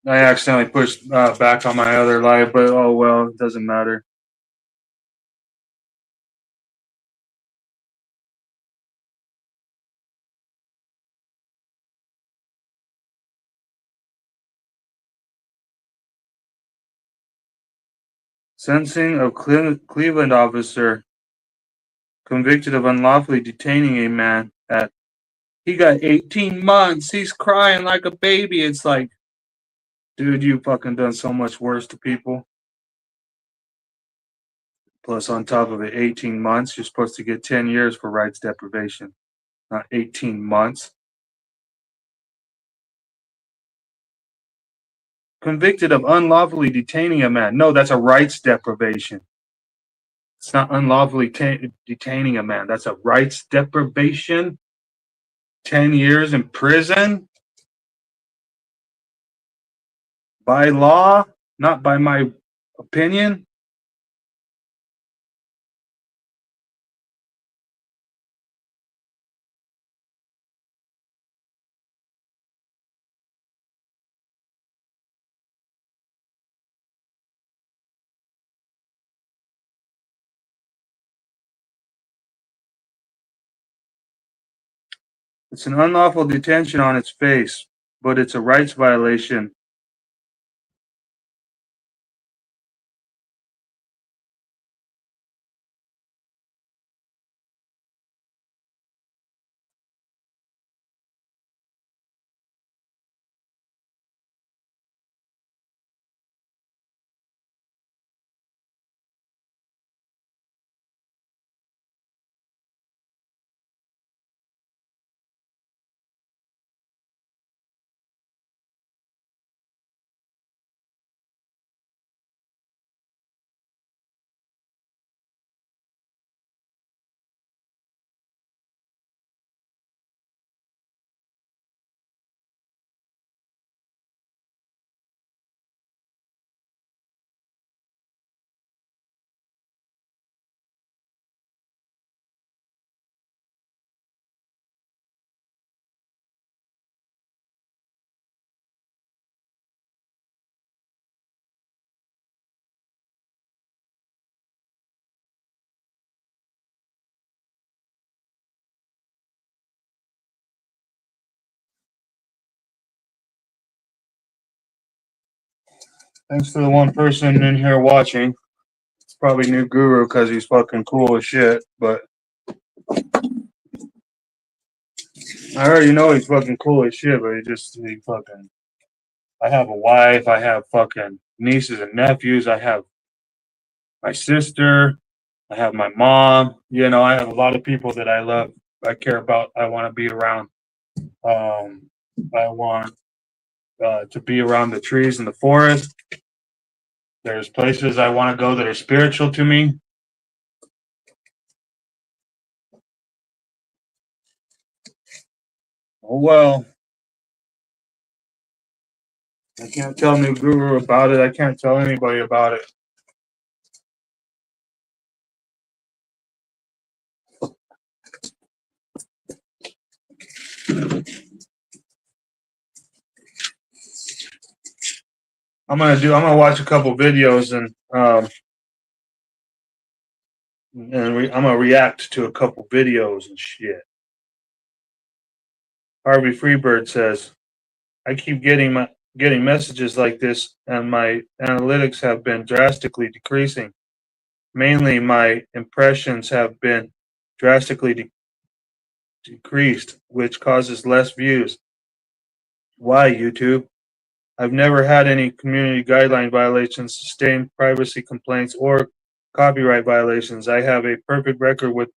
I accidentally pushed back on my other live, but oh well, it doesn't matter. Sentencing of Cleveland officer convicted of unlawfully detaining a man at. He got 18 months. He's crying like a baby. It's like, dude, you fucking done so much worse to people. Plus, on top of it, 18 months. You're supposed to get 10 years for rights deprivation, not 18 months. Convicted of unlawfully detaining a man. No, that's a rights deprivation. It's not unlawfully detaining a man. That's a rights deprivation. 10 years in prison by law, not by my opinion. It's an unlawful detention on its face, but it's a rights violation. Thanks to the one person in here watching. It's probably New Guru because he's fucking cool as shit, but I already know he's fucking cool as shit, but he fucking. I have a wife, I have fucking nieces and nephews, I have my sister, I have my mom, I have a lot of people that I love, I care about, I want to be around. I want to be around the trees in the forest. There's places I want to go that are spiritual to me. Oh well. I can't tell New Guru about it. I can't tell anybody about it. I'm gonna watch a couple videos I'm gonna react to a couple videos and shit. Harvey Freebird says, I keep getting messages like this, and my analytics have been drastically decreasing. Mainly, my impressions have been drastically decreased, which causes less views. Why, YouTube? I've never had any community guideline violations, sustained privacy complaints, or copyright violations. I have a perfect record with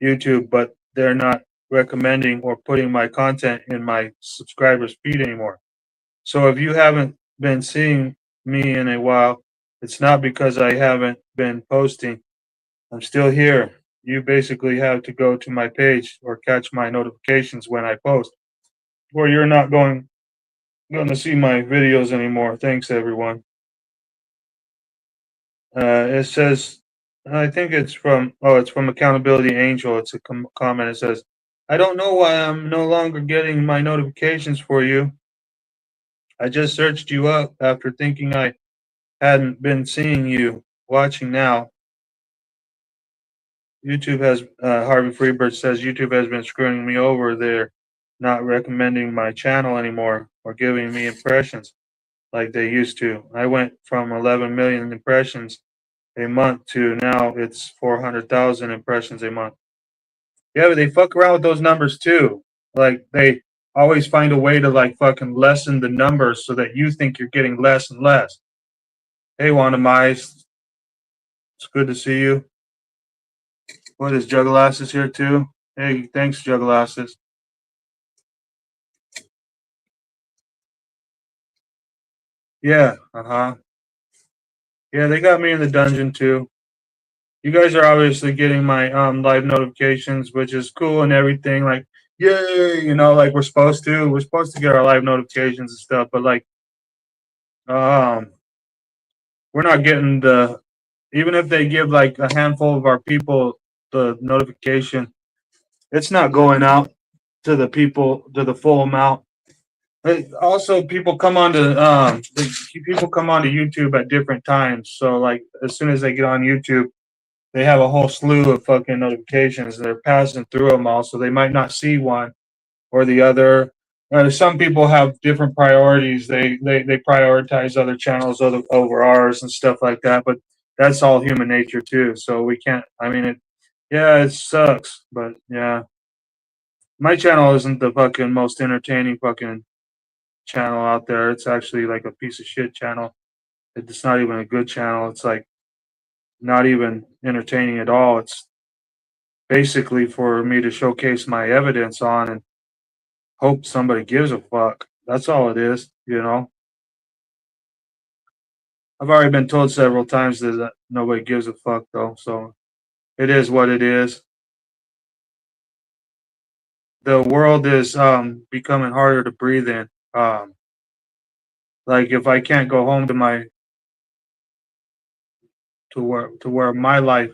YouTube, but they're not recommending or putting my content in my subscribers' feed anymore. So if you haven't been seeing me in a while, it's not because I haven't been posting. I'm still here. You basically have to go to my page or catch my notifications when I post, or you're not going to see my videos anymore. Thanks, everyone. It says, I think it's from Accountability Angel. It's a comment. It says, I don't know why I'm no longer getting my notifications for you. I just searched you up after thinking I hadn't been seeing you. Watching now. YouTube has, Harvey Freebird says YouTube has been screwing me over. They're not recommending my channel anymore or giving me impressions like they used to. I went from 11 million impressions a month to now it's 400,000 impressions a month. Yeah, but they fuck around with those numbers too. Like they always find a way to like fucking lessen the numbers so that you think you're getting less and less. Hey, Wanda Mize, it's good to see you. What is Jugglasses here too? Hey, thanks, Jugglasses. Yeah, yeah, they got me in the dungeon too. You guys are obviously getting my live notifications, which is cool and everything. Like, yay, like we're supposed to. We're supposed to get our live notifications and stuff, but like, um, we're not getting the. Even if they give like a handful of our people the notification, it's not going out to the people to the full amount. Also, people come onto people come onto YouTube at different times. So like, as soon as they get on YouTube, they have a whole slew of fucking notifications. They're passing through them all, so they might not see one or the other. Some people have different priorities. They prioritize other channels over ours and stuff like that. But that's all human nature too. So we can't. I mean, it sucks, but yeah, my channel isn't the fucking most entertaining fucking channel out there. It's actually like a piece of shit channel. It's not even a good channel. It's like not even entertaining at all. It's basically for me to showcase my evidence on and hope somebody gives a fuck. That's all it is. I've already been told several times that nobody gives a fuck though, so it is what it is. The world is becoming harder to breathe in. Like if I can't go home to where my life,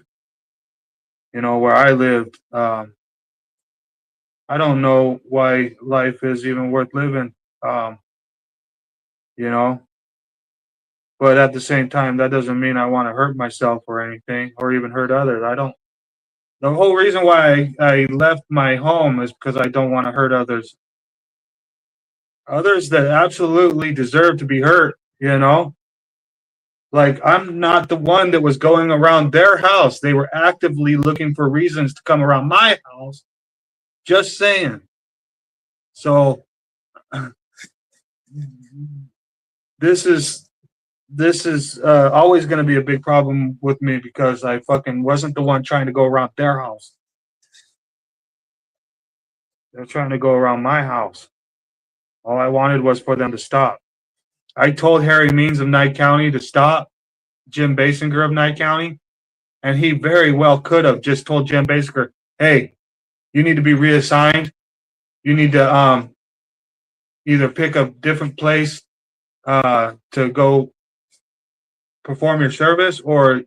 where I lived, I don't know why life is even worth living. Um, you know, but at the same time, that doesn't mean I want to hurt myself or anything, or even hurt others. I don't. The whole reason why I left my home is because I don't want to hurt others that absolutely deserve to be hurt. Like I'm not the one that was going around their house. They were actively looking for reasons to come around my house. Just saying. So this is always going to be a big problem with me because I fucking wasn't the one trying to go around their house. They're trying to go around my house. All I wanted was for them to stop. I told Harry Means of Nye County to stop Jim Basinger of Nye County, and he very well could have just told Jim Basinger, "Hey, you need to be reassigned. You need to either pick a different place to go perform your service, or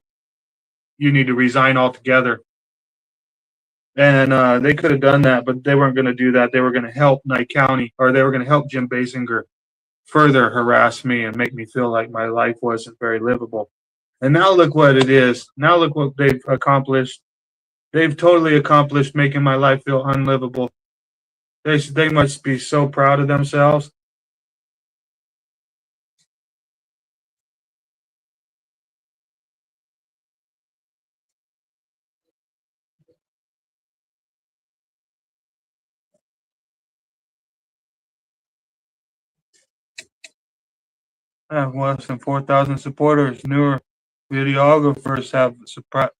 you need to resign altogether." And they could have done that, but they weren't going to do that. They were going to help Nye County, or they were going to help Jim Basinger further harass me and make me feel like my life wasn't very livable. And now look what it is. Now look what they've accomplished. They've totally accomplished making my life feel unlivable. They must be so proud of themselves. I have less than 4,000 supporters. Newer videographers have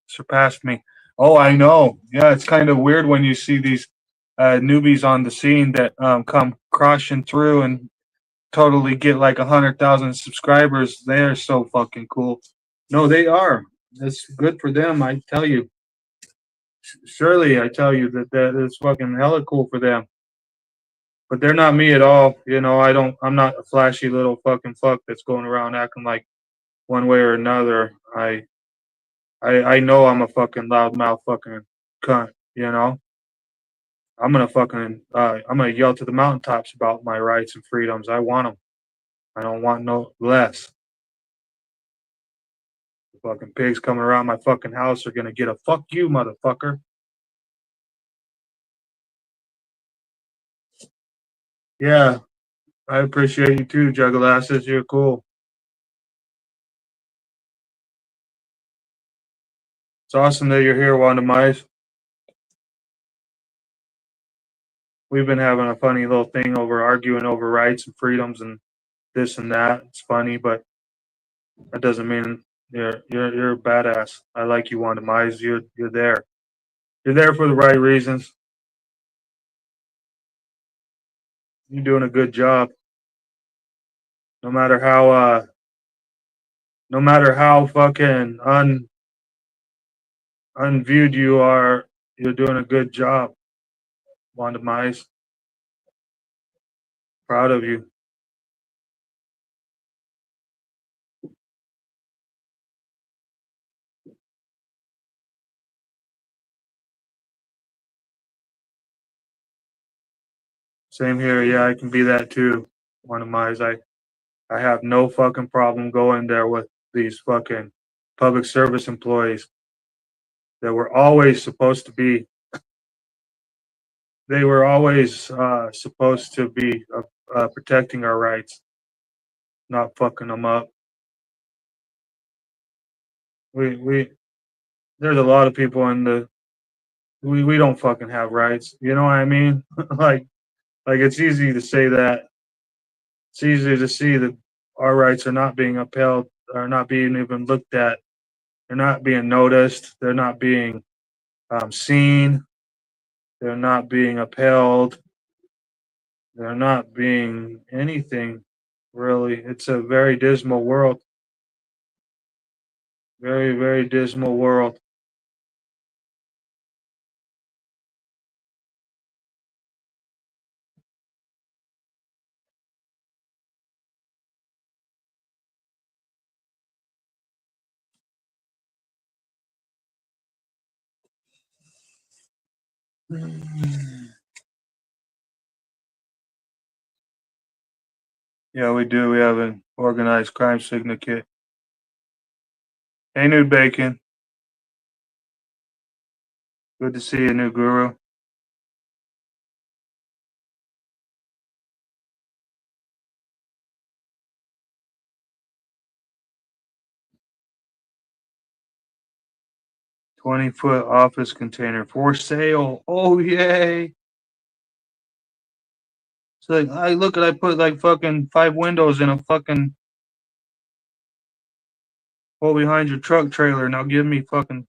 surpassed me. Oh, I know. Yeah, it's kind of weird when you see these newbies on the scene that come crushing through and totally get like 100,000 subscribers. They're so fucking cool. No, they are. That's good for them. I tell you. Surely, I tell you that is fucking hella cool for them. But they're not me at all. I'm not a flashy little fucking fuck that's going around acting like one way or another. I know I'm a fucking loudmouth fucking cunt. I'm gonna yell to the mountaintops about my rights and freedoms. I want them. I don't want no less. The fucking pigs coming around my fucking house are gonna get a fuck you, motherfucker. Yeah, I appreciate you too, Juggalasses. You're cool. It's awesome that you're here, Wanda Mize. We've been having a funny little thing over arguing over rights and freedoms and this and that. It's funny, but that doesn't mean you're a badass. I like you, Wanda Mize. You're there. You're there for the right reasons. You're doing a good job. No matter how fucking unviewed you are, you're doing a good job, Wanda Mize. Proud of you. Same here. Yeah, I can be that too, Wanda Mize. I have no fucking problem going there with these fucking public service employees that were always supposed to be. They were always supposed to be protecting our rights, not fucking them up. We there's a lot of people in the we don't fucking have rights. You know what I mean? like it's easy to say that. It's easy to see that our rights are not being upheld, are not being even looked at. They're not being noticed. They're not being seen. They're not being upheld. They're not being anything, really. It's a very dismal world. Very, very dismal world. Yeah, we do. We have an organized crime syndicate. Hey, Nude Bacon. Good to see you, New Guru. $20-foot office container for sale. Oh, yay. So like, I put like fucking 5 windows in a fucking hole behind your truck trailer. Now give me fucking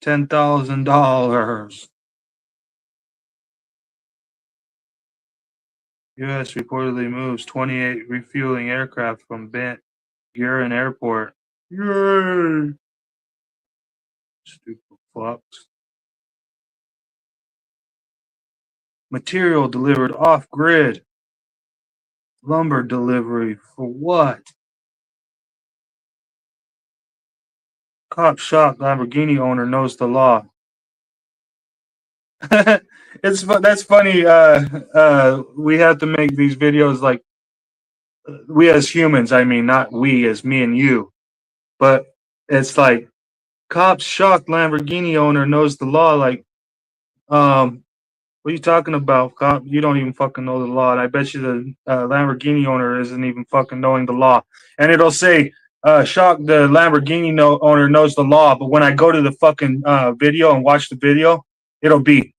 $10,000. U.S. reportedly moves 28 refueling aircraft from Ben Gurion Airport. Yay! Stupid fucks. Material delivered off grid. Lumber delivery for what? Cop shot Lamborghini owner knows the law. That's funny. We have to make these videos like we as humans. I mean, not we as me and you, but it's like cops shocked Lamborghini owner knows the law. Like, what are you talking about, cop? You don't even fucking know the law. And I bet you the Lamborghini owner isn't even fucking knowing the law. And it'll say, shock the Lamborghini owner knows the law. But when I go to the fucking video and watch the video, it'll be,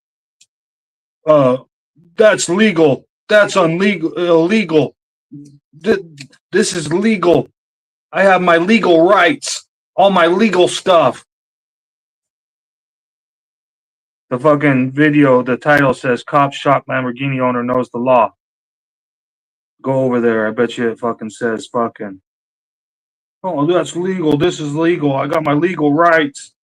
that's legal. That's illegal. This is legal. I have my legal rights. All my legal stuff. The fucking video, the title says, Cop shock Lamborghini owner knows the law. Go over there. I bet you it fucking says fucking, oh, that's legal. This is legal. I got my legal rights.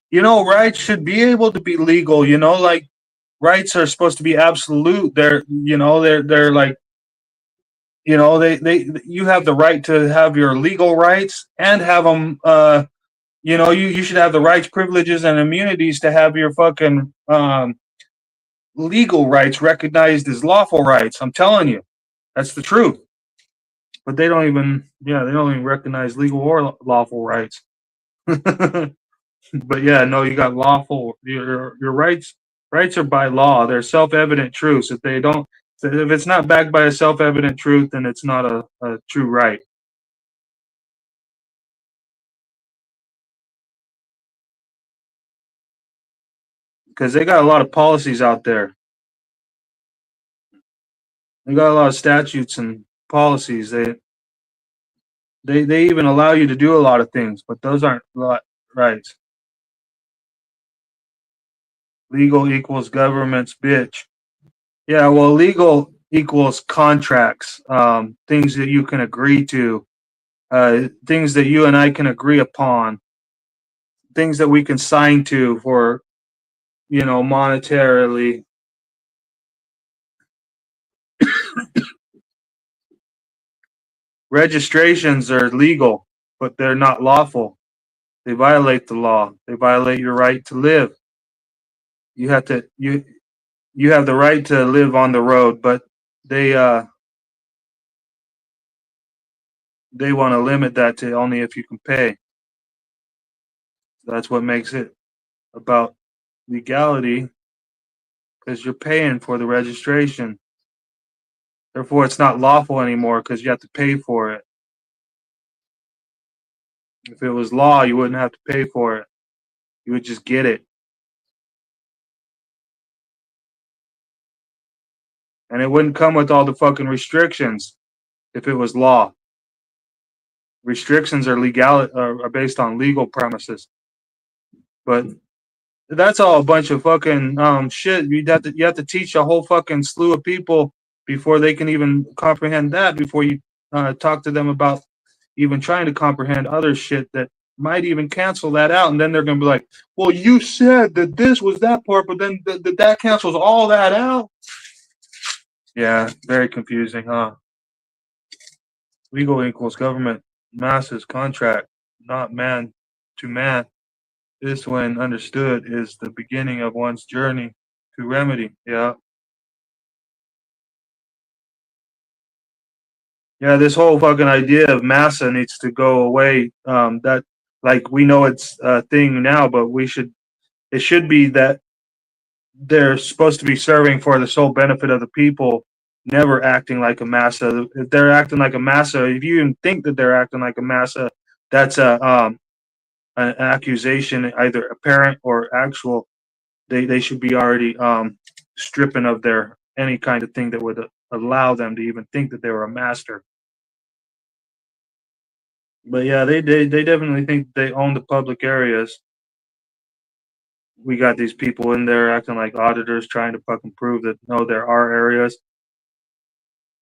You know, rights should be able to be legal. You know, like rights are supposed to be absolute. They're like, you know, you have the right to have your legal rights and have them. You know, you should have the rights, privileges, and immunities to have your fucking legal rights recognized as lawful rights. I'm telling you, that's the truth. But they don't even, yeah, they don't even recognize legal or lawful rights. But yeah, no, you got lawful. Your rights. Rights are by law. They're self-evident truths. If they don't, if it's not backed by a self-evident truth, then it's not a true right. Because they got a lot of policies out there. They got a lot of statutes and policies. They even allow you to do a lot of things, but those aren't rights. Legal equals government's bitch. Yeah, well, legal equals contracts, things that you can agree to, things that you and I can agree upon, things that we can sign to for, monetarily. Registrations are legal, but they're not lawful. They violate the law. They violate your right to live. You have to you have the right to live on the road, but they uh they want to limit that to only if you can pay. That's what makes it about legality, because you're paying for the registration. Therefore, it's not lawful anymore because you have to pay for it. If it was law, you wouldn't have to pay for it. You would just get it. And it wouldn't come with all the fucking restrictions if it was law. Restrictions are are based on legal premises. But that's all a bunch of fucking shit. You have to teach a whole fucking slew of people before they can even comprehend that. Before you talk to them about even trying to comprehend other shit that might even cancel that out, and then they're gonna be like, "Well, you said that this was that part, but then that cancels all that out." Yeah, very confusing, huh? Legal equals government, masses, contract, not man to man. This, when understood, is the beginning of one's journey to remedy. Yeah. Yeah, this whole fucking idea of massa needs to go away. That, like, we know it's a thing now, but it should be that they're supposed to be serving for the sole benefit of the people, never acting like a massa. If they're acting like a massa, if you even think that they're acting like a massa, that's an accusation, either apparent or actual. They should be already stripping of their any kind of thing that would allow them to even think that they were a master. But yeah, they definitely think they own the public areas. We got these people in there acting like auditors, trying to fucking prove that no, there are areas.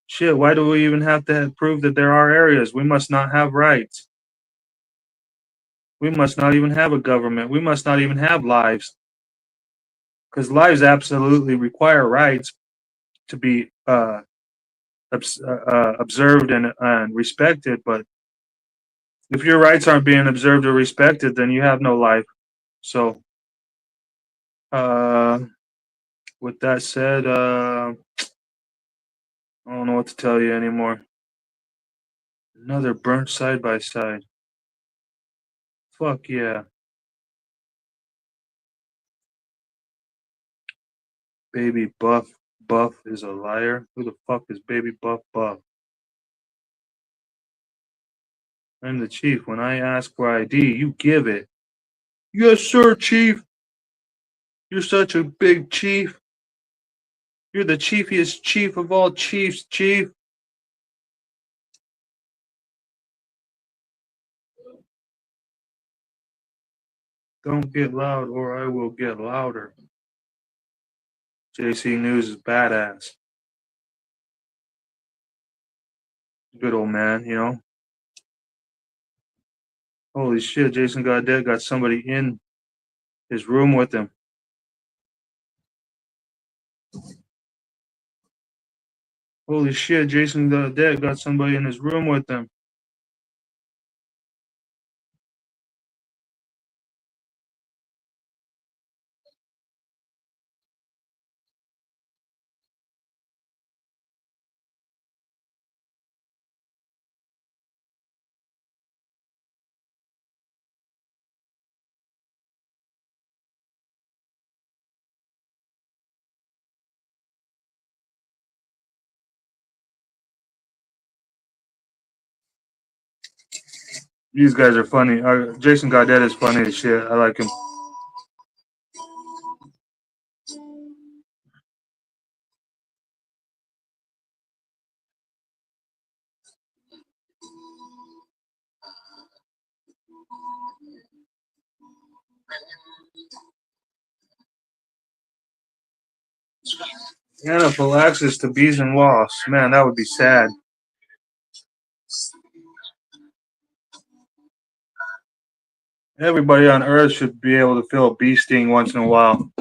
Shit, why do we even have to prove that there are areas? We must not have rights. We must not even have a government. We must not even have lives, because lives absolutely require rights to be observed and respected. But if your rights aren't being observed or respected, then you have no life. So, uh, with that said, I don't know what to tell you anymore. Another burnt side by side. Fuck yeah. Baby Buff is a liar. Who the fuck is Baby Buff? I'm the chief. When I ask for ID, you give it. Yes, sir, chief. You're such a big chief. You're the chiefiest chief of all chiefs, chief. Don't get loud or I will get louder. JC News is badass. Good old man, you know. Holy shit, Jason Godet got somebody in his room with him. Holy shit, Jason Godet got somebody in his room with him. These guys are funny. Jason Godet is funny as shit. I like him. Anaphylaxis to bees and wasps. Man, that would be sad. Everybody on Earth should be able to feel a bee sting once in a while.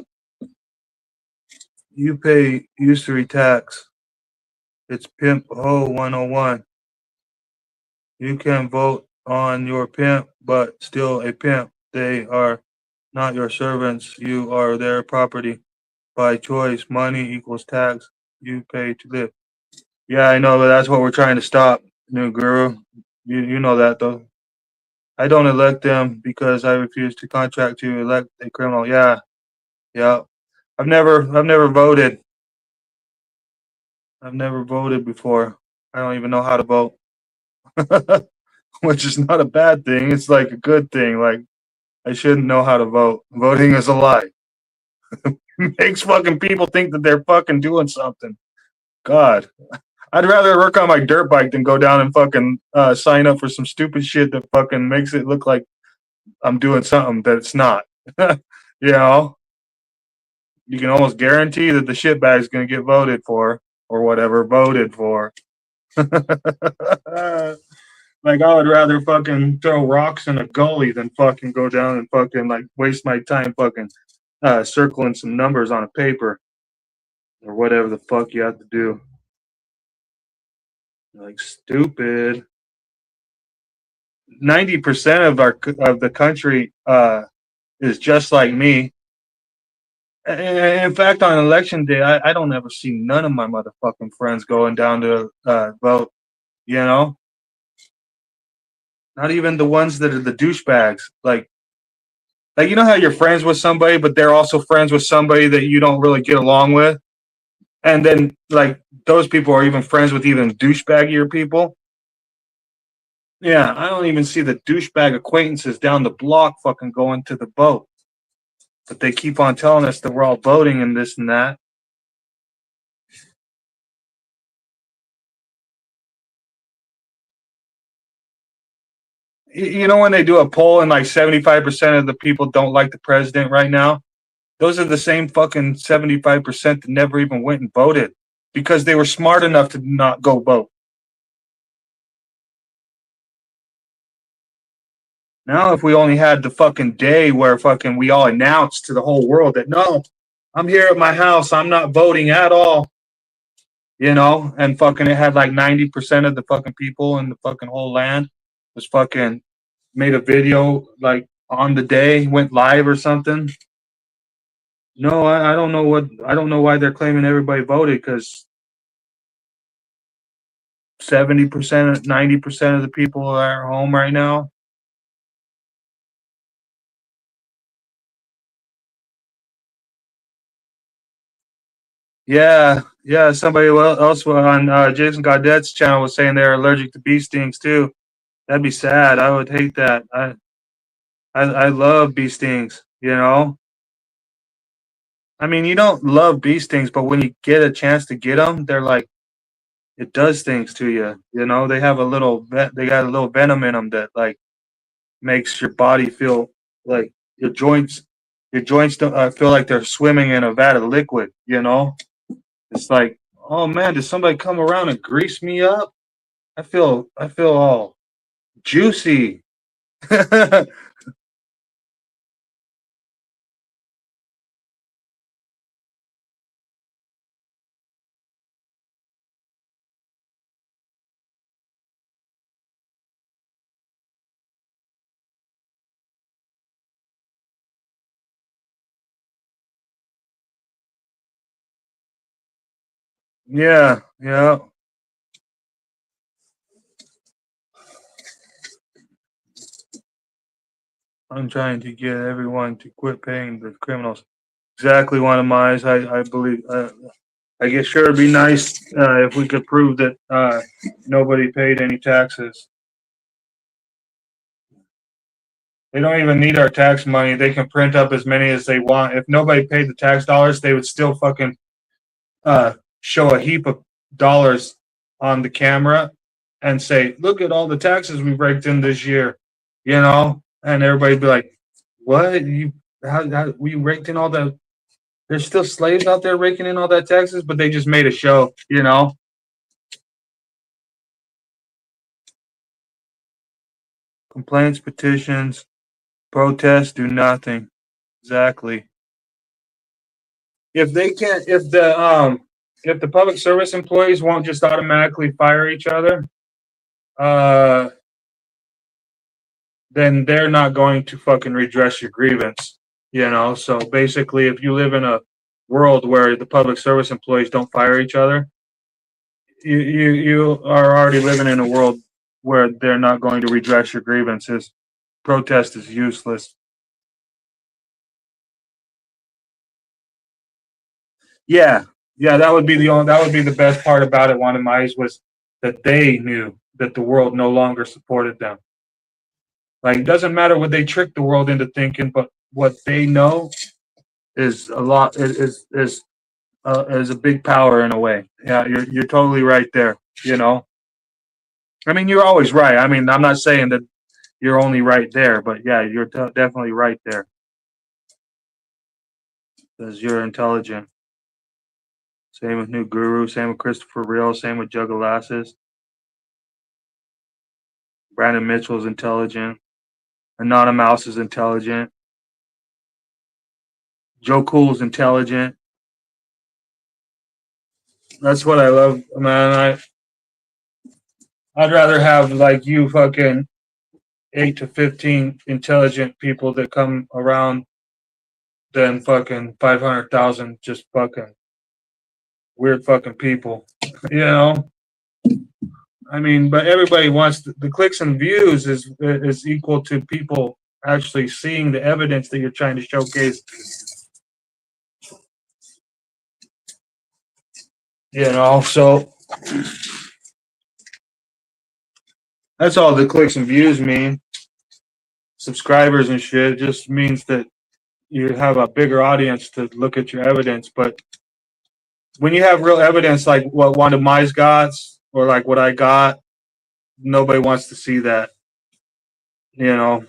You pay usury tax. It's Pimp Ho 101. You can vote on your pimp, but still a pimp. They are not your servants. You are their property. By choice, money equals tax. You pay to live. Yeah, I know, but that's what we're trying to stop, new guru. You know that though. I don't elect them because I refuse to contract to elect a criminal. Yeah, yeah. I've never voted. I've never voted before. I don't even know how to vote. Which is not a bad thing. It's like a good thing. Like I shouldn't know how to vote. Voting is a lie. Makes fucking people think that they're fucking doing something. God. I'd rather work on my dirt bike than go down and fucking sign up for some stupid shit that fucking makes it look like I'm doing something that it's not. You know, you can almost guarantee that the shitbag is going to get voted for or whatever voted for. Like I would rather fucking throw rocks in a gully than fucking go down and fucking like waste my time fucking circling some numbers on a paper or whatever the fuck you have to do. Like stupid. 90% of the country is just like me. In fact, on election day, I don't ever see none of my motherfucking friends going down to vote. You know, not even the ones that are the douchebags. Like you know how you're friends with somebody, but they're also friends with somebody that you don't really get along with, and then like those people are even friends with even douchebaggier people. Yeah, I don't even see the douchebag acquaintances down the block fucking going to the vote. But they keep on telling us that we're all voting and this and that. You know, when they do a poll and like 75% of the people don't like the president right now, those are the same fucking 75% that never even went and voted because they were smart enough to not go vote. Now, if we only had the fucking day where fucking we all announced to the whole world that no, I'm here at my house, I'm not voting at all, you know, and fucking it had like 90% of the fucking people in the fucking whole land was fucking made a video like on the day, went live or something. No, I don't know I don't know why they're claiming everybody voted because 70%, 90% of the people are at home right now. Yeah, yeah. Somebody else on Jason Godet's channel was saying they're allergic to bee stings too. That'd be sad. I would hate that. I love bee stings. You know, I mean, you don't love bee stings, but when you get a chance to get them, they're like it does things to you. You know, they have a little they got a little venom in them that like makes your body feel like your joints don't feel like they're swimming in a vat of liquid. You know, it's like, oh man, did somebody come around and grease me up? I feel all juicy. Yeah, yeah. I'm trying to get everyone to quit paying the criminals. Exactly one of mine. I believe. I guess sure it'd be nice if we could prove that nobody paid any taxes. They don't even need our tax money. They can print up as many as they want. If nobody paid the tax dollars, they would still fucking show a heap of dollars on the camera and say, "Look at all the taxes we raked in this year," and everybody'd be like, "What? How we raked in all the? There's still slaves out there raking in all that taxes, but they just made a show." Complaints, petitions, protests do nothing. Exactly. If they can't, if the public service employees won't just automatically fire each other, uh, then they're not going to fucking redress your grievance. So basically, if you live in a world where the public service employees don't fire each other, you are already living in a world where they're not going to redress your grievances. Protest is useless. Yeah, that would be the best part about it. One of my eyes was that they knew that the world no longer supported them. Like, it doesn't matter what they trick the world into thinking, but what they know is a lot is a big power in a way. Yeah, you're totally right there. I mean, you're always right. I mean, I'm not saying that you're only right there, but yeah, you're definitely right there because you're intelligent. Same with New Guru. Same with Christopher Real. Same with Juggaleses. Brandon Mitchell's intelligent. Anonymous is intelligent. Joe Cool's intelligent. That's what I love, man. I'd rather have like you fucking 8 to 15 intelligent people that come around than fucking 500,000 just fucking weird fucking people. I mean, but everybody wants the clicks and views is equal to people actually seeing the evidence that you're trying to showcase. So that's all the clicks and views mean. Subscribers and shit just means that you have a bigger audience to look at your evidence. But when you have real evidence like what one of my got or like what I got, nobody wants to see that. I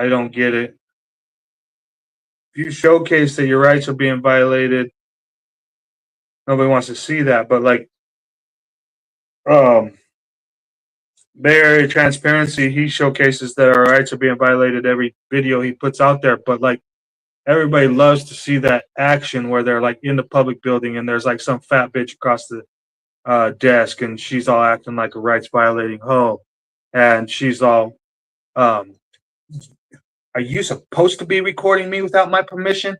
don't get it. If you showcase that your rights are being violated, nobody wants to see that. But like Bay Area Transparency, he showcases that our rights are being violated every video he puts out there. But like everybody loves to see that action where they're like in the public building and there's like some fat bitch across the desk and she's all acting like a rights violating hoe, and she's all, are you supposed to be recording me without my permission?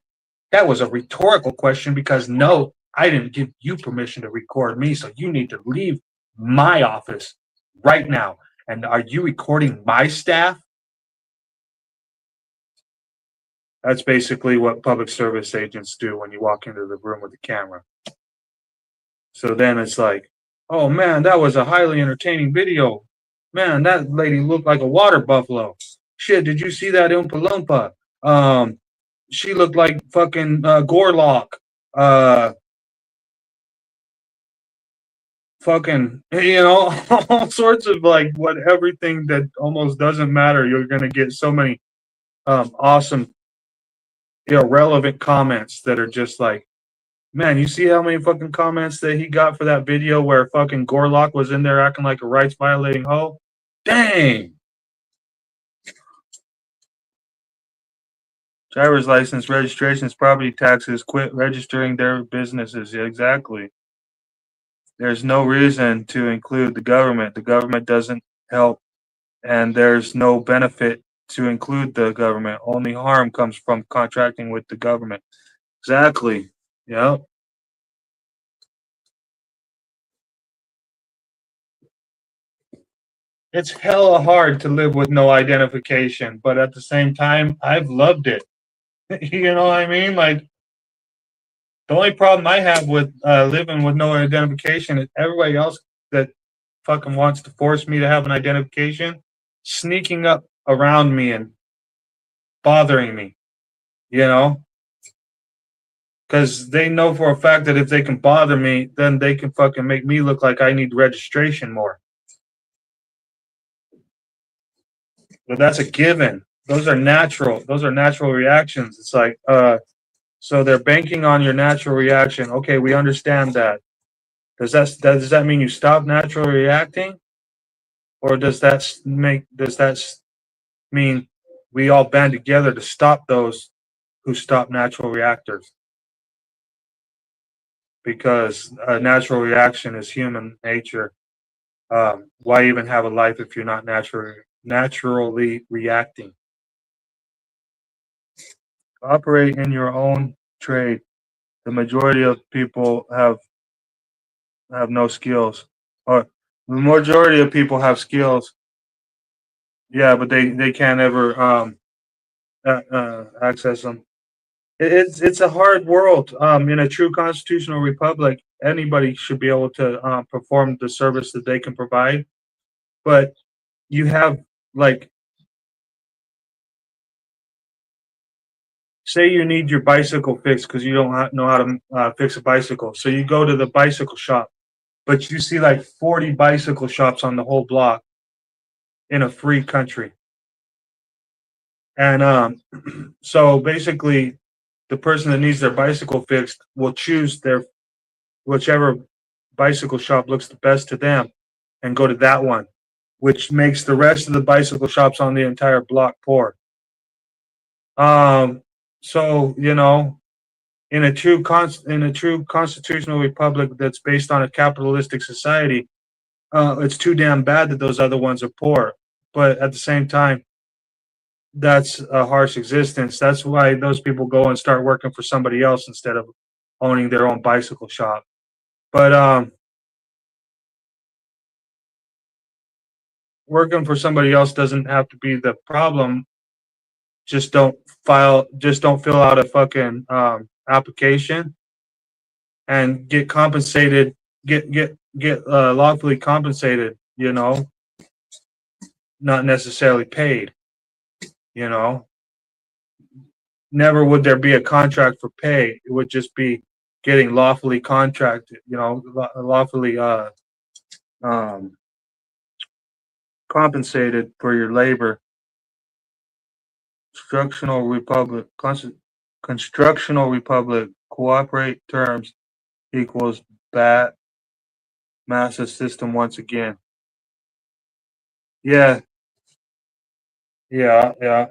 That was a rhetorical question because no, I didn't give you permission to record me, so you need to leave my office right now. And are you recording my staff? That's basically what public service agents do when you walk into the room with the camera. So then it's like, oh man, that was a highly entertaining video. Man, that lady looked like a water buffalo. Shit, did you see that Oompa Loompa? She looked like fucking Gorlock. Fucking, all sorts of like everything that almost doesn't matter. You're gonna get so many awesome, irrelevant comments that are just like, man, you see how many fucking comments that he got for that video where fucking Gorlock was in there acting like a rights violating hoe? Dang. Driver's license, registrations, property taxes, quit registering their businesses. Yeah, exactly. There's no reason to include the government. The government doesn't help, and there's no benefit to include the government. Only harm comes from contracting with the government. Exactly. Yep. It's hella hard to live with no identification, but at the same time, I've loved it. You know what I mean? Like, the only problem I have with living with no identification is everybody else that fucking wants to force me to have an identification sneaking up around me and bothering me, you know, because they know for a fact that if they can bother me, then they can fucking make me look like I need registration more. But that's a given. Those are natural. Those are natural reactions. It's like, so they're banking on your natural reaction. Okay, we understand that. Does that mean you stop naturally reacting, or does that mean we all band together to stop those who stop natural reactors? Because a natural reaction is human nature. Why even have a life if you're not naturally reacting? Operate in your own trade. The majority of people have no skills, or the majority of people have skills. Yeah, but they can't ever access them. It's a hard world. In a true constitutional republic, anybody should be able to perform the service that they can provide. But you have, like, say you need your bicycle fixed because you don't know how to fix a bicycle. So you go to the bicycle shop, but you see like 40 bicycle shops on the whole block in a free country. And so basically, the person that needs their bicycle fixed will choose their whichever bicycle shop looks the best to them and go to that one, which makes the rest of the bicycle shops on the entire block poor. Um, so in a true constitutional republic that's based on a capitalistic society, it's too damn bad that those other ones are poor. But at the same time, that's a harsh existence. That's why those people go and start working for somebody else instead of owning their own bicycle shop. But working for somebody else doesn't have to be the problem. Just don't fill out a fucking application and get compensated, get lawfully compensated. Not necessarily paid. You know, never would there be a contract for pay. It would just be getting lawfully contracted. Lawfully um, compensated for your labor. Constructional republic, constructional republic, cooperate terms equals bat massive system once again. Yeah, yeah.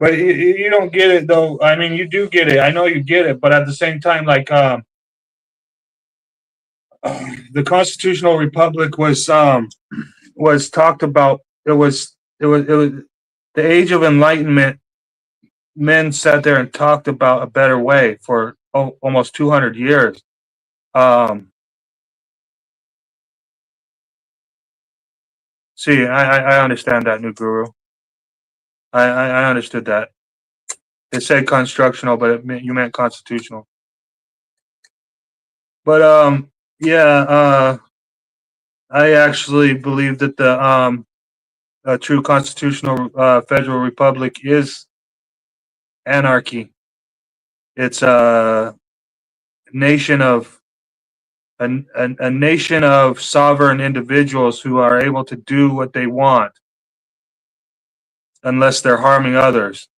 But you don't get it though. I mean, you do get it. I know you get it, but at the same time, like the constitutional republic was talked about. It was the age of enlightenment. Men sat there and talked about a better way for almost 200 years. See, I understand that, new guru. I understood that. It said constructional, but you meant constitutional. But yeah, I actually believe that the a true constitutional federal republic is anarchy. It's nation of a nation of sovereign individuals who are able to do what they want unless they're harming others.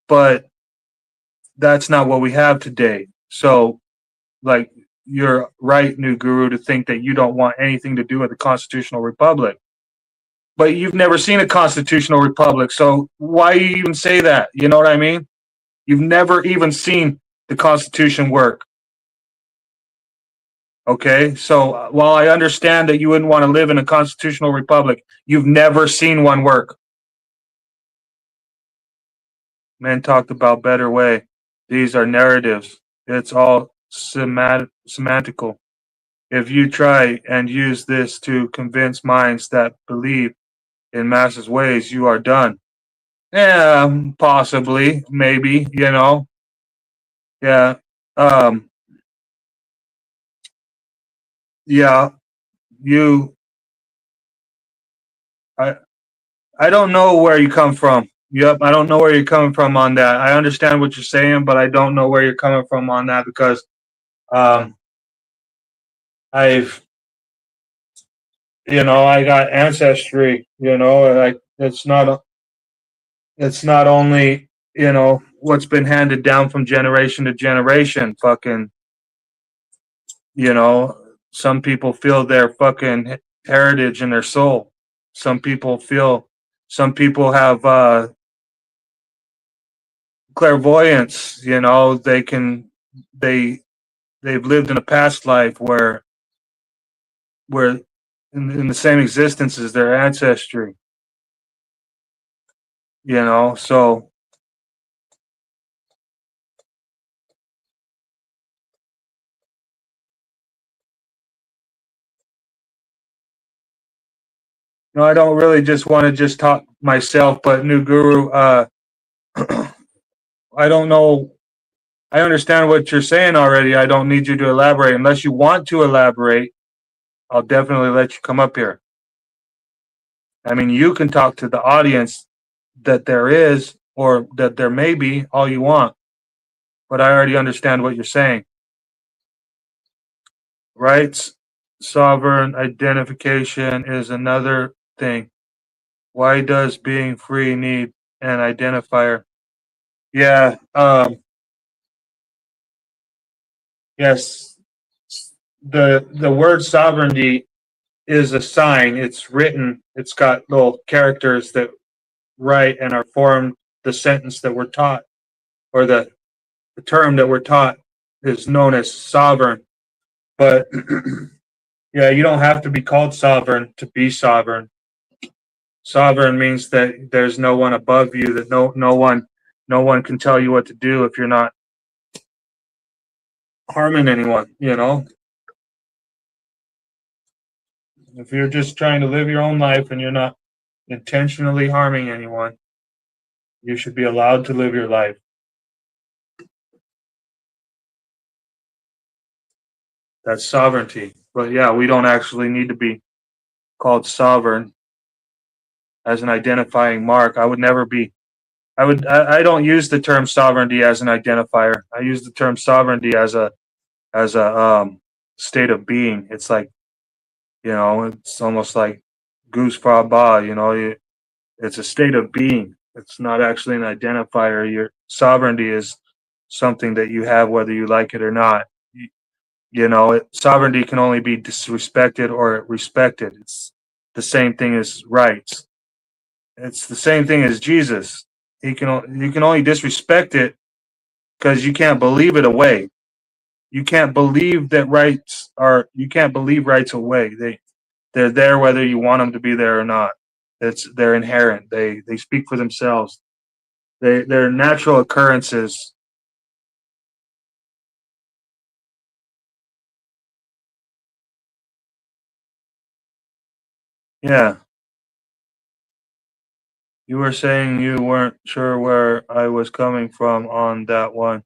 But that's not what we have today. So, like, you're right, new guru, to think that you don't want anything to do with the constitutional republic. But you've never seen a constitutional republic, so why you even say that? You know what I mean? You've never even seen the Constitution work. Okay, so while I understand that you wouldn't want to live in a constitutional republic, you've never seen one work. Men talked about better way. These are narratives. It's all semantical. If you try and use this to convince minds that believe in masses' ways, you are done. Yeah, possibly, maybe, Yeah. Um, yeah, you I I don't know where you come from. Yep, I don't know where you're coming from on that. I understand what you're saying, but I don't know where you're coming from on that because um, I've I got ancestry. Like it's not only what's been handed down from generation to generation. Fucking you know, some people feel their fucking heritage in their soul. Some people feel. Some people have clairvoyance. They they've lived in a past life where in the same existence as their ancestry. So I don't really just want to just talk myself, but new guru. I don't know. I understand what you're saying already. I don't need you to elaborate unless you want to elaborate. I'll definitely let you come up here. I mean, you can talk to the audience that there is or that there may be all you want, but I already understand what you're saying. Rights, sovereign identification is another thing. Why does being free need an identifier? Yeah, yes. The word sovereignty is a sign. It's written. It's got little characters that write and are formed the sentence that we're taught, or the term that we're taught is known as sovereign. But yeah, you don't have to be called sovereign to be sovereign. Sovereign means that there's no one above you, that no one can tell you what to do if you're not harming anyone. If you're just trying to live your own life and you're not intentionally harming anyone, you should be allowed to live your life. That's sovereignty. But yeah, we don't actually need to be called sovereign as an identifying mark. I don't use the term sovereignty as an identifier. I use the term sovereignty as a state of being. It's like, it's almost like goose fra ba, it's a state of being. It's not actually an identifier. Your sovereignty is something that you have whether you like it or not. Sovereignty can only be disrespected or respected. It's the same thing as rights. It's the same thing as Jesus. You can only disrespect it because you can't believe it away. You can't believe that rights are. You can't believe rights away. They're there whether you want them to be there or not. They're inherent. They speak for themselves. They're natural occurrences. Yeah, you were saying you weren't sure where I was coming from on that one,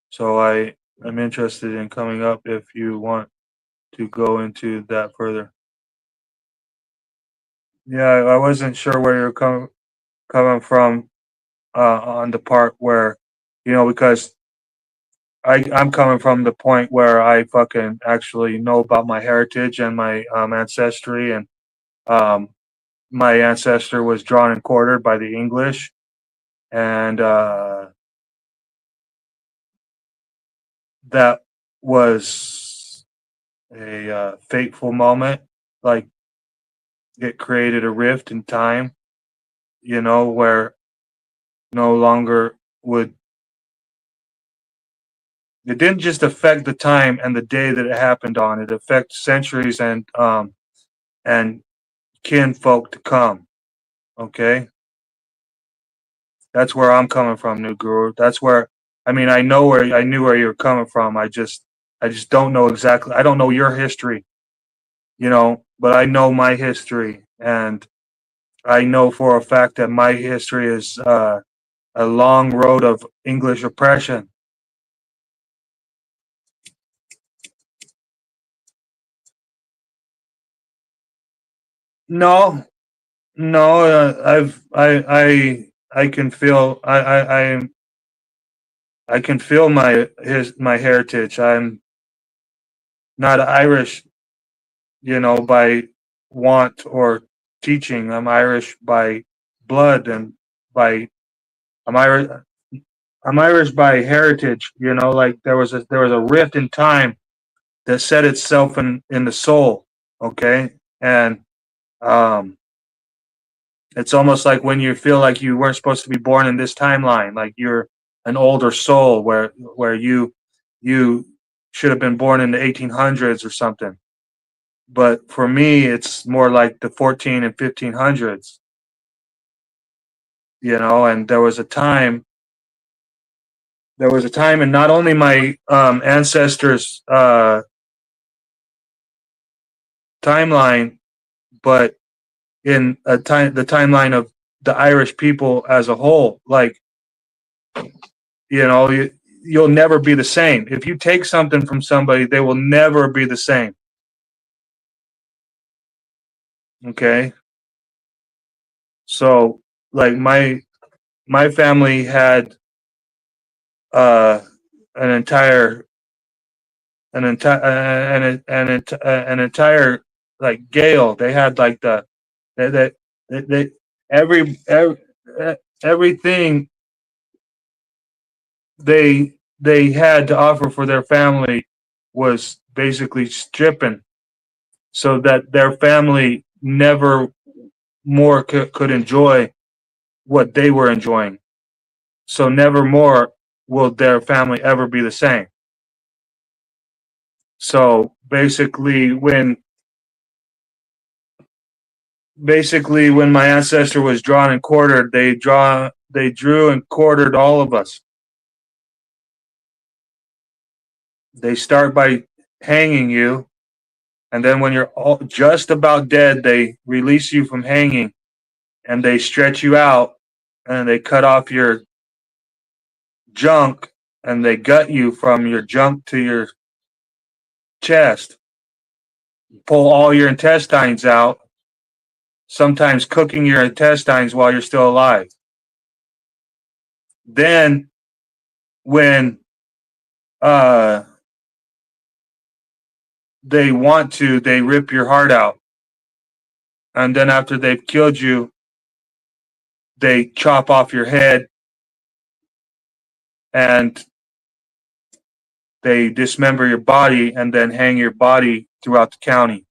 so I am interested in coming up if you want to go into that further. Yeah, I wasn't sure where you're coming from on the part where, because I'm coming from the point where I fucking actually know about my heritage and my ancestry, and um, my ancestor was drawn and quartered by the English, and that was a fateful moment. Like, it created a rift in time, where no longer would it didn't just affect the time and the day that it happened on. It affected centuries and kinfolk to come. Okay, that's where I'm coming from, New Guru. That's where I mean I knew where you're coming from. I just don't know exactly. I don't know your history, but I know my history, and I know for a fact that my history is a long road of English oppression. No, No, I can feel I can feel my heritage. I'm not Irish, by want or teaching. I'm Irish by blood and by I'm Irish. I'm Irish by heritage. Like there was a rift in time that set itself in the soul. Okay, and um, it's almost like when you feel like you weren't supposed to be born in this timeline, like you're an older soul where you should have been born in the 1800s or something. But for me, it's more like the 14 and 1500s. And there was a time, and not only my ancestors' timeline, but in the timeline of the Irish people as a whole. Like, you'll never be the same. If you take something from somebody, they will never be the same. Okay, so like my family had uh, an entire an entire like gale. They had like that they every everything they had to offer for their family was basically stripping, so that their family never more could enjoy what they were enjoying. So never more will their family ever be the same. So basically when my ancestor was drawn and quartered, they drew and quartered all of us. They start by hanging you, and then when you're just about dead, they release you from hanging, and they stretch you out, and they cut off your junk, and they gut you from your junk to your chest, pull all your intestines out, sometimes cooking your intestines while you're still alive. Then, when uh, they want to, they rip your heart out. And then after they've killed you, they chop off your head and they dismember your body and then hang your body throughout the county.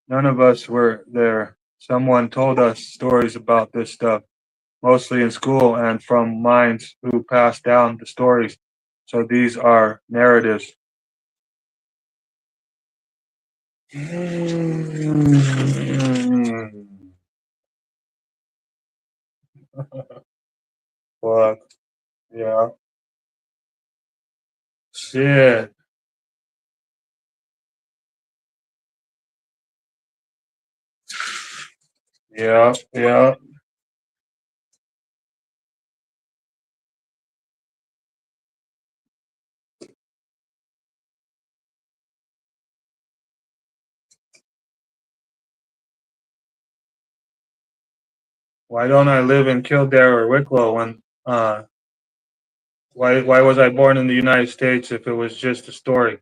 None of us were there. Someone told us stories about this stuff, mostly in school and from minds who passed down the stories. So these are narratives. Fuck. Yeah. Shit. Yeah. Yeah. Why don't I live in Kildare or Wicklow when why was I born in the United States if it was just a story?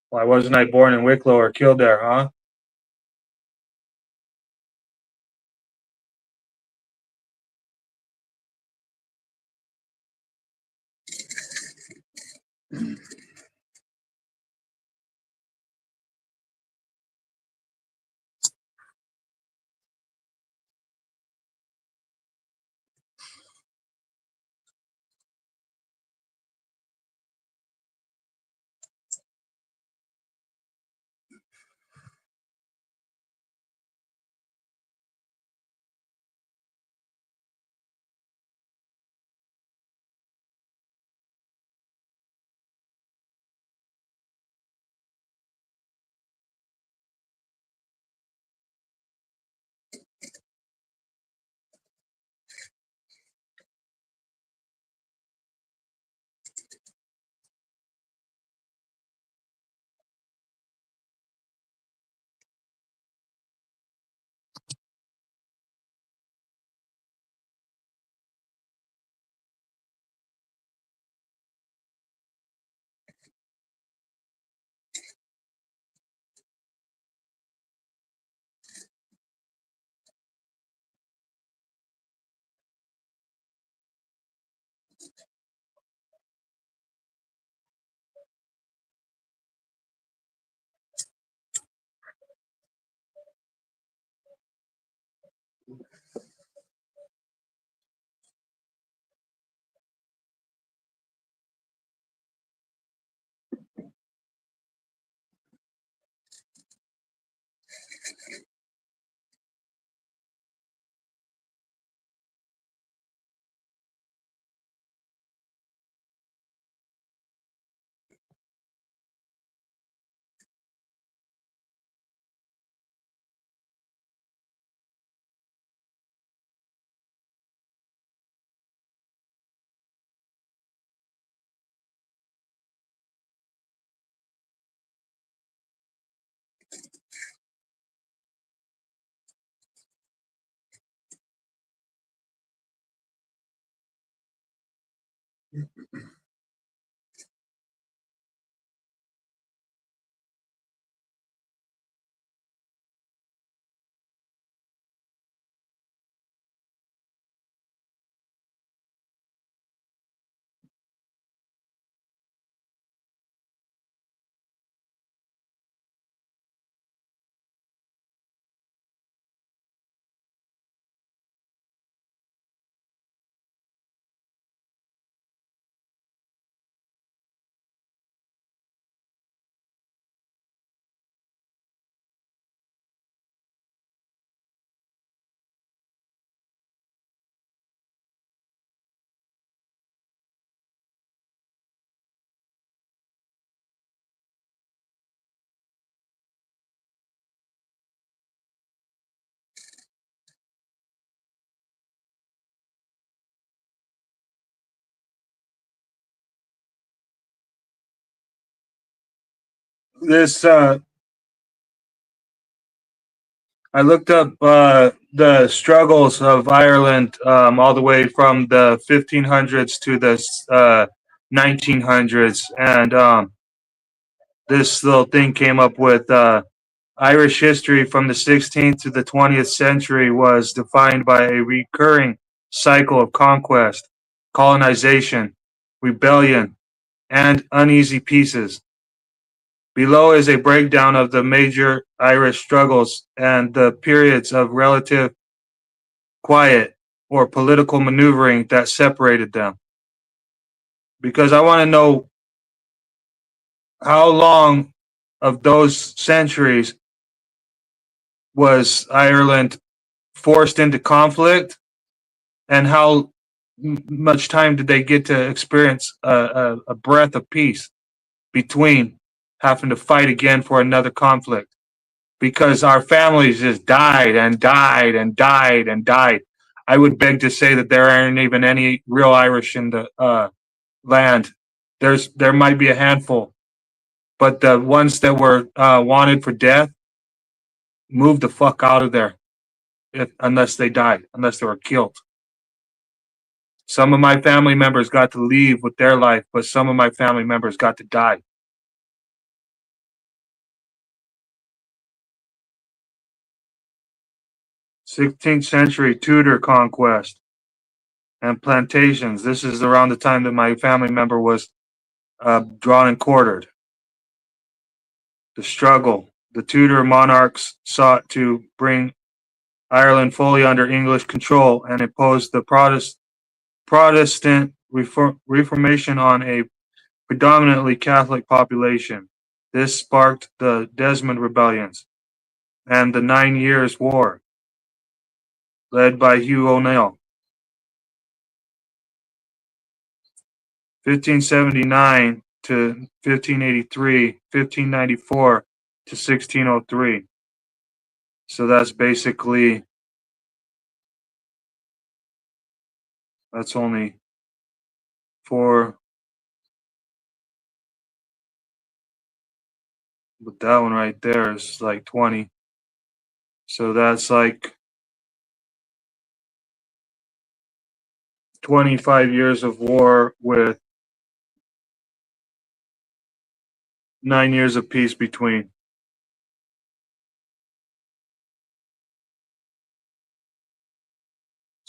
Why wasn't I born in Wicklow or Kildare, huh? This I looked up the struggles of Ireland all the way from the 1500s to the 1900s, and this little thing came up with Irish history from the 16th to the 20th century was defined by a recurring cycle of conquest, colonization, rebellion, and uneasy peaces. Below is a breakdown of the major Irish struggles and the periods of relative quiet or political maneuvering that separated them. Because I want to know how long of those centuries was Ireland forced into conflict, and how much time did they get to experience a breath of peace between having to fight again for another conflict? Because our families just died and died and died and died. I would beg to say that there aren't even any real Irish in the land. There might be a handful, but the ones that were wanted for death moved the fuck out of there, unless they died, unless they were killed. Some of my family members got to leave with their life, but some of my family members got to die. 16th century Tudor conquest and plantations. This is around the time that my family member was drawn and quartered. The struggle. The Tudor monarchs sought to bring Ireland fully under English control and impose the Protestant Reformation on a predominantly Catholic population. This sparked the Desmond Rebellions and the 9 Years' War, led by Hugh O'Neill. 1579 to 1583, 1594 to 1603. So that's basically, that's only 4. But that one right there is like 20. So that's like 25 years of war with 9 years of peace between.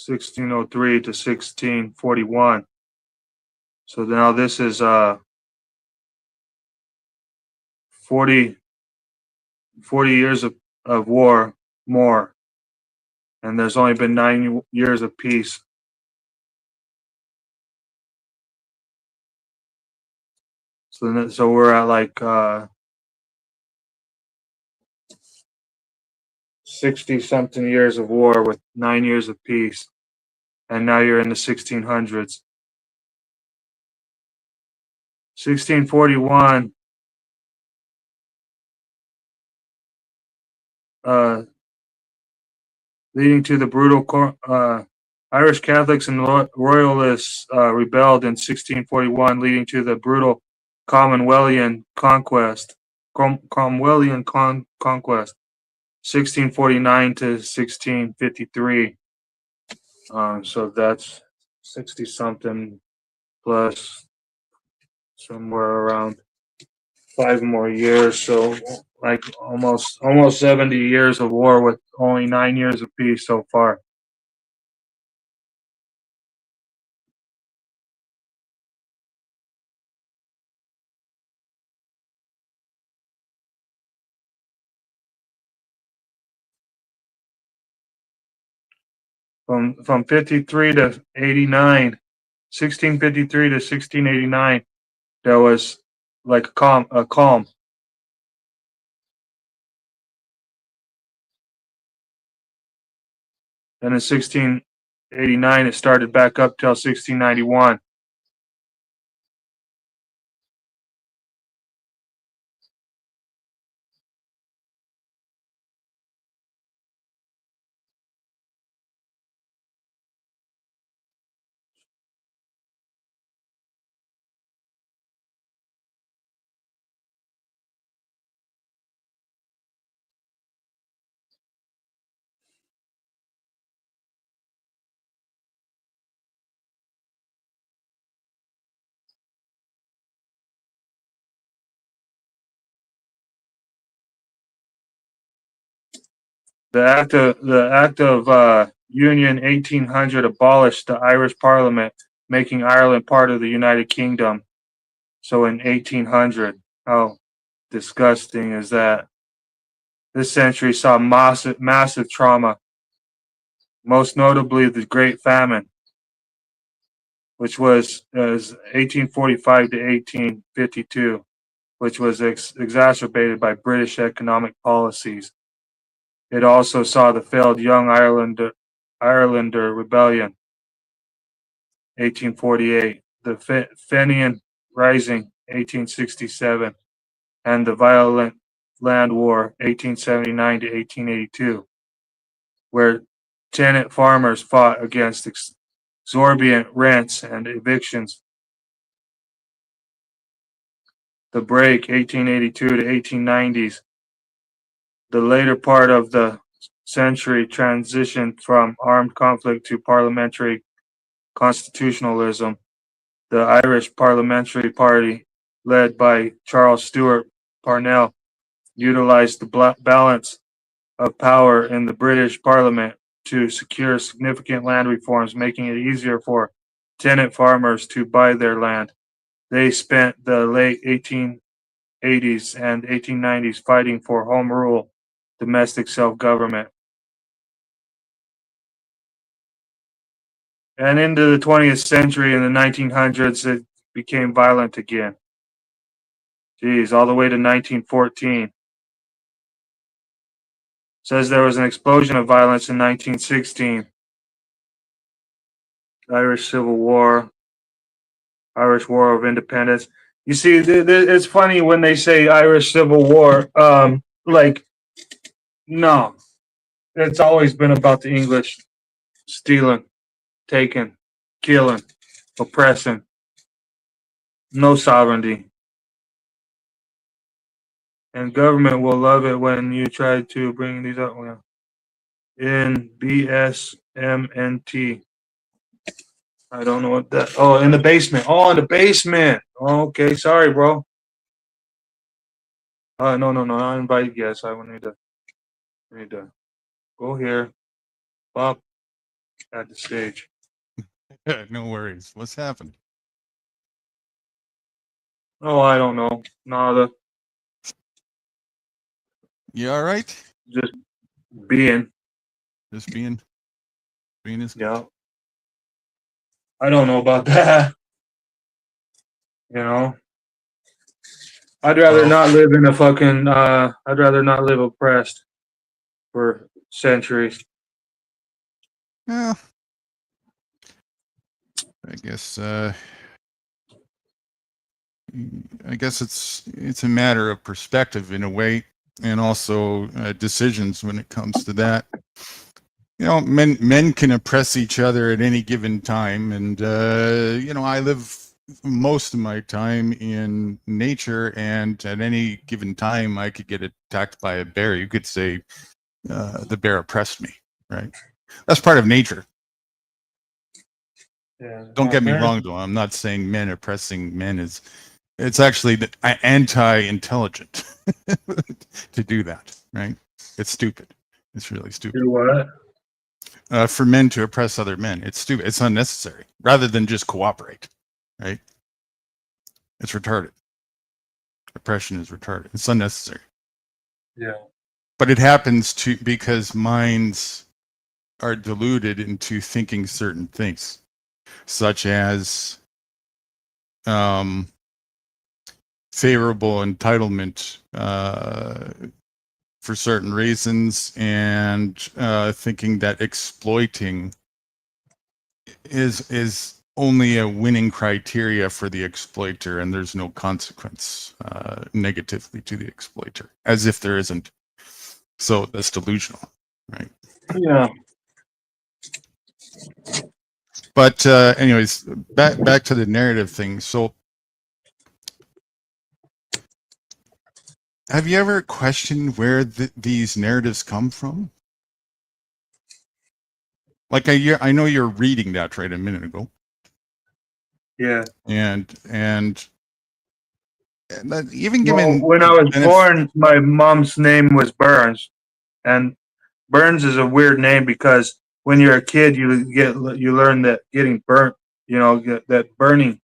1603 to 1641. So now this is 40 years of war more, and there's only been 9 years of peace. So we're at like 60 something years of war with 9 years of peace, and now you're in the 1600s. 1641, leading to the brutal Irish Catholics and Royalists rebelled in 1641, leading to the brutal Cromwellian conquest. 1649 to 1653. So that's 60 something plus somewhere around 5 more years. So like almost 70 years of war with only 9 years of peace so far. From 53 to 89, 1653 to 1689, there was like a calm. And in 1689, it started back up till 1691. The Act of Union 1800 abolished the Irish Parliament, making Ireland part of the United Kingdom. So in 1800, how disgusting is that? This century saw massive trauma, most notably the Great Famine, which was 1845 to 1852, which was exacerbated by British economic policies. It also saw the failed Young Irelander Rebellion, 1848, the Fenian Rising, 1867, and the violent Land War, 1879 to 1882, where tenant farmers fought against exorbitant rents and evictions. The break, 1882 to 1890s, the later part of the century transitioned from armed conflict to parliamentary constitutionalism. The Irish Parliamentary Party, led by Charles Stewart Parnell, utilized the balance of power in the British Parliament to secure significant land reforms, making it easier for tenant farmers to buy their land. They spent the late 1880s and 1890s fighting for home rule, domestic self-government. And into the 20th century, in the 1900s, it became violent again. Geez, all the way to 1914. Says there was an explosion of violence in 1916. Irish Civil War, Irish War of Independence. You see, it's funny when they say Irish Civil War. Like, no, it's always been about the English stealing, taking, killing, oppressing. No sovereignty. And government will love it when you try to bring these up. In BSMNT. I don't know what that. Oh, in the basement. Oh, in the basement. Oh, okay, sorry, bro. No. I invite guests. I need to go here. Pop at the stage. No worries. What's happened? Oh, I don't know. Nada. You all right? Just being. Just being is Yeah. I don't know about that. You know. I'd rather not live in a fucking. I'd rather not live oppressed for centuries. Yeah. I guess it's a matter of perspective in a way, and also decisions when it comes to that. You know, men can oppress each other at any given time, and you know, I live most of my time in nature, and at any given time I could get attacked by a bear. You could say the bear oppressed me, right? That's part of nature. Yeah. Don't get me Parents- wrong, though. I'm not saying men oppressing men is. It's actually anti-intelligent to do that, right? It's stupid. It's really stupid. Do what? For men to oppress other men, it's stupid. It's unnecessary. Rather than just cooperate, right? It's retarded. Oppression is retarded. It's unnecessary. Yeah. But it happens because minds are deluded into thinking certain things, such as favorable entitlement for certain reasons, and thinking that exploiting is only a winning criteria for the exploiter, and there's no consequence negatively to the exploiter, as if there isn't. So that's delusional, right? Yeah. But anyways, back to the narrative thing. So have you ever questioned where these narratives come from? Like I know you're reading that right a minute ago. Yeah. And that even Well, given when I was born, my mom's name was Burns, and Burns is a weird name because when you're a kid, you learn that getting burnt, that burning,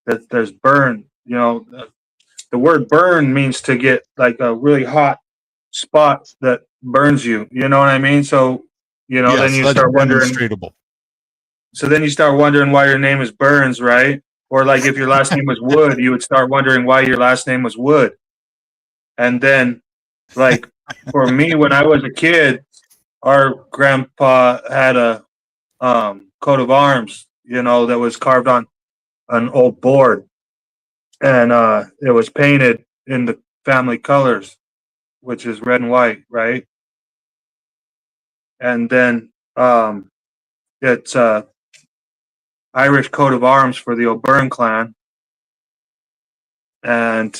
that there's burn. The word burn means to get like a really hot spot that burns you. You know what I mean? So then yes, you that's start wondering. demonstratable. So then you start wondering why your name is Burns, right? Or like if your last name was Wood, you would start wondering why your last name was Wood. And then, like for me, when I was a kid, our grandpa had a coat of arms, that was carved on an old board, and it was painted in the family colors, which is red and white, right? And then it's Irish coat of arms for the O'Byrne clan, and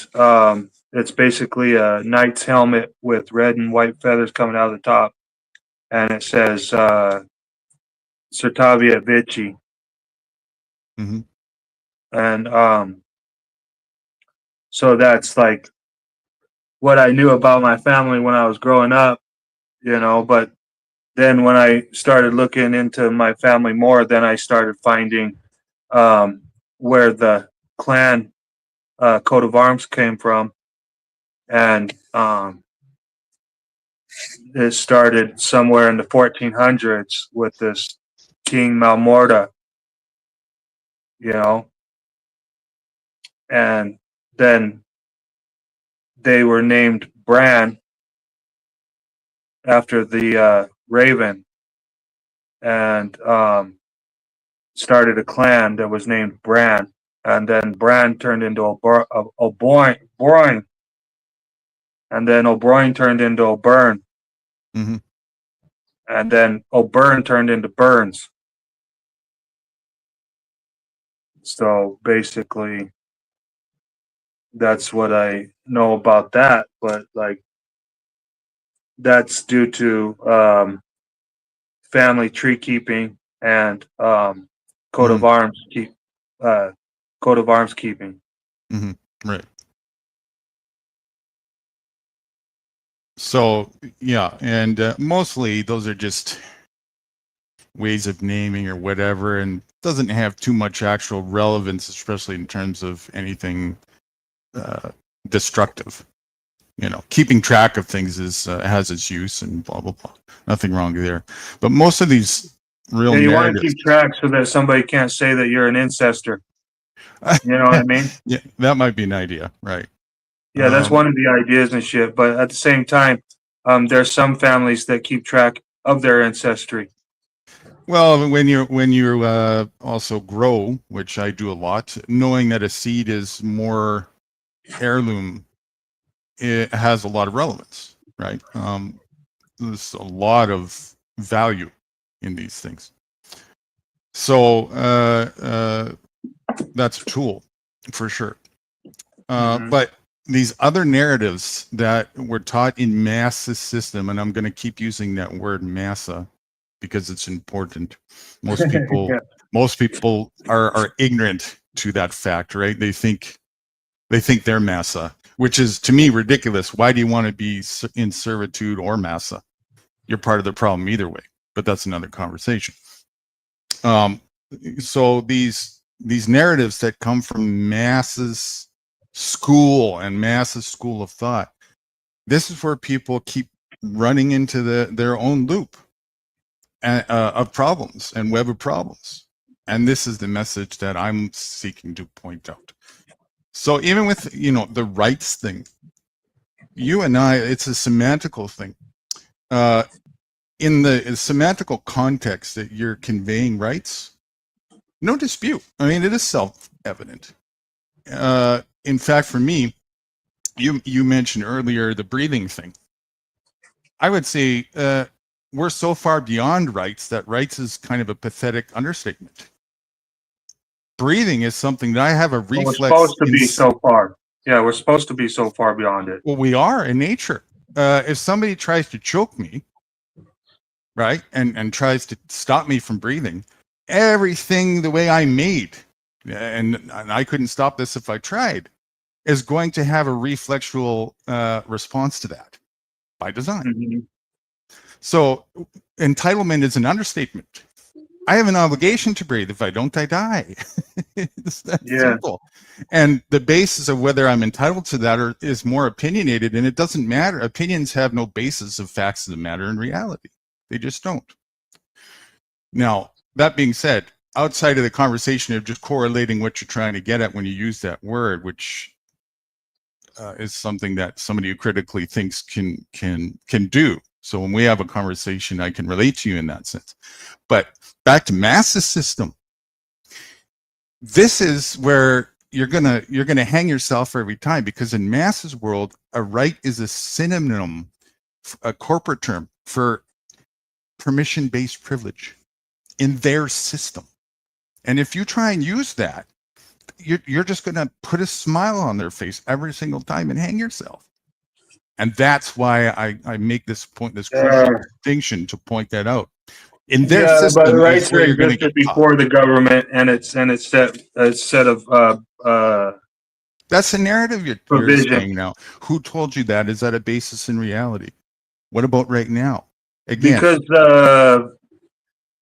it's basically a knight's helmet with red and white feathers coming out of the top, and it says Certavia Vici. Mm-hmm. And so that's like what I knew about my family when I was growing up, but then when I started looking into my family more, then I started finding where the clan coat of arms came from, and it started somewhere in the 1400s with this King Malmorda, and then they were named Bran after the raven, and started a clan that was named Bran, and then Bran turned into O'Boyne, and then O'Boyne turned into O'Byrne, Mm-hmm. and then O'Byrne turned into Burns. So basically, that's what I know about that. But like, that's due to family tree keeping and coat of arms keeping. Mm-hmm. Right. So yeah, and mostly those are just ways of naming or whatever, and doesn't have too much actual relevance, especially in terms of anything destructive. Keeping track of things has its use and blah blah blah. Nothing wrong there. But most of these real Yeah, you want to narratives, keep track so that somebody can't say that you're an ancestor. You know what I mean? yeah, that might be an idea, right? Yeah, that's one of the ideas and shit. But at the same time, there's some families that keep track of their ancestry. Well, when you also grow, which I do a lot, knowing that a seed is more heirloom, it has a lot of relevance, right? There's a lot of value in these things. So that's a tool for sure. But these other narratives that were taught in massa system, and I'm going to keep using that word massa because it's important. Most people Most people are ignorant to that fact, right? They think they're massa, which is to me ridiculous. Why do you want to be in servitude or massa? You're part of the problem either way, but that's another conversation. So these narratives that come from Mass's school and Mass's school of thought, this is where people keep running into their own loop of problems and web of problems. And this is the message that I'm seeking to point out. So even with, the rights thing, you and I, it's a semantical thing. In the semantical context that you're conveying rights, no dispute. I mean, it is self-evident. In fact, for me, you mentioned earlier the breathing thing. I would say we're so far beyond rights that rights is kind of a pathetic understatement. Breathing is something that I have a reflex. We're supposed to be so far. Yeah, we're supposed to be so far beyond it. Well, we are in nature. If somebody tries to choke me, right, and tries to stop me from breathing, everything the way I'm made, and I couldn't stop this if I tried, is going to have a reflexual response to that by design. Mm-hmm. So entitlement is an understatement. I have an obligation to breathe. If I don't, I die. It's that simple. And the basis of whether I'm entitled to that is more opinionated, and it doesn't matter. Opinions have no basis of facts of the matter in reality. They just don't. Now, that being said, outside of the conversation of just correlating what you're trying to get at when you use that word, which is something that somebody who critically thinks can do. So when we have a conversation, I can relate to you in that sense. But back to Mass's system, this is where you're gonna hang yourself every time, because in Mass's world, a right is a synonym, a corporate term for permission-based privilege in their system. And if you try and use that, you're just going to put a smile on their face every single time and hang yourself. And that's why I make this point, this crucial distinction to point that out. In their system, but rights are existed before the government, and it's a set of that's the narrative you're saying now. Who told you that? Is that a basis in reality? What about right now? Again, because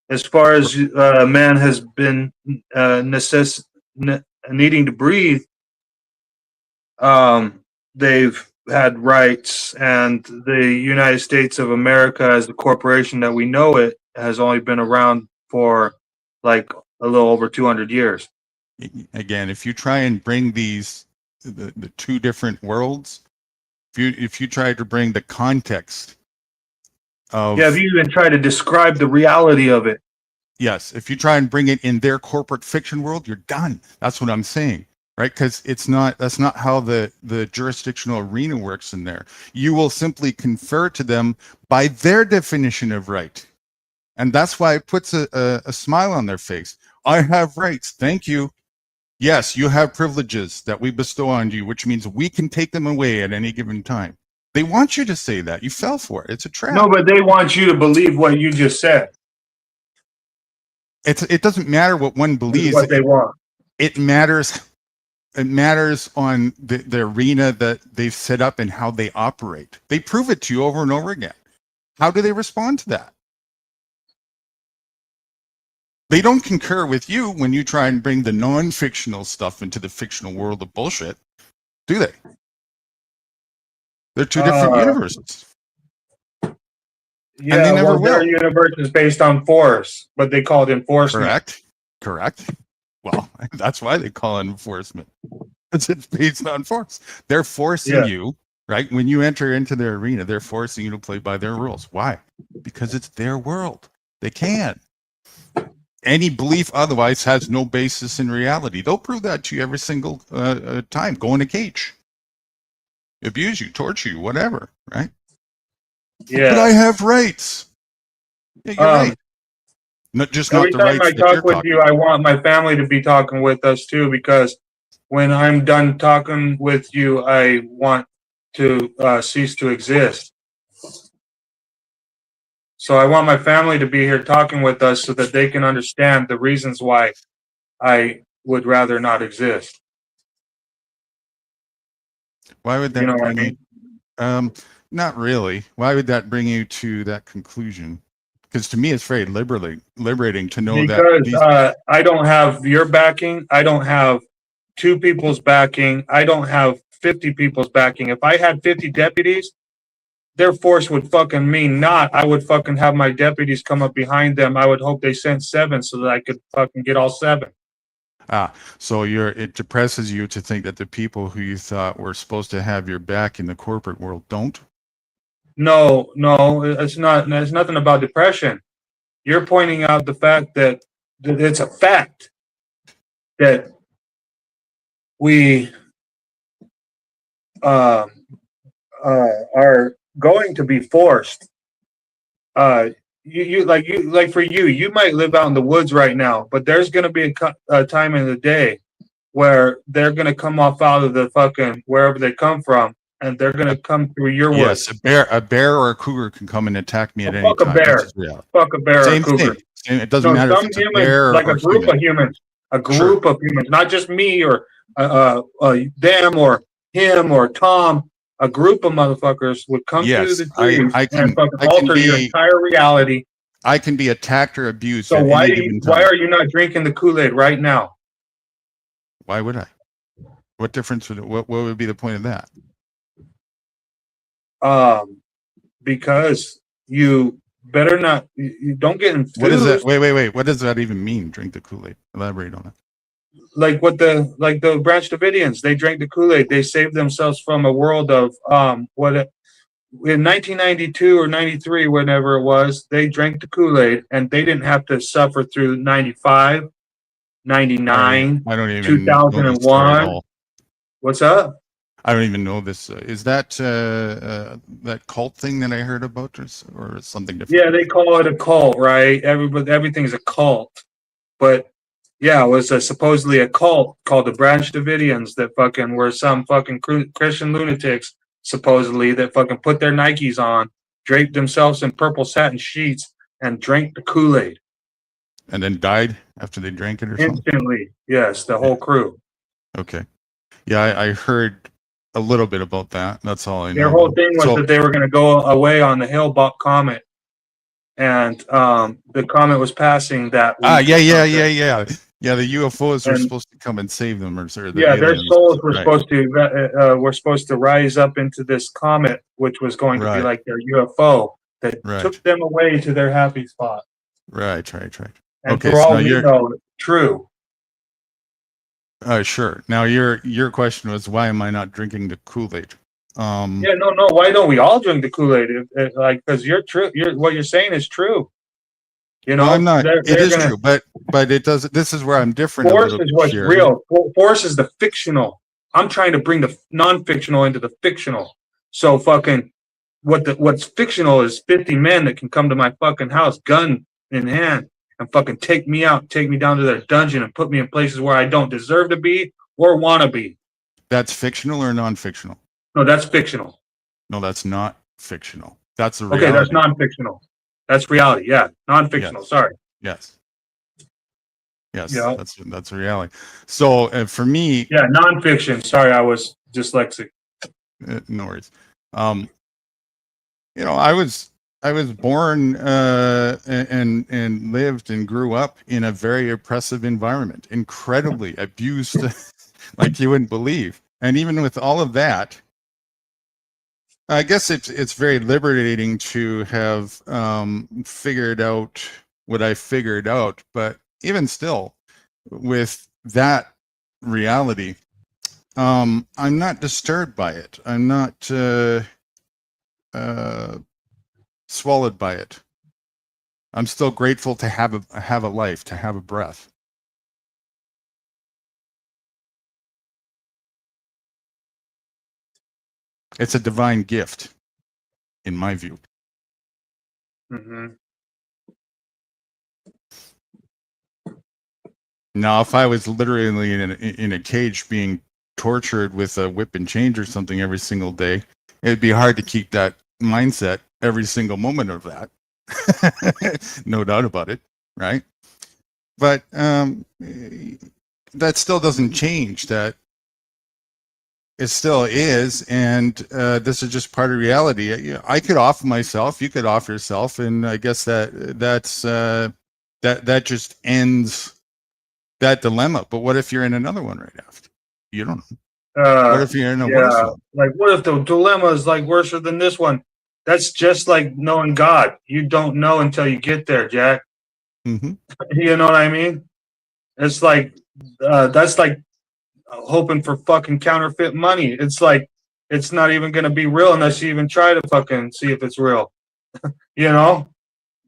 as far as man has been needing to breathe, they've had rights, and the United States of America, as the corporation that we know it, has only been around for like a little over 200 years. Again, if you try and bring the two different worlds, if you try to bring the context of, if you even try to describe the reality of it, yes, if you try and bring it in their corporate fiction world, you're done. That's what I'm saying, right? Because that's not how the jurisdictional arena works in there. You will simply confer to them by their definition of right, and that's why it puts a smile on their face. I have rights, thank you. Yes, you have privileges that we bestow on you, which means we can take them away at any given time. They want you to say that. You fell for it. It's a trap. No, but they want you to believe what you just said. It doesn't matter what one believes. What they want. It matters. It matters on the arena that they've set up and how they operate. They prove it to you over and over again. How do they respond to that? They don't concur with you when you try and bring the non-fictional stuff into the fictional world of bullshit, do they? They're two different universes. Yeah, and they never will. Their universe is based on force, but they call it enforcement. Correct. Well, that's why they call it enforcement. It's based on force. They're forcing you, right? When you enter into their arena, they're forcing you to play by their rules. Why? Because it's their world. They can. Any belief otherwise has no basis in reality. They'll prove that to you every single time. Go in a cage. Abuse you, torture you, whatever, right? Yeah. But I have rights. Yeah, you're right. Not just not the rights. Every time I talk with you, I want my family to be talking with us too, because when I'm done talking with you, I want to cease to exist. So I want my family to be here talking with us so that they can understand the reasons why I would rather not exist. Why would You that know what I bring you? mean? Not really. Why would that bring you to that conclusion? Because to me, it's very liberating to know that Because these. I don't have your backing. I don't have two people's backing. I don't have 50 people's backing. If I had 50 deputies, their force would fucking mean not. I would fucking have my deputies come up behind them. I would hope they sent 7 so that I could fucking get all 7. So it depresses you to think that the people who you thought were supposed to have your back in the corporate world don't? No, it's not. It's nothing about depression. You're pointing out the fact that it's a fact that we are going to be forced. You for you might live out in the woods right now, but there's going to be a time in the day where they're going to come off out of the fucking wherever they come from, and they're going to come through your woods. Yes, a bear or a cougar can come and attack me at any Fuck a time. bear. Fuck a bear or a Same cougar. thing. It doesn't matter if it's a bear like or a group human. of humans. A group of humans, not just me or them or him or Tom. A group of motherfuckers would come through the trees and fucking alter your entire reality. I can be attacked or abused. So why are you not drinking the Kool-Aid right now? Why would I? What difference would what would be the point of that? Because you better not. You don't get enthused. What is that? Wait. What does that even mean? Drink the Kool-Aid. Elaborate on it. Like the Branch Davidians, they drank the Kool-Aid. They saved themselves from a world of in 1992 or 93, whenever it was, they drank the Kool-Aid and they didn't have to suffer through 95, 99, I don't even 2001. What's up? I don't even know this. Is that that cult thing that I heard about, or something different? Yeah, they call it a cult, right? Everything's a cult, but yeah, it was supposedly a cult called the Branch Davidians that fucking were some fucking Christian lunatics, supposedly, that fucking put their Nikes on, draped themselves in purple satin sheets, and drank the Kool-Aid. And then died after they drank it or something? Instantly, yes, the whole crew. Okay. Yeah, I heard a little bit about that. That's all I know. Their whole thing was that they were going to go away on the Hale-Bopp comet. And the comet was passing that week. Yeah, the UFOs were supposed to come and save them, or their souls were supposed to rise up into this comet, which was going to be like their UFO that took them away to their happy spot. Right. And okay, for all we know, true. Sure. Now your question was, why am I not drinking the Kool-Aid? No. Why don't we all drink the Kool-Aid? Because what you're saying is true. You know, I'm not. It is true, but it does. This is where I'm different. Force is what's real. Force is the fictional. I'm trying to bring the non-fictional into the fictional. So fucking what's fictional is 50 men that can come to my fucking house, gun in hand, and fucking take me out, take me down to their dungeon, and put me in places where I don't deserve to be or want to be. That's fictional or non-fictional? No, that's fictional. No, that's not fictional. That's the reality. Okay, that's non-fictional. That's reality. Yeah, non-fictional. Yes. Sorry. Yes. Yeah. That's reality. So for me, non-fiction. Sorry, I was dyslexic. No worries. I was born and lived and grew up in a very oppressive environment, incredibly abused, like you wouldn't believe. And even with all of that, I guess it's very liberating to have figured out what I figured out. But even still, with that reality, I'm not disturbed by it. I'm not swallowed by it. I'm still grateful to have a life, to have a breath. It's a divine gift, in my view. Mm-hmm. Now, if I was literally in a cage being tortured with a whip and chains or something every single day, it'd be hard to keep that mindset every single moment of that. No doubt about it, right? But that still doesn't change that it still is, and this is just part of reality. I could off myself, you could off yourself, and I guess that just ends that dilemma. But what if you're in another one right after? You don't know. What if you're in a worse one? Like, what if the dilemma is like worse than this one? That's just like knowing God. You don't know until you get there, Jack. Mm-hmm. You know what I mean? It's like that's like hoping for fucking counterfeit money. It's like it's not even going to be real unless you even try to fucking see if it's real. You know,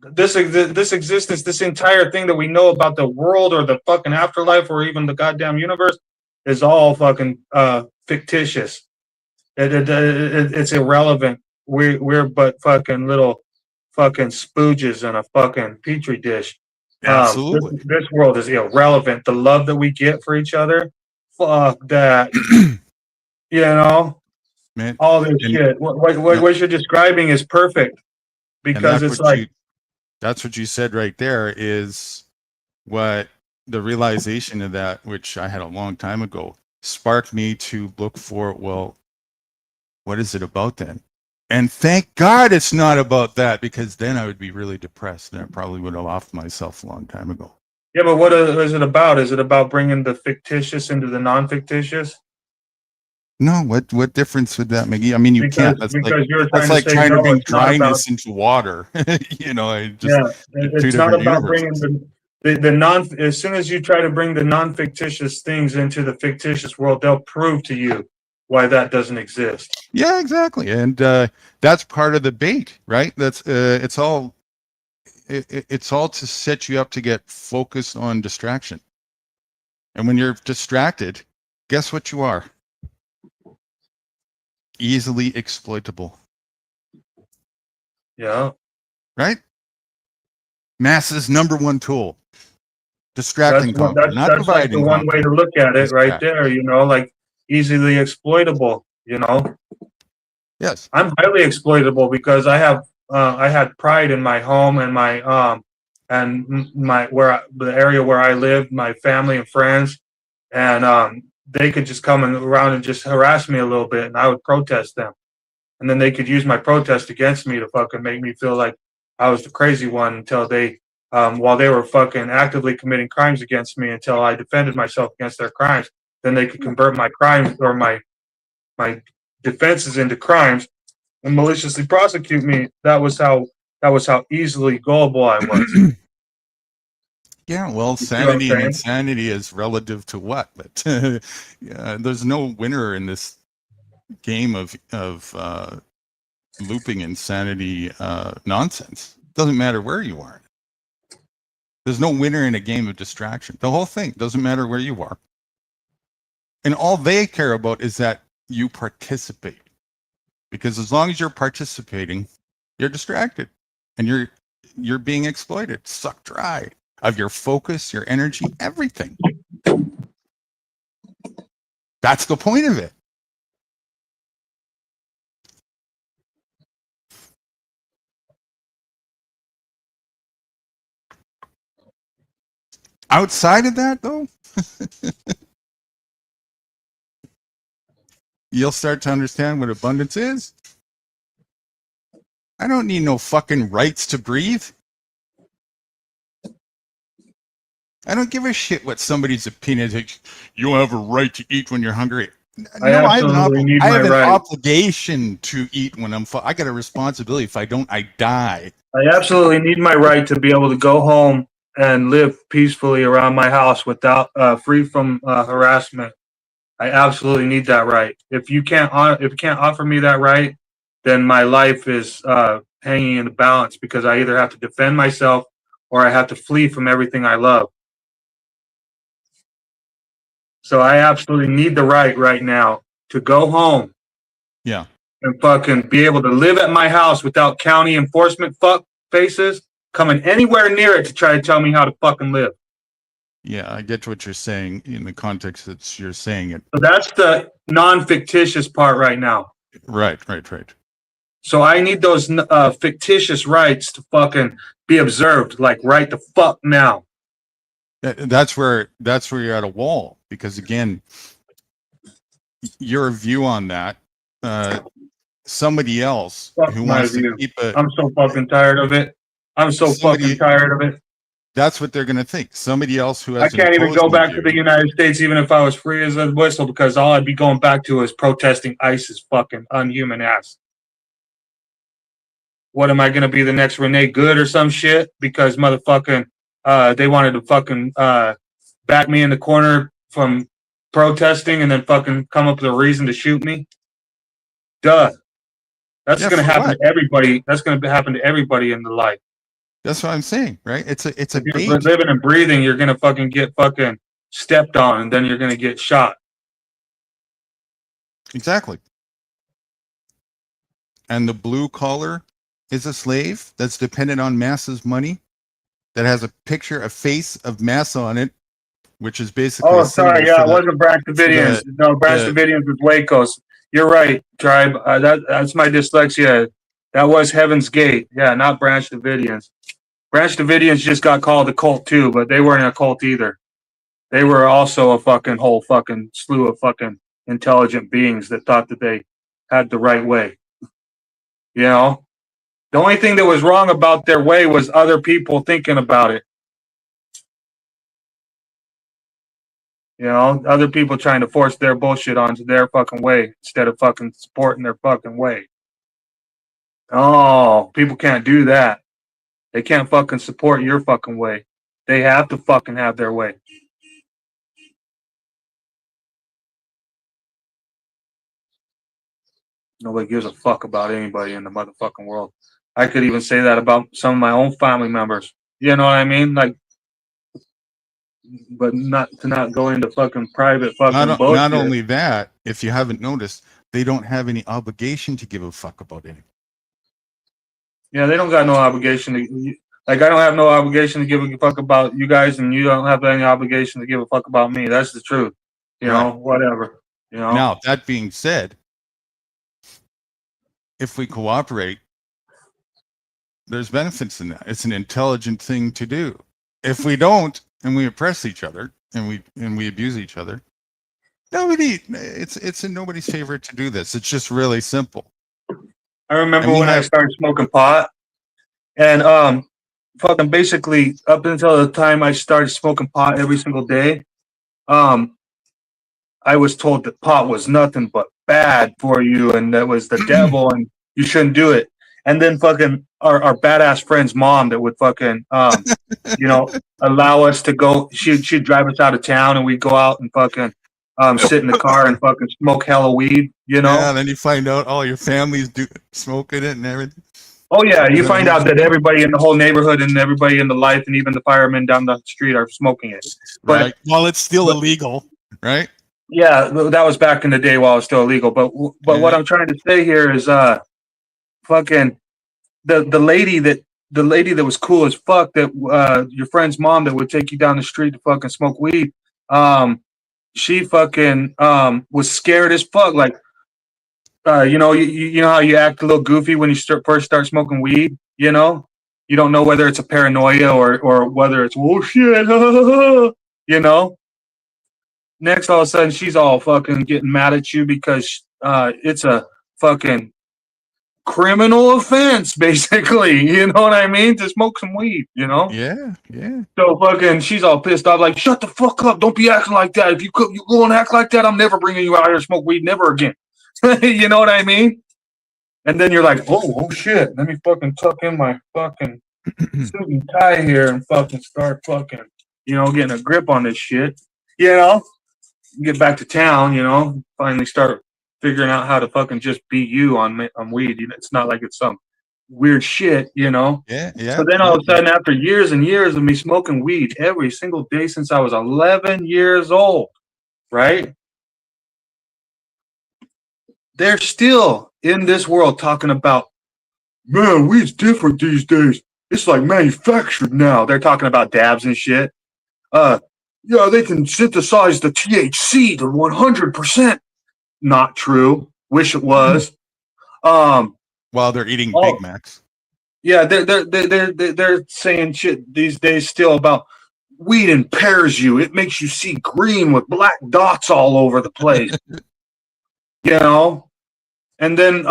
this existence, this entire thing that we know about the world or the fucking afterlife or even the goddamn universe is all fucking fictitious. It's irrelevant. We're but fucking little fucking spooges in a fucking petri dish. Absolutely. This world is irrelevant. The love that we get for each other, fuck that. You know, Man, all this shit. What you're describing is perfect because it's like that's what you said right there is what the realization of that, which I had a long time ago, sparked me to look for, well, what is it about then? And thank God it's not about that, because then I would be really depressed and I probably would have offed myself a long time ago. Yeah, but what is it about? Is it about bringing the fictitious into the non-fictitious? No, what difference would that make? I mean, you can't. That's like trying to bring dryness into water. You know, it's not about bringing the non. As soon as you try to bring the non-fictitious things into the fictitious world, they'll prove to you why that doesn't exist. Yeah, exactly, and that's part of the bait, right? That's it's all to set you up to get focused on distraction, and when you're distracted, guess what you are? Easily exploitable. Yeah. Right? Mass's number one tool. Distracting content, not that's like the one way to look at it right there, you know, like easily exploitable, you know. Yes. I'm highly exploitable because I had pride in my home and my the area where I live, my family and friends, and they could just come around and just harass me a little bit, and I would protest them. And then they could use my protest against me to fucking make me feel like I was the crazy one until they, while they were fucking actively committing crimes against me until I defended myself against their crimes. Then they could convert my crimes or my defenses into crimes and maliciously prosecute me. That was how easily gullible I was. Yeah, well, sanity and insanity is relative to what? But there's no winner in this game of looping insanity nonsense. Doesn't matter where you are. There's no winner in a game of distraction. The whole thing doesn't matter where you are. And all they care about is that you participate. Because as long as you're participating, you're distracted and you're being exploited, sucked dry of your focus, your energy, everything. That's the point of it. Outside of that, though, you'll start to understand what abundance is. I don't need no fucking rights to breathe. I don't give a shit what somebody's opinion is. You have a right to eat when you're hungry. I have an obligation to eat when I got a responsibility. If I don't, I die. I absolutely need my right to be able to go home and live peacefully around my house without free from harassment. I absolutely need that right. If you can't offer me that right, then my life is hanging in the balance because I either have to defend myself or I have to flee from everything I love. So I absolutely need the right now to go home. Yeah. And fucking be able to live at my house without county enforcement fuck faces coming anywhere near it to try to tell me how to fucking live. Yeah, I get what you're saying in the context that you're saying it. So that's the non-fictitious part right now. Right. So I need those fictitious rights to fucking be observed, like right the fuck now. That's where you're at a wall, because again, your view on that, somebody else Fuck who my wants to view. keep a I'm so fucking tired of it. I'm so fucking tired of it. That's what they're going to think. Somebody else who I has can't even go back to the United States even if I was free as a whistle, because all I'd be going back to is protesting ISIS fucking unhuman ass. What am I going to be, the next Renee Good or some shit? Because motherfucking they wanted to fucking back me in the corner from protesting and then fucking come up with a reason to shoot me? Duh. That's going to happen to everybody. That's going to happen to everybody in the life. That's what I'm saying, right? It's a if you're living and breathing, you're going to fucking get fucking stepped on, and then you're going to get shot. Exactly. And the blue collar is a slave that's dependent on Massa's money, that has a picture, a face of Massa on it, which is basically. Oh, sorry, yeah, it wasn't Branch Davidians. No, Branch Davidians was Wacos. You're right, Tribe. That's my dyslexia. That was Heaven's Gate. Yeah, not Branch Davidians. Branch Davidians just got called a cult too, but they weren't a cult either. They were also a fucking whole fucking slew of fucking intelligent beings that thought that they had the right way. You know? The only thing that was wrong about their way was other people thinking about it. You know, other people trying to force their bullshit onto their fucking way instead of fucking supporting their fucking way. Oh, people can't do that. They can't fucking support your fucking way. They have to fucking have their way. Nobody gives a fuck about anybody in the motherfucking world. I could even say that about some of my own family members. You know what I mean? Like, but not go into fucking private fucking bullshit. Not only that, if you haven't noticed, they don't have any obligation to give a fuck about anything. Yeah, they don't got no obligation to. Like, I don't have no obligation to give a fuck about you guys, and you don't have any obligation to give a fuck about me. That's the truth. You know, whatever. You know. Now, that being said, if we cooperate, there's benefits in that. It's an intelligent thing to do. If we don't, and we oppress each other, and we abuse each other, it's in nobody's favor to do this. It's just really simple. I remember when I started smoking pot, and fucking basically up until the time I started smoking pot every single day, I was told that pot was nothing but bad for you, and that was the devil, and you shouldn't do it. And then fucking our badass friend's mom that would fucking you know, allow us to go. She'd drive us out of town, and we'd go out and fucking sit in the car and fucking smoke hella weed. You know. Yeah. Then you find out all your family's smoking it and everything. Oh yeah, you find out that everybody in the whole neighborhood and everybody in the life and even the firemen down the street are smoking it. But right. Well, it's still illegal, right? Yeah, that was back in the day while it was still illegal. But what I'm trying to say here is, fucking the lady that was cool as fuck, that your friend's mom that would take you down the street to fucking smoke weed. She fucking was scared as fuck. Like, you know, you know how you act a little goofy when you first start smoking weed. You know, you don't know whether it's a paranoia or whether it's oh shit, you know. Next, all of a sudden, she's all fucking getting mad at you because it's a fucking criminal offense, basically. You know what I mean? To smoke some weed, you know? Yeah, yeah. So fucking, she's all pissed off, like, shut the fuck up. Don't be acting like that. If you go and act like that, I'm never bringing you out here to smoke weed, never again. You know what I mean? And then you're like, oh shit. Let me fucking tuck in my fucking suit and tie here and fucking start fucking, you know, getting a grip on this shit. You know? Get back to town, you know, finally start figuring out how to fucking just be you on weed. It's not like it's some weird shit, you know? Yeah, yeah. So then all of a sudden, after years and years of me smoking weed every single day since I was 11 years old, right? They're still in this world talking about, man, weed's different these days. It's like manufactured now. They're talking about dabs and shit. Yeah, they can synthesize the THC to 100%. Not true. Wish it was. while they're eating Oh. Big Macs. Yeah, they're saying shit these days still about weed impairs you. It makes you see green with black dots all over the place. You know? And then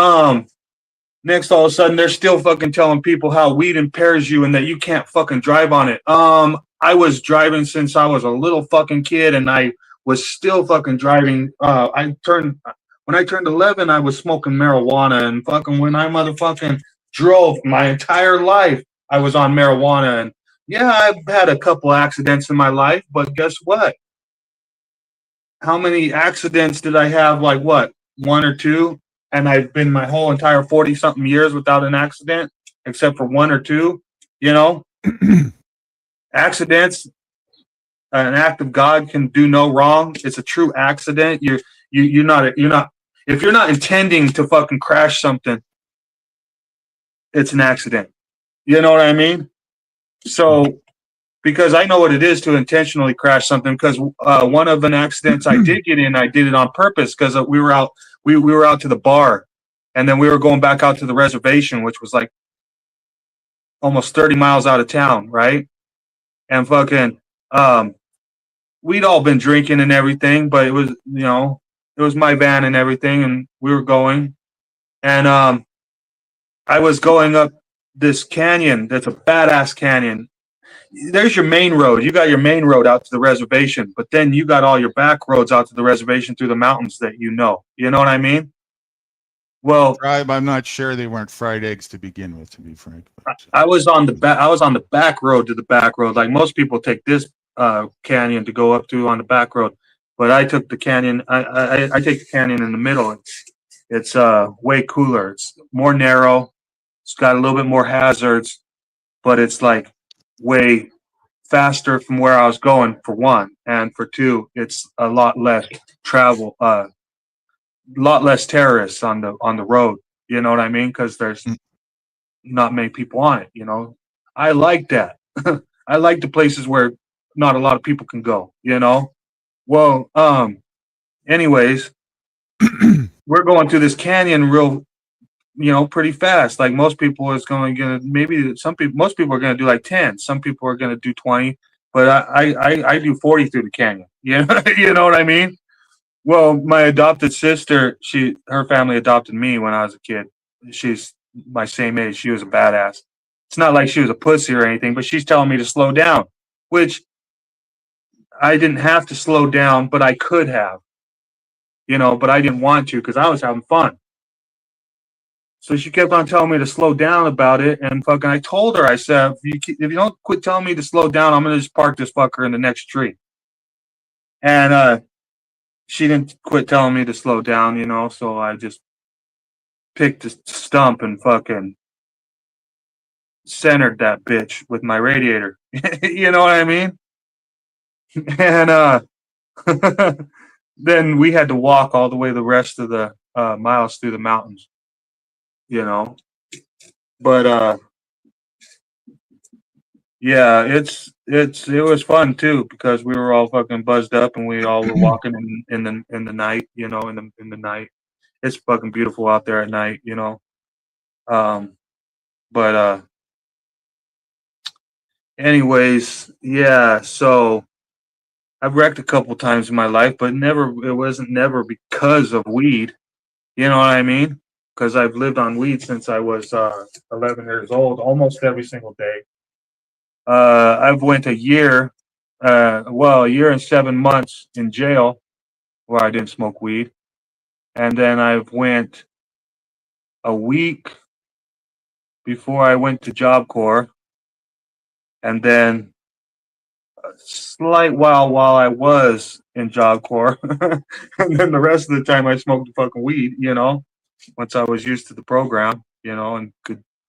next all of a sudden they're still fucking telling people how weed impairs you and that you can't fucking drive on it. I was driving since I was a little fucking kid and I was still fucking driving. When I turned 11, I was smoking marijuana, and fucking when I motherfucking drove my entire life, I was on marijuana. And yeah, I've had a couple accidents in my life, but guess what? How many accidents did I have? Like what? One or two? And I've been my whole entire 40 something years without an accident, except for one or two, you know? Accidents, an act of God can do no wrong. It's a true accident. You're not if you're not intending to fucking crash something, it's an accident. You know what I mean? So, because I know what it is to intentionally crash something. Because one of the accidents I did get in, I did it on purpose because we were out. We were out to the bar, and then we were going back out to the reservation, which was like almost 30 miles out of town, right? And fucking, we'd all been drinking and everything, but it was, it was my van and everything, and we were going, and I was going up this canyon. That's a badass canyon. There's your main road. You got your main road out to the reservation, but then you got all your back roads out to the reservation through the mountains that you know. You know what I mean? Well, Tribe, I'm not sure they weren't fried eggs to begin with, to be frank. I was on the back. I was on the back road to the back road. Like most people take this canyon to go up to on the back road, but I took the canyon. I take the canyon in the middle. It's way cooler. It's more narrow. It's got a little bit more hazards, but it's like way faster from where I was going, for one, and for two, it's a lot less travel, lot less terrorists on the road. You know what I mean? Because there's not many people on it. You know, I like that. I like the places where not a lot of people can go. You know, well, anyways, we're going through this canyon real, pretty fast. Like most people is going to most people are going to do like 10. Some people are going to do 20, but I do 40 through the canyon. You know what I mean? Well, my adopted sister, her family adopted me when I was a kid. She's my same age. She was a badass. It's not like she was a pussy or anything, but she's telling me to slow down, which I didn't have to slow down, but I could have, but I didn't want to because I was having fun. So she kept on telling me to slow down about it, and fucking I told her, I said, if you don't quit telling me to slow down, I'm going to just park this fucker in the next tree. And she didn't quit telling me to slow down, so I just picked a stump and fucking centered that bitch with my radiator. You know what I mean? And then we had to walk all the way the rest of the miles through the mountains, But yeah, it was fun too because we were all fucking buzzed up and we all were walking in the night, in the night. It's fucking beautiful out there at night, But anyways, yeah, so I've wrecked a couple times in my life, but it wasn't never because of weed. You know what I mean? Because I've lived on weed since I was 11 years old, almost every single day. I've went a year and 7 months in jail where I didn't smoke weed. And then I've went a week before I went to Job Corps. And then a slight while I was in Job Corps. And then the rest of the time I smoked fucking weed, once I was used to the program, and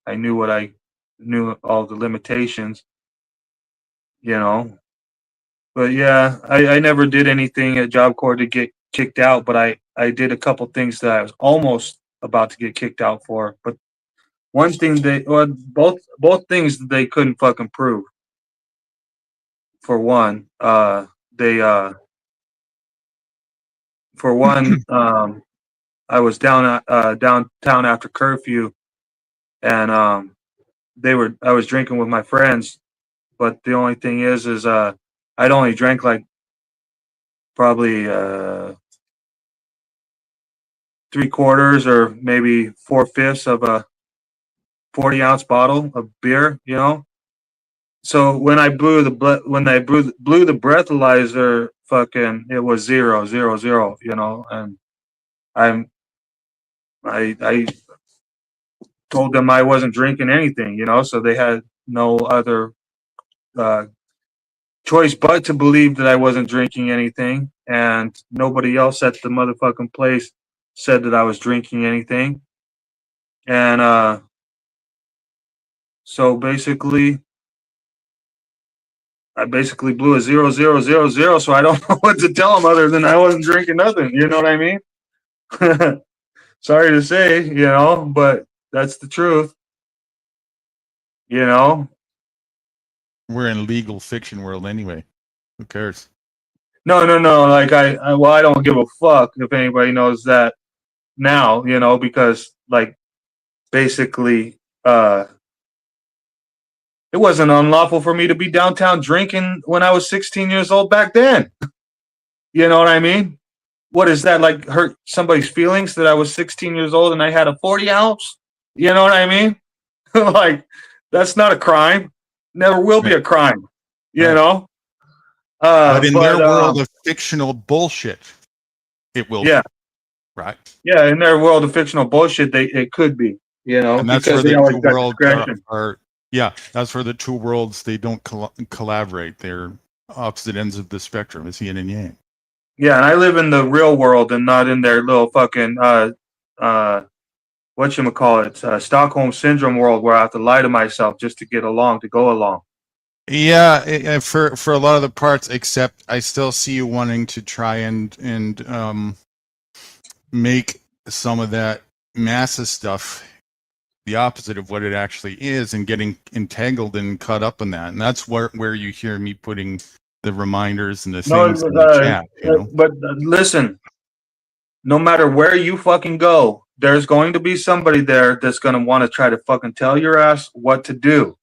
I knew all the limitations. But yeah, I never did anything at Job Corps to get kicked out, but I did a couple things that I was almost about to get kicked out for. But one thing both things they couldn't fucking prove. For one, I was downtown after curfew, and I was drinking with my friends, but the only thing is I'd only drank like probably 3/4 or maybe 4/5 of a 40-ounce bottle of beer, you know. So when I blew blew the breathalyzer, fucking, it was 0, 0, 0, you know, and I'm I told them I wasn't drinking anything, you know, so they had no other uh, choice but to believe that I wasn't drinking anything, and nobody else at the motherfucking place said that I was drinking anything, and so basically, I basically blew a 0, 0, 0, 0. So I don't know what to tell them other than I wasn't drinking nothing. You know what I mean? Sorry to say, you know, but that's the truth. You know? We're in legal fiction world anyway. Who cares? No, no, no. Like well, I don't give a fuck if anybody knows that now. You know, because like basically, it wasn't unlawful for me to be downtown drinking when I was 16 years old back then. You know what I mean? What is that, like, hurt somebody's feelings that I was 16 years old and I had a 40 ounce? You know what I mean? Like, that's not a crime. Never will be Right. a crime. You Right. know? But in their world of fictional bullshit, it will yeah. be. Right. Yeah, in their world of fictional bullshit, it could be, you know, And that's because where they the always two got worlds discretion. are. Yeah, that's where the two worlds, they don't collaborate. They're opposite ends of the spectrum. It's yin and yang. Yeah, and I live in the real world and not in their little fucking whatchamacallit, Stockholm syndrome world where I have to lie to myself just to get along, to go along. Yeah, for a lot of the parts, except I still see you wanting to try and make some of that massa stuff the opposite of what it actually is, and getting entangled and caught up in that. And that's where you hear me putting the reminders and the things in the chat. You know? But listen, no matter where you fucking go, there's going to be somebody there that's going to want to try to fucking tell your ass what to do.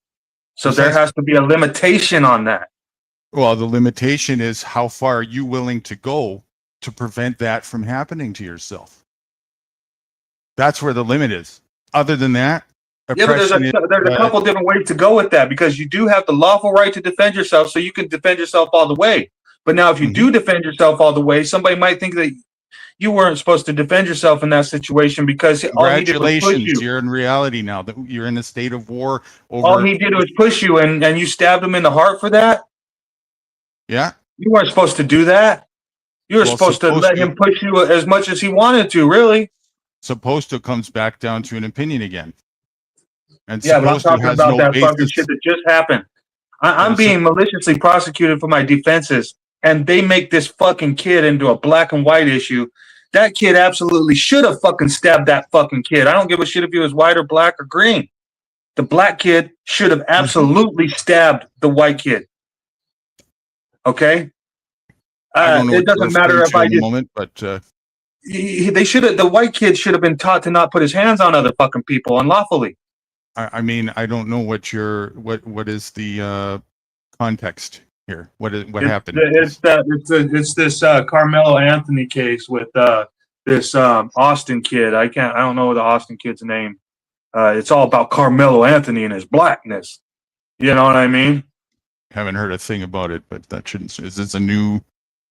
So there has to be a limitation on that. Well, the limitation is how far are you willing to go to prevent that from happening to yourself? That's where the limit is. Other than that, yeah, but there's a couple different ways to go with that, because you do have the lawful right to defend yourself, so you can defend yourself all the way. But now, if you do defend yourself all the way, somebody might think that you weren't supposed to defend yourself in that situation because all he did was push you. You're in reality now. That you're in a state of war. All he did was push you, and you stabbed him in the heart for that. Yeah, you weren't supposed to do that. You were supposed to let him push you as much as he wanted to. Really, supposed to comes back down to an opinion again. And yeah, but I'm talking about that fucking shit that just happened. I'm being maliciously prosecuted for my defenses, and they make this fucking kid into a black and white issue. That kid absolutely should have fucking stabbed that fucking kid. I don't give a shit if he was white or black or green. The black kid should have absolutely stabbed the white kid. Okay? It doesn't matter if I did. But they should have. The white kid should have been taught to not put his hands on other fucking people unlawfully. I mean, I don't know what is the context here. What happened? It's this Carmelo Anthony case with this Austin kid. I don't know the Austin kid's name. It's all about Carmelo Anthony and his blackness. You know what I mean? Haven't heard a thing about it, but that shouldn't. Is this a new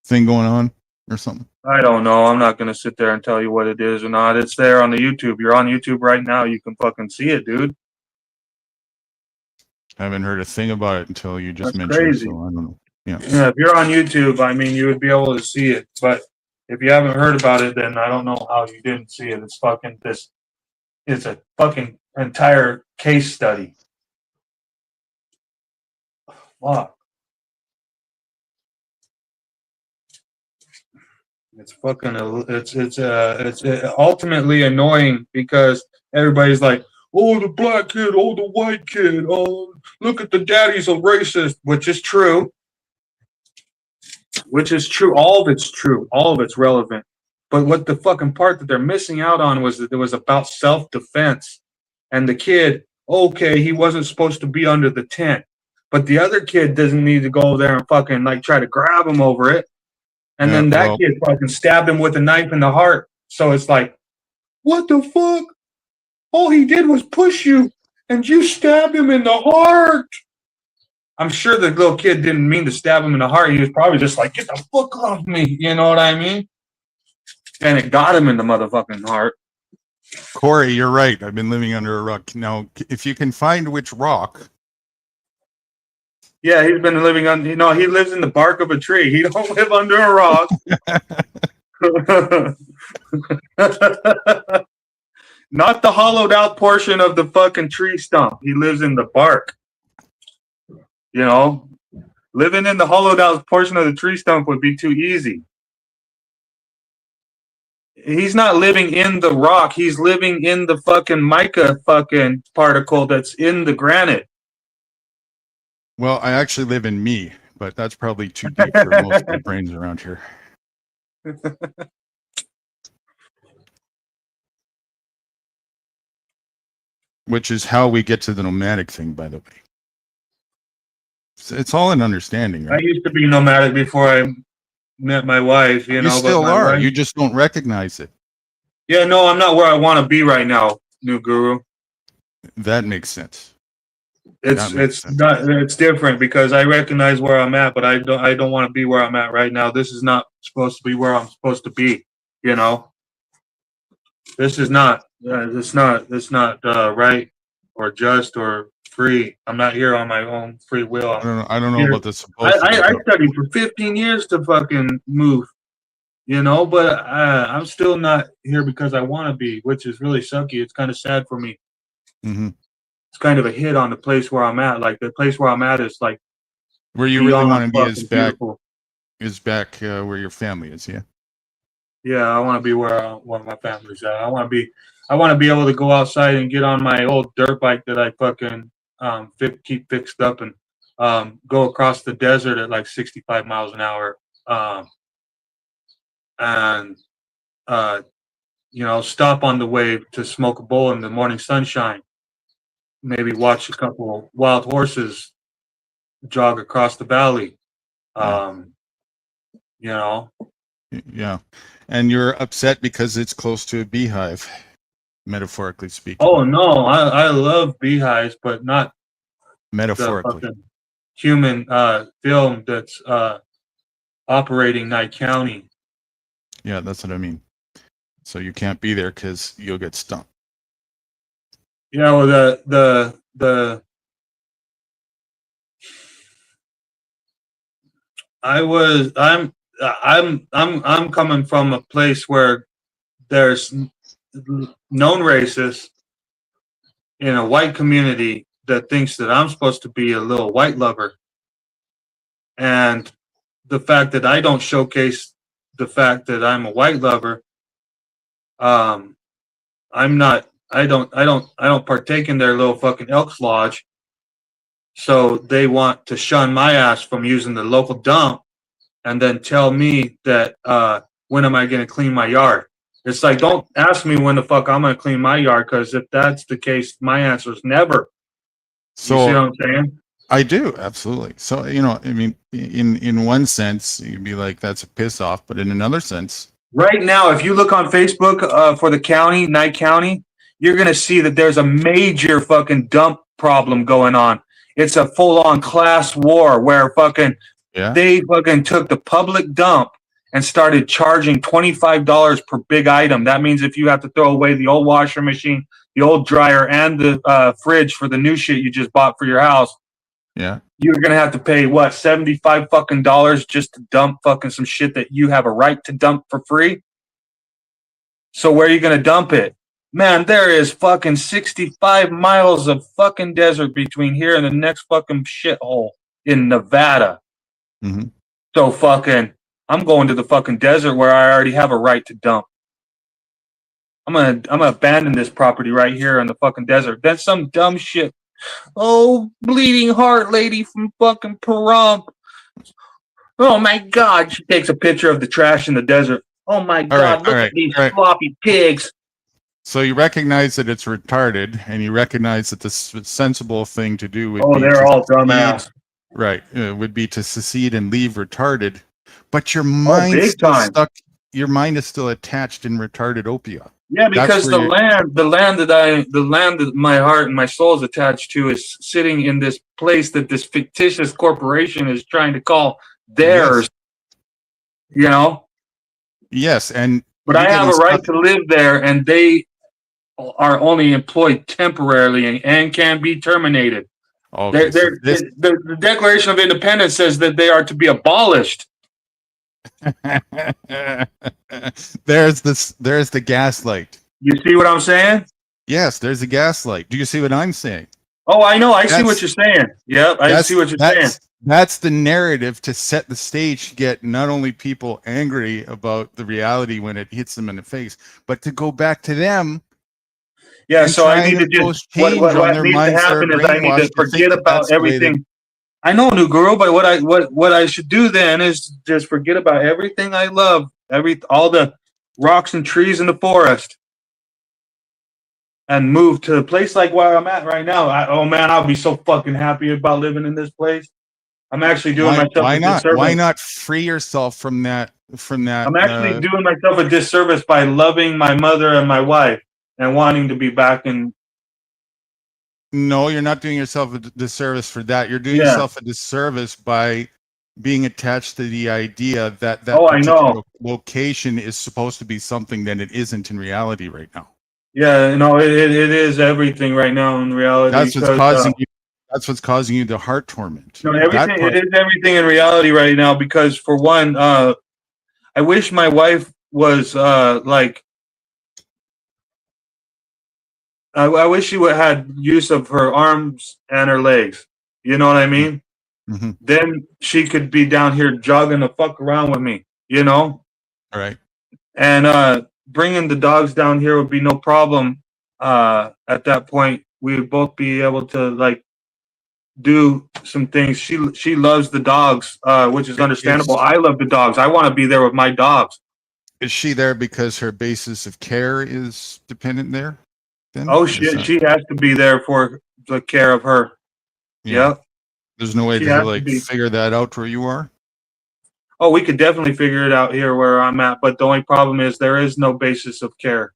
thing going on or something? I don't know. I'm not gonna sit there and tell you what it is or not. It's there on the YouTube. You're on YouTube right now. You can fucking see it, dude. I haven't heard a thing about it until you just mentioned it, so I don't know. Yeah. If you're on YouTube, I mean, you would be able to see it. But if you haven't heard about it, then I don't know how you didn't see it. It's fucking this. It's a fucking entire case study. Fuck. It's fucking. It's ultimately annoying because everybody's like, oh, the black kid, oh, the white kid, oh, look at the daddy's a racist, which is true. Which is true. All of it's true. All of it's relevant. But what the fucking part that they're missing out on was that it was about self-defense. And the kid, okay, he wasn't supposed to be under the tent. But the other kid doesn't need to go over there and fucking like try to grab him over it. And then that kid fucking stabbed him with a knife in the heart. So it's like, what the fuck? All he did was push you and you stabbed him in the heart. I'm sure the little kid didn't mean to stab him in the heart. He was probably just like, get the fuck off me. You know what I mean? And it got him in the motherfucking heart. Corey, you're right. I've been living under a rock. Now, if you can find which rock. Yeah, he's been living on. You know, he lives in the bark of a tree. He don't live under a rock. Not the hollowed out portion of the fucking tree stump. He lives in the bark. You know, living in the hollowed out portion of the tree stump would be too easy. He's not living in the rock. He's living in the fucking mica fucking particle that's in the granite. Well, I actually live in me, but that's probably too deep for most of the brains around here. Which is how we get to the nomadic thing, by the way. It's all an understanding, right? I used to be nomadic before I met my wife, you know. You still are. Wife, you just don't recognize it. Yeah, no, I'm not where I want to be right now, New Guru. That makes sense. It's different because I recognize where I'm at, but I don't want to be where I'm at right now. This is not supposed to be where I'm supposed to be, you know. This is not it's not right or just or free. I'm not here on my own free will. I don't know about this. I studied for 15 years to fucking move, you know, but I'm still not here because I want to be, which is really sucky. It's kind of sad for me. Mm-hmm. It's kind of a hit on the place where I'm at. Like the place where I'm at is like where you really want to be is back where your family is. Yeah. Yeah, I want to be where my family's at. I want to be able to go outside and get on my old dirt bike that I fucking keep fixed up and go across the desert at like 65 miles an hour. And you know, stop on the way to smoke a bowl in the morning sunshine. Maybe watch a couple wild horses jog across the valley. You know. Yeah. And you're upset because it's close to a beehive, metaphorically speaking. Oh no, I love beehives, but not metaphorically. The human film that's operating Nye County. Yeah, that's what I mean. So you can't be there because you'll get stung. Yeah, well, I'm coming from a place where there's known racists in a white community that thinks that I'm supposed to be a little white lover. And the fact that I don't showcase the fact that I'm a white lover, I don't partake in their little fucking Elks Lodge. So they want to shun my ass from using the local dump and then tell me that when am I going to clean my yard? It's like, don't ask me when the fuck I'm going to clean my yard, because if that's the case, my answer is never. So, you see what I'm saying? I do, absolutely. So, you know, I mean, in one sense, you'd be like, that's a piss off. But in another sense, right now, if you look on Facebook for the county, Nye County, you're going to see that there's a major fucking dump problem going on. It's a full-on class war where they fucking took the public dump and started charging $25 per big item. That means if you have to throw away the old washer machine, the old dryer, and the fridge for the new shit you just bought for your house, yeah, you're gonna have to pay what, $75 fucking dollars just to dump fucking some shit that you have a right to dump for free. So where are you gonna dump it? Man, there is fucking 65 miles of fucking desert between here and the next fucking shithole in Nevada. Mm-hmm. So fucking, I'm going to the fucking desert where I already have a right to dump. I'm gonna abandon this property right here in the fucking desert. That's some dumb shit. Oh, bleeding heart lady from fucking Pahrump. Oh my God, she takes a picture of the trash in the desert. Oh my God, look at these sloppy pigs. So you recognize that it's retarded, and you recognize that the sensible thing to do would Oh, be they're to all secede, dumbass. right? Would be to secede and leave retarded, but your Oh, mind's big still time. stuck. Your mind is still attached in retarded opia. Yeah, That's because where you. the land that my heart and my soul is attached to is sitting in this place that this fictitious corporation is trying to call theirs. Yes, You know, yes, and but you're I have getting a right stuck. to live there, and they are only employed temporarily and can be terminated. Okay, so this. The Declaration of Independence says that they are to be abolished. There's this. There's the gaslight. You see what I'm saying? Yes, there's the gaslight. Do you see what I'm saying? Oh, I know. I see what That's you're saying. Yep, I see what you're saying. that's the narrative to set the stage to get not only people angry about the reality when it hits them in the face, but to go back to them Yeah, and so I try need and to just impose change on what their needs to minds that are happen is I need to brainwashed to think forget that about that's the way everything. I know, New Guru, but what I should do then is just forget about everything I love, all the rocks and trees in the forest, and move to a place like where I'm at right now. Oh man, I'll be so fucking happy about living in this place. I'm actually doing myself why a not? Why disservice. not free yourself from that I'm actually doing myself a disservice by loving my mother and my wife and wanting to be back in. No, you're not doing yourself a disservice for that. You're doing Yeah. yourself a disservice by being attached to the idea that Oh, I know. particular location is supposed to be something that it isn't in reality right now. Yeah, no, it is everything right now in reality. That's what's because, causing you. That's what's causing you the heart torment. no, That everything part, it is everything in reality right now. Because for one, I wish my wife was like. I wish she would had use of her arms and her legs. You know what I mean? mm-hmm. Then she could be down here jogging the fuck around with me. You know? All right. And bringing the dogs down here would be no problem. At that point, we would both be able to like do some things. She loves the dogs, which is understandable. I love the dogs. I want to be there with my dogs. Is she there because her basis of care is dependent there? Then? Oh shit, she has to be there for the care of her. Yeah. Yep. There's no way to like figure that out where you are. Oh, we could definitely figure it out here where I'm at, but the only problem is there is no basis of care.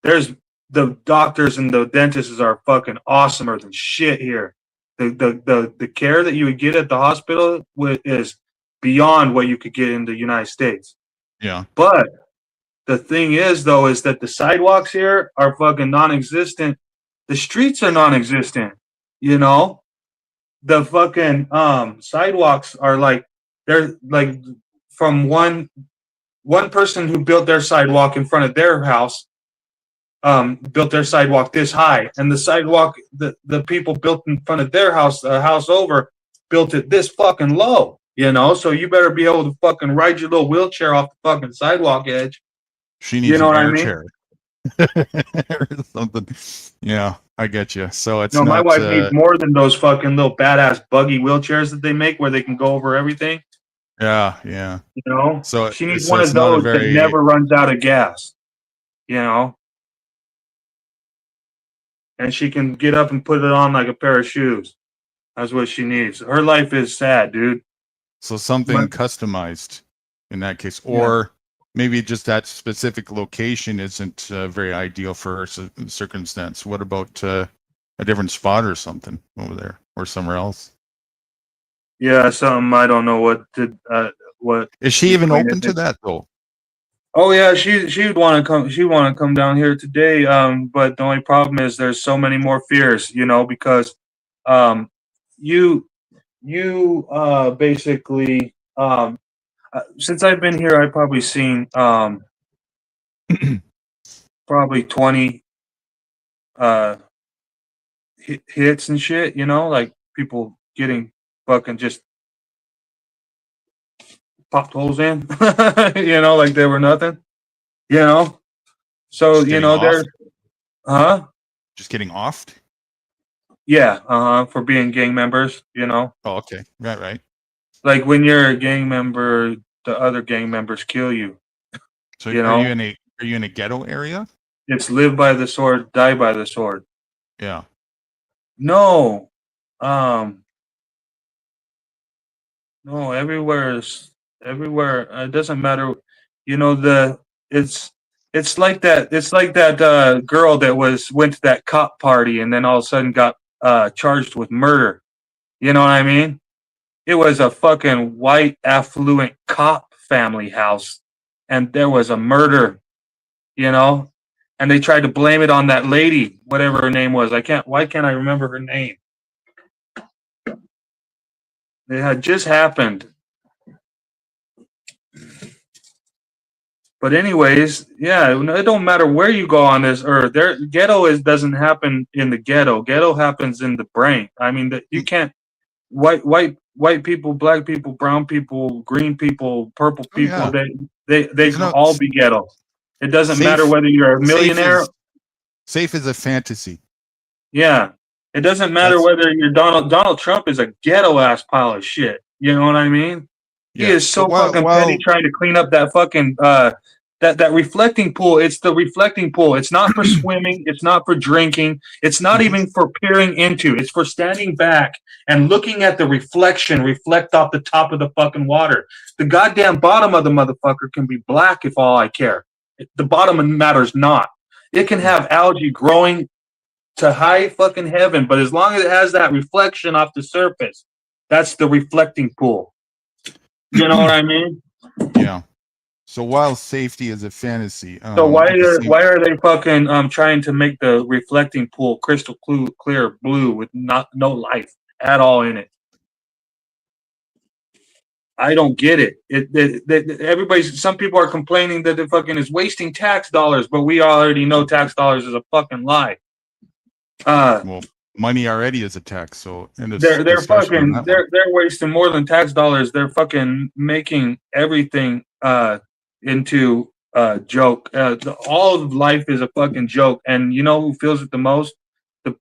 There's the doctors and the dentists are fucking awesomer than shit here. The care that you would get at the hospital is beyond what you could get in the United States. Yeah. But the thing is, though, is that the sidewalks here are fucking non-existent. The streets are non-existent. You know, the fucking sidewalks are like they're like from one person who built their sidewalk in front of their house. Built their sidewalk this high, and the sidewalk the people built in front of their house, the house over, built it this fucking low. You know, so you better be able to fucking ride your little wheelchair off the fucking sidewalk edge. She needs an air chair or something. Yeah, I get you. So it's no, my wife needs more than those fucking little badass buggy wheelchairs that they make where they can go over everything. Yeah, yeah. You know, so she needs one of those that never runs out of gas. You know, and she can get up and put it on like a pair of shoes. That's what she needs. Her life is sad, dude. So something customized in that case, or maybe just that specific location isn't very ideal for her circumstance. What about a different spot or something over there or somewhere else? Yeah, something I don't know what is she even open to that though? Oh yeah, she'd want to come. She'd want to come down here today. But the only problem is there's so many more fears, you know, because you basically since I've been here, I've probably seen probably 20 hits and shit, you know, like people getting fucking just popped holes in, you know, like they were nothing, you know. So you know, there's just getting offed. Yeah, for being gang members, you know. Oh, okay, right. Like when you're a gang member, the other gang members kill you. So you are know? you in a ghetto area? It's live by the sword, die by the sword. Yeah. No, um, no. Everywhere. It doesn't matter. You know the it's it's like that. It's like that girl that went to that cop party and then all of a sudden got charged with murder. You know what I mean? It was a fucking white affluent cop family house, and there was a murder. You know, and they tried to blame it on that lady, whatever her name was. I can't. Why can't I remember her name? It had just happened. But anyways, yeah, it don't matter where you go on this earth. There, ghetto doesn't happen in the ghetto. Ghetto happens in the brain. I mean, you can't white people, black people, brown people, green people, purple Oh, people. yeah. They There's can no all be ghetto. It doesn't matter safe. whether you're a Safe millionaire. is safe is a fantasy. Yeah, it doesn't matter That's whether you're Donald Trump is a ghetto ass pile of shit. You know what I mean? He yeah. is But so fucking petty trying to clean up that fucking that reflecting pool. It's the reflecting pool. It's not for swimming. It's not for drinking. It's not Mhm. even for peering into. It's for standing back and looking at the reflection reflect off the top of the fucking water. The goddamn bottom of the motherfucker can be black if all I care. The bottom matters not. It can have algae growing to high fucking heaven, but as long as it has that reflection off the surface, that's the reflecting pool. You know what I mean? Yeah. So while safety is a fantasy, So why at the are same why are they fucking trying to make the reflecting pool crystal clear blue with no life at all in it? I don't get it. Everybody's. Some people are complaining that it fucking is wasting tax dollars, but we already know tax dollars is a fucking lie. well, money already is a tax, so end of They're discussion on fucking that one. they're wasting more than tax dollars. They're fucking making everything into a joke. All of life is a fucking joke, and you know who feels it the most?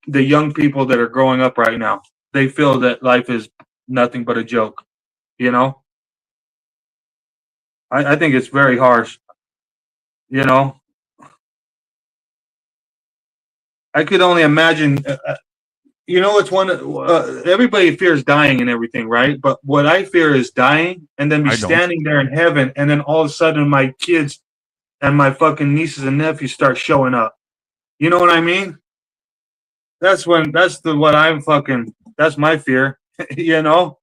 The young people that are growing up right now. They feel that life is nothing but a joke. You know, I think it's very harsh. You know, I could only imagine. You know, it's one. Everybody fears dying and everything, right? But what I fear is dying and then be I don't. standing there in heaven, and then all of a sudden my kids and my fucking nieces and nephews start showing up. You know what I mean? That's what I'm fucking. That's my fear. You know,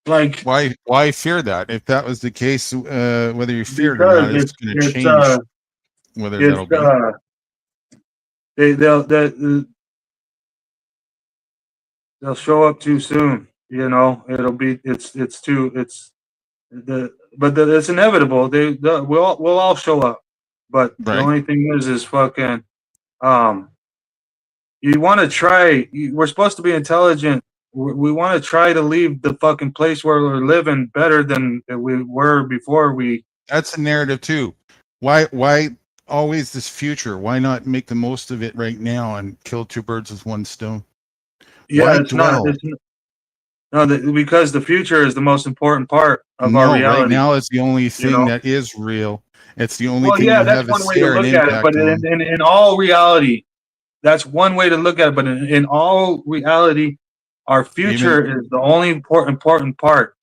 like Why fear that? If that was the case, whether you fear it or because not, it's going to change whether it's that'll be. they'll show up too soon. You know, it's too it's inevitable. We'll all show up. But the Right. only thing is fucking um you want to try. We're supposed to be intelligent. We want to try to leave the fucking place where we're living better than we were before we. That's a narrative too. Why always this future? Why not make the most of it right now and kill two birds with one stone? Yeah, Why it's not. dwell? No, because the future is the most important part of our No, right reality. now it's the only You thing know. that is real. It's the only Well, thing yeah, you that's have a one way to say or an look at it. But impact on. in all reality, that's one way to look at it. But in all reality, our Even future is the only important part.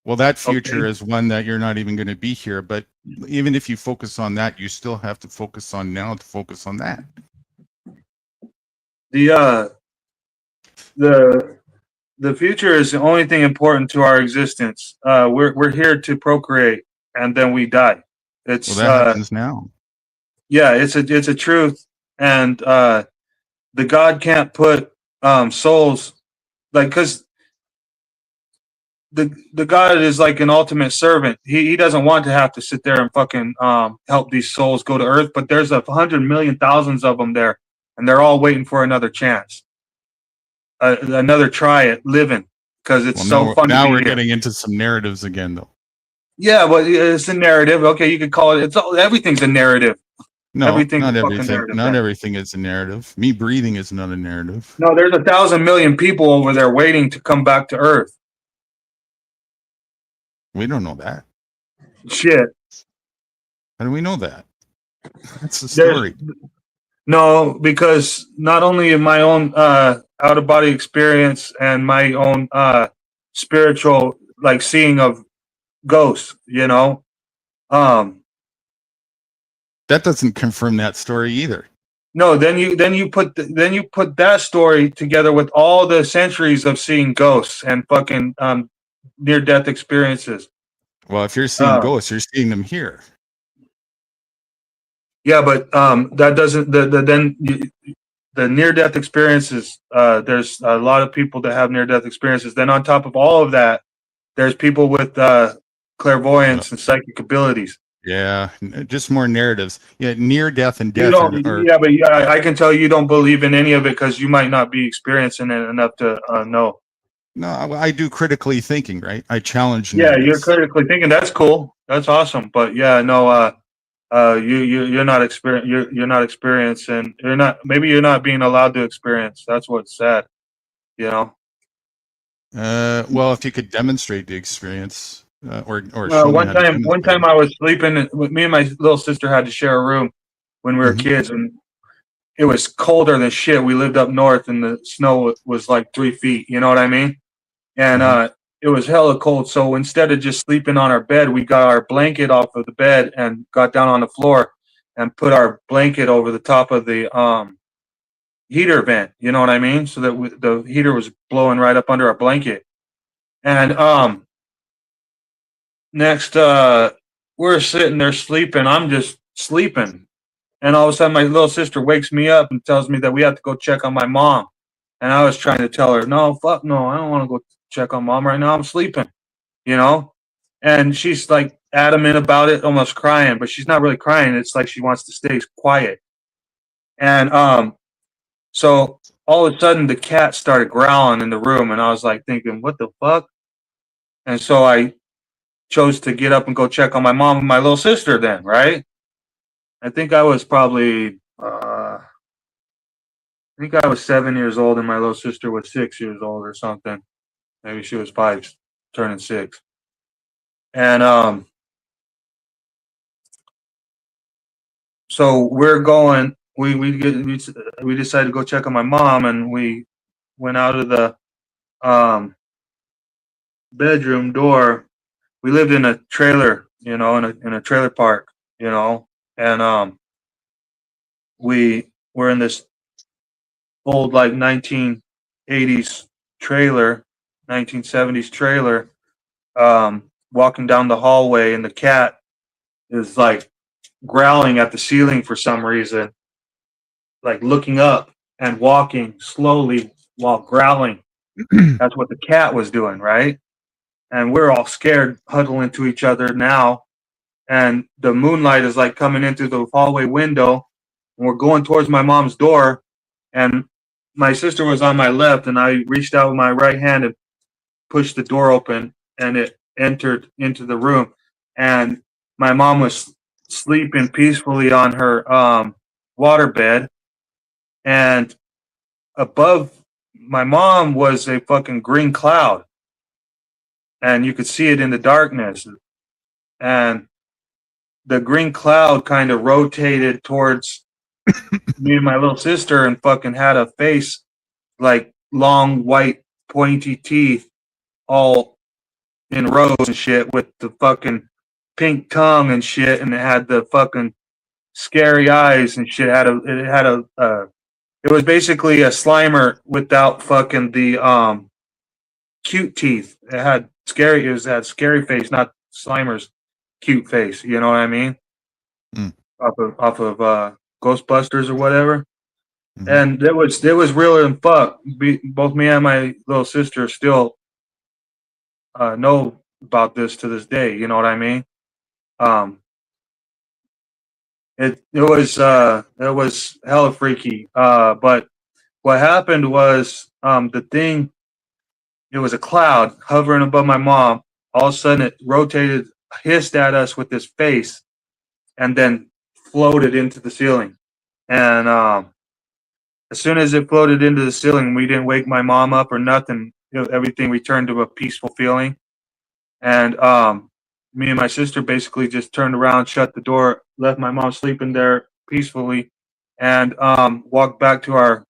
well, that future Okay. is one that you're not even going to be here. But even if you focus on that, you still have to focus on now to focus on that. The the future is the only thing important to our existence. We're here to procreate, and then we die. Well, It's that happens now. yeah, it's a truth, and the God can't put souls like because the God is like an ultimate servant. He doesn't want to have to sit there and fucking help these souls go to earth, but there's 100 million thousands of them there, and they're all waiting for another chance, another try at living because it's Well, so fun to now be we're here. getting into some narratives again, though. Yeah, but it's a narrative. Okay, you could call it. Everything's a narrative. No, Everything's not a fucking everything. narrative. Not Then. everything is a narrative. Me breathing is not a narrative. No, there's 1,000 million people over there waiting to come back to Earth. We don't know that. Shit. How do we know that? That's the There's story. No, because not only in my own out of body experience and my own spiritual like seeing of ghosts, um That doesn't confirm that story either. no, then you put that story together with all the centuries of seeing ghosts and fucking near death experiences. Well, if you're seeing Uh, ghosts, you're seeing them here. yeah, but that doesn't the near death experiences. There's a lot of people that have near death experiences. Then on top of all of that, there's people with clairvoyance and psychic abilities. Yeah, just more narratives. Yeah, near death and You death don't, yeah, but yeah, I can tell you don't believe in any of it because you might not be experiencing it enough to know. no, I do critically thinking, right? I challenge Yeah, you're narratives. critically thinking. That's cool. That's awesome. But yeah, no, you're not you're not experiencing. You're not. Maybe you're not being allowed to experience. That's what's sad. You know. Well, if you could demonstrate the experience, or show me how to One demonstrate time I was sleeping. Me and my little sister had to share a room when we were it. kids, and it was colder than shit. We lived up north, and the snow was like 3 feet. You know what I mean? And Mhm. it was hella cold. So instead of just sleeping on our bed, we got our blanket off of the bed and got down on the floor and put our blanket over the top of the heater vent. You know what I mean? So that the heater was blowing right up under our blanket. And next, we're sitting there sleeping. I'm just sleeping. And all of a sudden, my little sister wakes me up and tells me that we have to go check on my mom. And I was trying to tell her, no, fuck no, I don't want to go check on mom right now. I'm sleeping, you know? And she's like adamant about it, almost crying, but she's not really crying. It's like she wants to stay quiet. And so all of a sudden, the cat started growling in the room. And I was like thinking, what the fuck? And so I chose to get up and go check on my mom and my little sister then, right? I think I was probably I think I was 7 years old and my little sister was 6 years old or something. Maybe she was five, turning six. And so we're going. We decided to go check on my mom, and we went out of the bedroom door. We lived in a trailer, in a trailer park, and we were in this old like 1980s trailer, 1970s trailer, walking down the hallway, and the cat is like growling at the ceiling for some reason, like looking up and walking slowly while growling. That's what the cat was doing, right? And we're all scared, huddling to each other now. And the moonlight is like coming in through the hallway window. And we're going towards my mom's door. And my sister was on my left, and I reached out with my right hand and pushed the door open, and it entered into the room. And my mom was sleeping peacefully on her waterbed, and above my mom was a fucking green cloud, and you could see it in the darkness. And the green cloud kind of rotated towards me and my little sister and fucking had a face like long white pointy teeth all in rows and shit with the fucking pink tongue and shit, and it had the fucking scary eyes and shit. It was basically a Slimer without fucking the cute teeth. It had scary face, not Slimer's cute face. You know what I mean? Mm. Off of Ghostbusters or whatever. Mhm. And it was realer than fuck. Both me and my little sister still know about this to this day. You know what I mean? Um, it was hella freaky. But what happened was the thing. It was a cloud hovering above my mom. All of a sudden, it rotated, hissed at us with this face, and then floated into the ceiling. And as soon as it floated into the ceiling, we didn't wake my mom up or nothing. Everything returned to a peaceful feeling. And me and my sister basically just turned around, shut the door, left my mom sleeping there peacefully, and walked back to our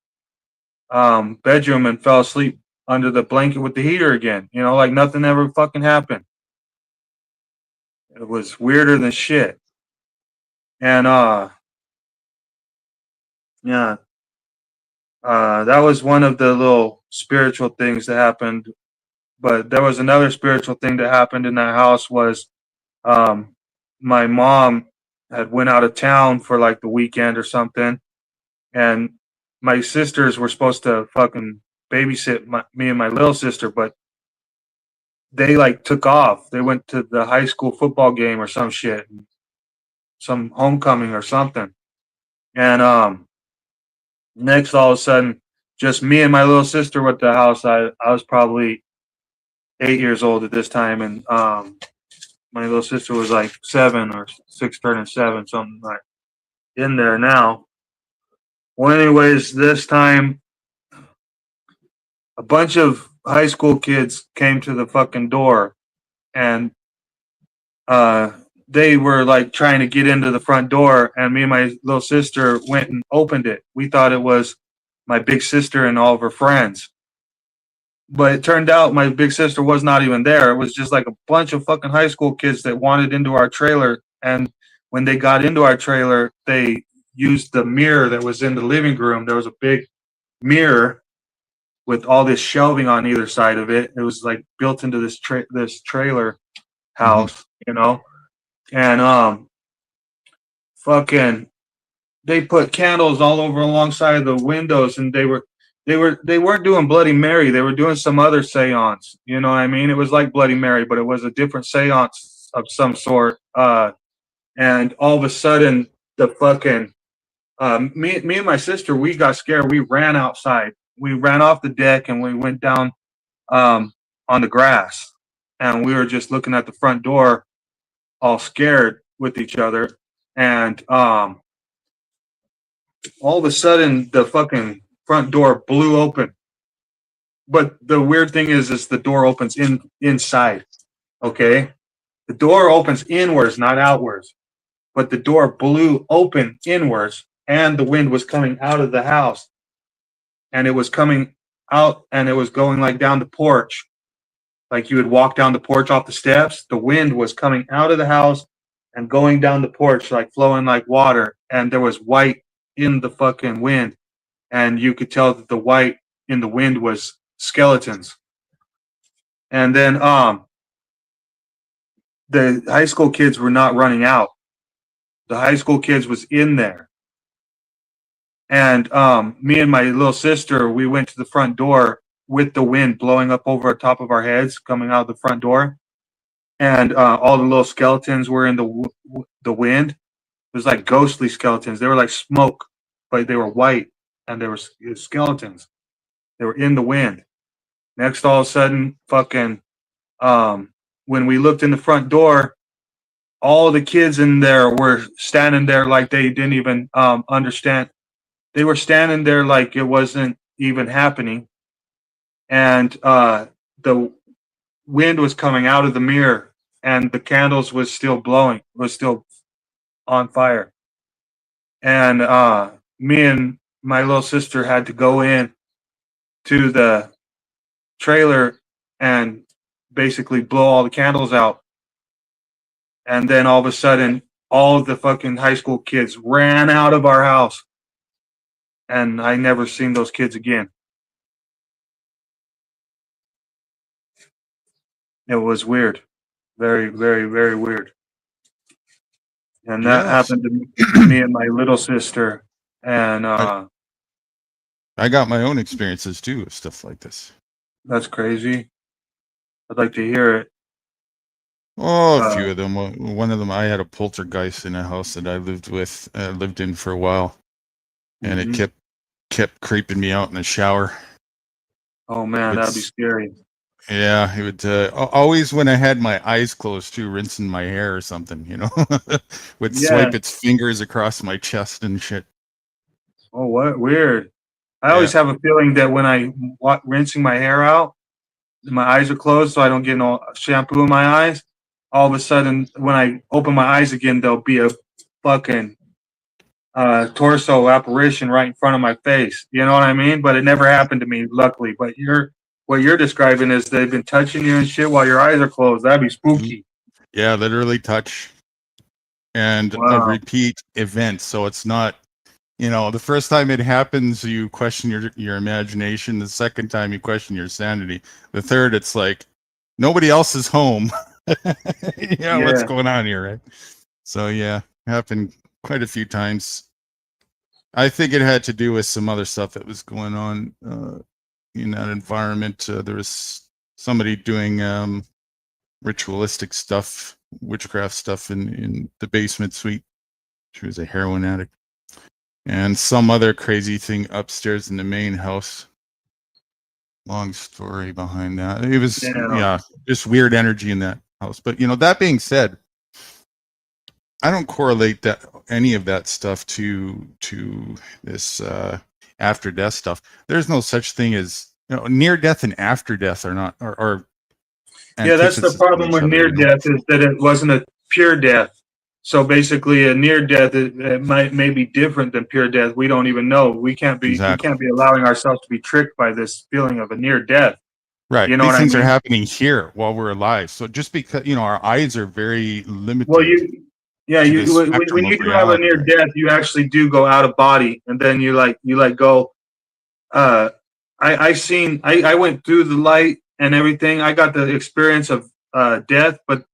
bedroom and fell asleep under the blanket with the heater again. You know, like nothing ever fucking happened. It was weirder than shit. And yeah, that was one of the little spiritual things that happened. But there was another spiritual thing that happened in that house was um, my mom had went out of town for like the weekend or something, and my sisters were supposed to fucking babysit me and my little sister, but they like took off. They went to the high school football game or some shit, some homecoming or something. And next, all of a sudden, just me and my little sister were at the house. I was probably 8 years old at this time, and my little sister was like 7 or 6, turning 7, something like in there now. Well, anyways, this time a bunch of high school kids came to the fucking door, and they were like trying to get into the front door, and me and my little sister went and opened it. We thought it was my big sister and all of her friends, but it turned out my big sister was not even there. It was just like a bunch of fucking high school kids that wanted into our trailer, and when they got into our trailer, they used the mirror that was in the living room. There was a big mirror with all this shelving on either side of it. It was like built into this trailer house, you know. And fucking they put candles all over alongside the windows, and they weren't doing Bloody Mary. They were doing some other seance. You know what I mean? It was like Bloody Mary, but it was a different seance of some sort. And all of a sudden, the fucking me and my sister, we got scared. We ran outside. We ran off the deck and we went down on the grass. And we were just looking at the front door, all scared with each other. And all of a sudden, the fucking front door blew open. But the weird thing is the door opens inside. Okay, the door opens inwards, not outwards. But the door blew open inwards, and the wind was coming out of the house, and it was coming out, and it was going like down the porch, like you would walk down the porch off the steps. The wind was coming out of the house and going down the porch, like flowing like water, and there was white in the fucking wind, and you could tell that the white in the wind was skeletons. And then the high school kids were not running out. The high school kids was in there. And me and my little sister, we went to the front door with the wind blowing up over the top of our heads, coming out of the front door. And all the little skeletons were in the wind. It was like ghostly skeletons. They were like smoke, but they were white, and they were skeletons. They were in the wind. Next, all of a sudden, fucking, when we looked in the front door, all the kids in there were standing there like they didn't even understand. They were standing there like it wasn't even happening. And the wind was coming out of the mirror, and the candles was still blowing, was still on fire. And me and my little sister had to go in to the trailer and basically blow all the candles out. And then all of a sudden, all of the fucking high school kids ran out of our house. And I never seen those kids again. It was weird. Very, very, very weird. And that happened to me and my little sister. And I got my own experiences too with stuff like this. That's crazy. I'd like to hear it. Oh, a few of them. One of them, I had a poltergeist in a house that I lived in for a while, and it kept creeping me out in the shower. Oh man, that'd be scary. Yeah, it would always when I had my eyes closed too, rinsing my hair or something, you know, would swipe its fingers across my chest and shit. Oh, what weird! I always have a feeling that when I rinsing my hair out, my eyes are closed, so I don't get no shampoo in my eyes. All of a sudden, when I open my eyes again, there'll be a fucking torso apparition right in front of my face. You know what I mean? But it never happened to me, luckily. But what you're describing is they've been touching you and shit while your eyes are closed. That'd be spooky. Yeah, literally touch and a Wow. repeat event. So it's not, the first time it happens, you question your imagination. The second time, you question your sanity. The third, it's like nobody else is home. What's going on here, right? So yeah, happened quite a few times. I think it had to do with some other stuff that was going on in that environment. There was somebody doing ritualistic stuff, witchcraft stuff in the basement suite. She was a heroin addict. And some other crazy thing upstairs in the main house. Long story behind that. It was, just weird energy in that house. But, that being said, I don't correlate any of that stuff to this after death stuff. There's no such thing as, near death and after death are not, are yeah, that's the problem with near death is that it wasn't a pure death. So basically, a near death it may be different than pure death. We don't even know. We can't be allowing ourselves to be tricked by this feeling of a near death. Right. These things are happening here while we're alive. So just because our eyes are very limited. Well, when you do have a near death, you actually do go out of body, and then you go. I went through the light and everything. I got the experience of death, but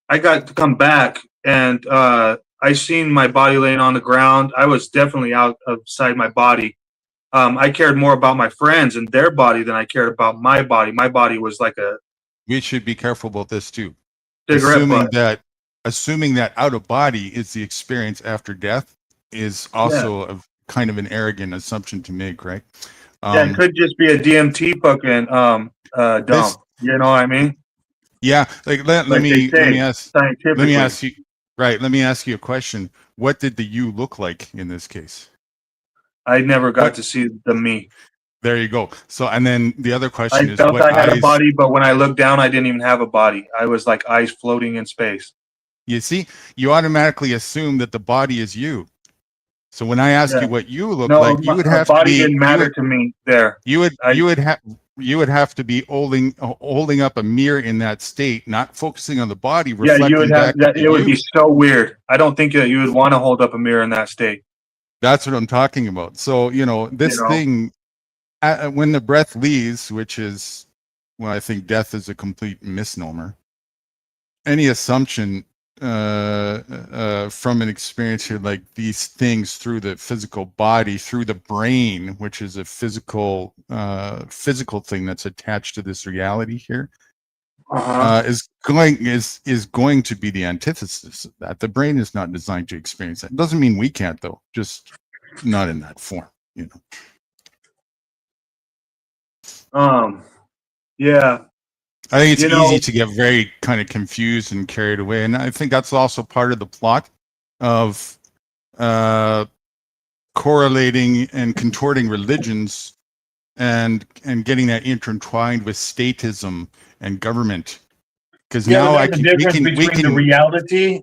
I got to come back. And I seen my body laying on the ground. I was definitely outside my body. I cared more about my friends and their body than I cared about my body. My body was like a. We should be careful about this too. Assuming that out of body is the experience after death is also a kind of an arrogant assumption to make, right? It could just be a DMT fucking dump. You know what I mean? Yeah. Let me ask you. Right. Let me ask you a question. What did the you look like in this case? I never got to see the me. There you go. So, and then the other question is, I felt I had a body, but when I looked down, I didn't even have a body. I was like eyes floating in space. You see, you automatically assume that the body is you. So when I ask you what you look like, you would have body didn't matter to me there. You would have to be holding up a mirror in that state, not focusing on the body. Yeah, you would have. It would be so weird. I don't think that you would want to hold up a mirror in that state. That's what I'm talking about. So this thing, when the breath leaves, which is, I think death is a complete misnomer. Any assumption from an experience here like these things through the physical body, through the brain, which is a physical thing that's attached to this reality here, is going to be the antithesis of that. The brain is not designed to experience that. It doesn't mean we can't, though, just not in that form, Yeah. I think it's easy to get very kind of confused and carried away. And I think that's also part of the plot of correlating and contorting religions and getting that intertwined with statism and government. Because now we can the reality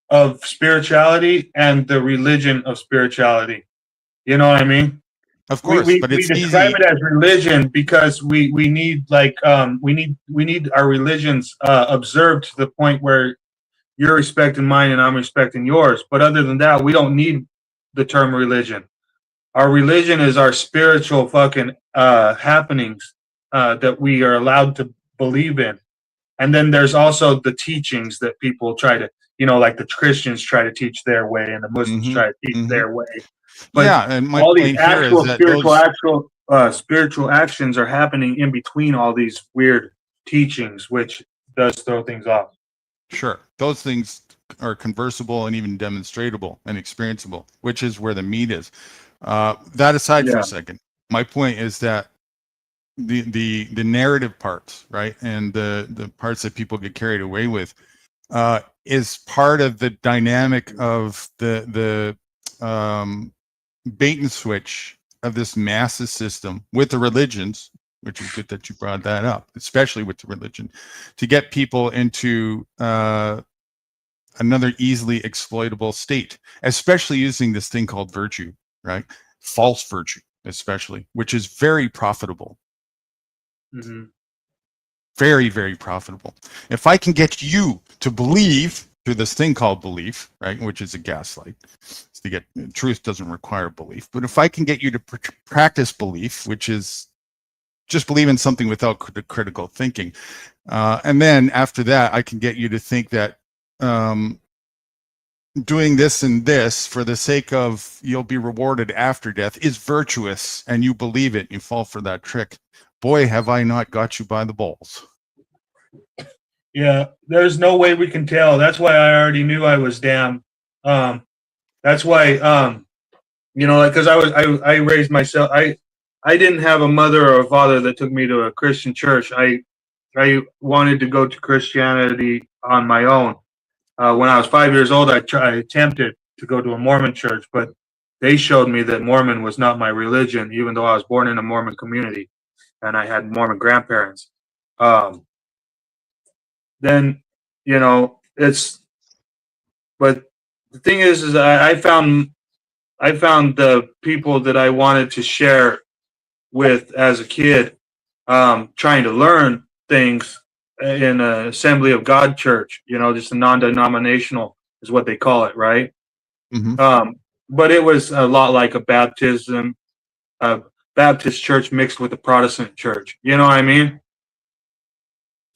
of spirituality and the religion of spirituality. You know what I mean? Of course, but it's we describe it as religion because we need we need our religions observed to the point where you're respecting mine and I'm respecting yours. But other than that, we don't need the term religion. Our religion is our spiritual fucking happenings that we are allowed to believe in. And then there's also the teachings that people try to, like the Christians try to teach their way and the Muslims try to teach their way. But and all these actual spiritual actions are happening in between all these weird teachings, which does throw things off. Sure. Those things are conversable and even demonstratable and experienceable, which is where the meat is. That aside for a second, my point is that the narrative parts, right, and the parts that people get carried away with is part of the dynamic of the bait and switch of this masses system with the religions, which is good that you brought that up, especially with the religion, to get people into a another easily exploitable state, especially using this thing called virtue, right? False virtue, especially, which is very profitable. Mm-hmm. Very, very profitable. If I can get you to believe through this thing called belief, right, which is a gaslight, to get truth doesn't require belief, but if I can get you to practice belief, which is just believe in something without critical thinking, and then after that, I can get you to think that doing this and this for the sake of you'll be rewarded after death is virtuous, and you believe it, and you fall for that trick. Boy, have I not got you by the balls. Yeah, there's no way we can tell. That's why I already knew I was damned. That's why, because I raised myself. I didn't have a mother or a father that took me to a Christian church. I wanted to go to Christianity on my own. When I was 5 years old, I attempted to go to a Mormon church, but they showed me that Mormon was not my religion, even though I was born in a Mormon community and I had Mormon grandparents. Then, but the thing is I found the people that I wanted to share with as a kid, trying to learn things in an Assembly of God church, just a non-denominational is what they call it, right? Mm-hmm. But it was a lot like a Baptist church mixed with a Protestant church. You know what I mean?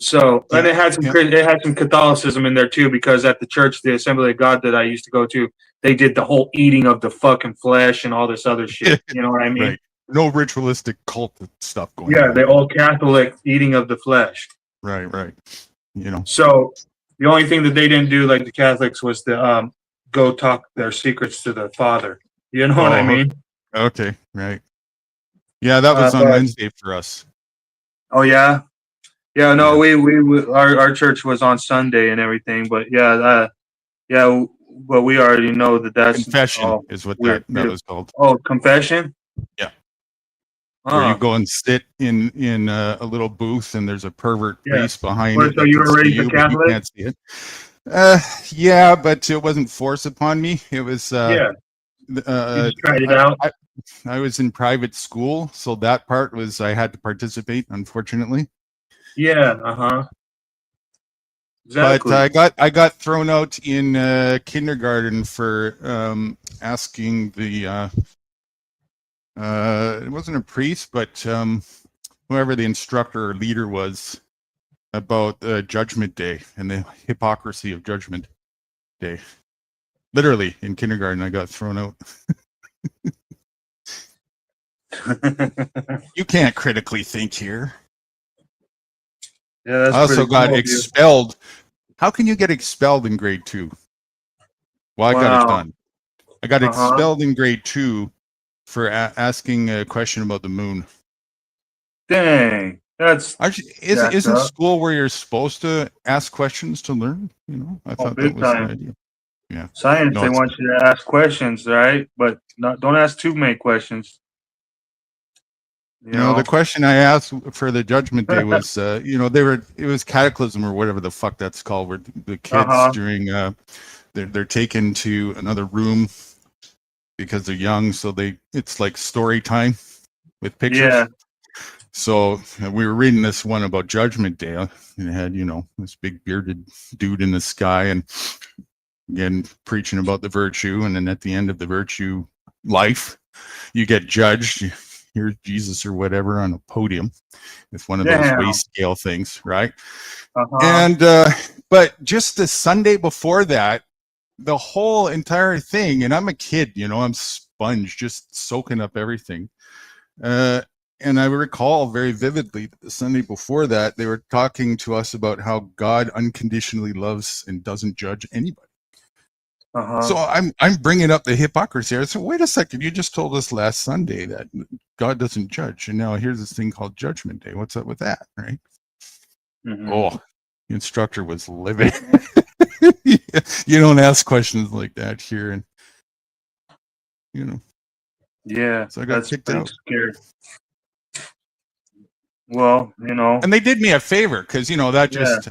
So, and it had some Catholicism in there too, because at the church, the Assembly of God that I used to go to, they did the whole eating of the fucking flesh and all this other shit. You know what I mean? Right. No ritualistic cult stuff going on. Yeah, the old Catholic eating of the flesh. Right. So the only thing that they didn't do like the Catholics was to go talk their secrets to the Father. You know what I mean? Okay, right. Yeah, that was on Wednesday for us. Oh yeah. Yeah, no, we our church was on Sunday and everything, but but we already know that's confession is what that was called. Oh, confession? Yeah. Where you go and sit in a little booth and there's a pervert priest behind it. So you were raised a Catholic? You can't see it. Yeah, but it wasn't forced upon me. It was you just tried it out. I was in private school, so that part was I had to participate, unfortunately. Yeah, exactly. But I got thrown out in kindergarten for asking the it wasn't a priest, but whoever the instructor or leader was about Judgment Day and the hypocrisy of Judgment Day. Literally in kindergarten, I got thrown out. You can't critically think here. Yeah, that's I also got cool, expelled. How can you get expelled in grade 2? Well, I got it done. I got expelled in grade 2 for asking a question about the moon. Dang, isn't school where you're supposed to ask questions to learn? I thought that was the idea. Yeah, science. They want you to ask questions, right? But don't ask too many questions. The question I asked for the Judgment Day was, it was cataclysm or whatever the fuck that's called, where the kids during they're taken to another room because they're young, so it's like story time with pictures. Yeah. So we were reading this one about Judgment Day, and it had this big bearded dude in the sky, and again preaching about the virtue, and then at the end of the virtue life, you get judged. Here's Jesus or whatever on a podium with one of those weight scale things, right? And but just the Sunday before that, the whole entire thing, and I'm a kid, I'm sponge, just soaking up everything. And I recall very vividly that the Sunday before that, they were talking to us about how God unconditionally loves and doesn't judge anybody. So I'm bringing up the hypocrisy. I said, wait a second, you just told us last Sunday that God doesn't judge, and now here's this thing called Judgment Day. What's up with that, right? Mm-hmm. Oh, the instructor was livid. You don't ask questions like that here, and Yeah, so I got kicked out. Scared. Well, and they did me a favor because that just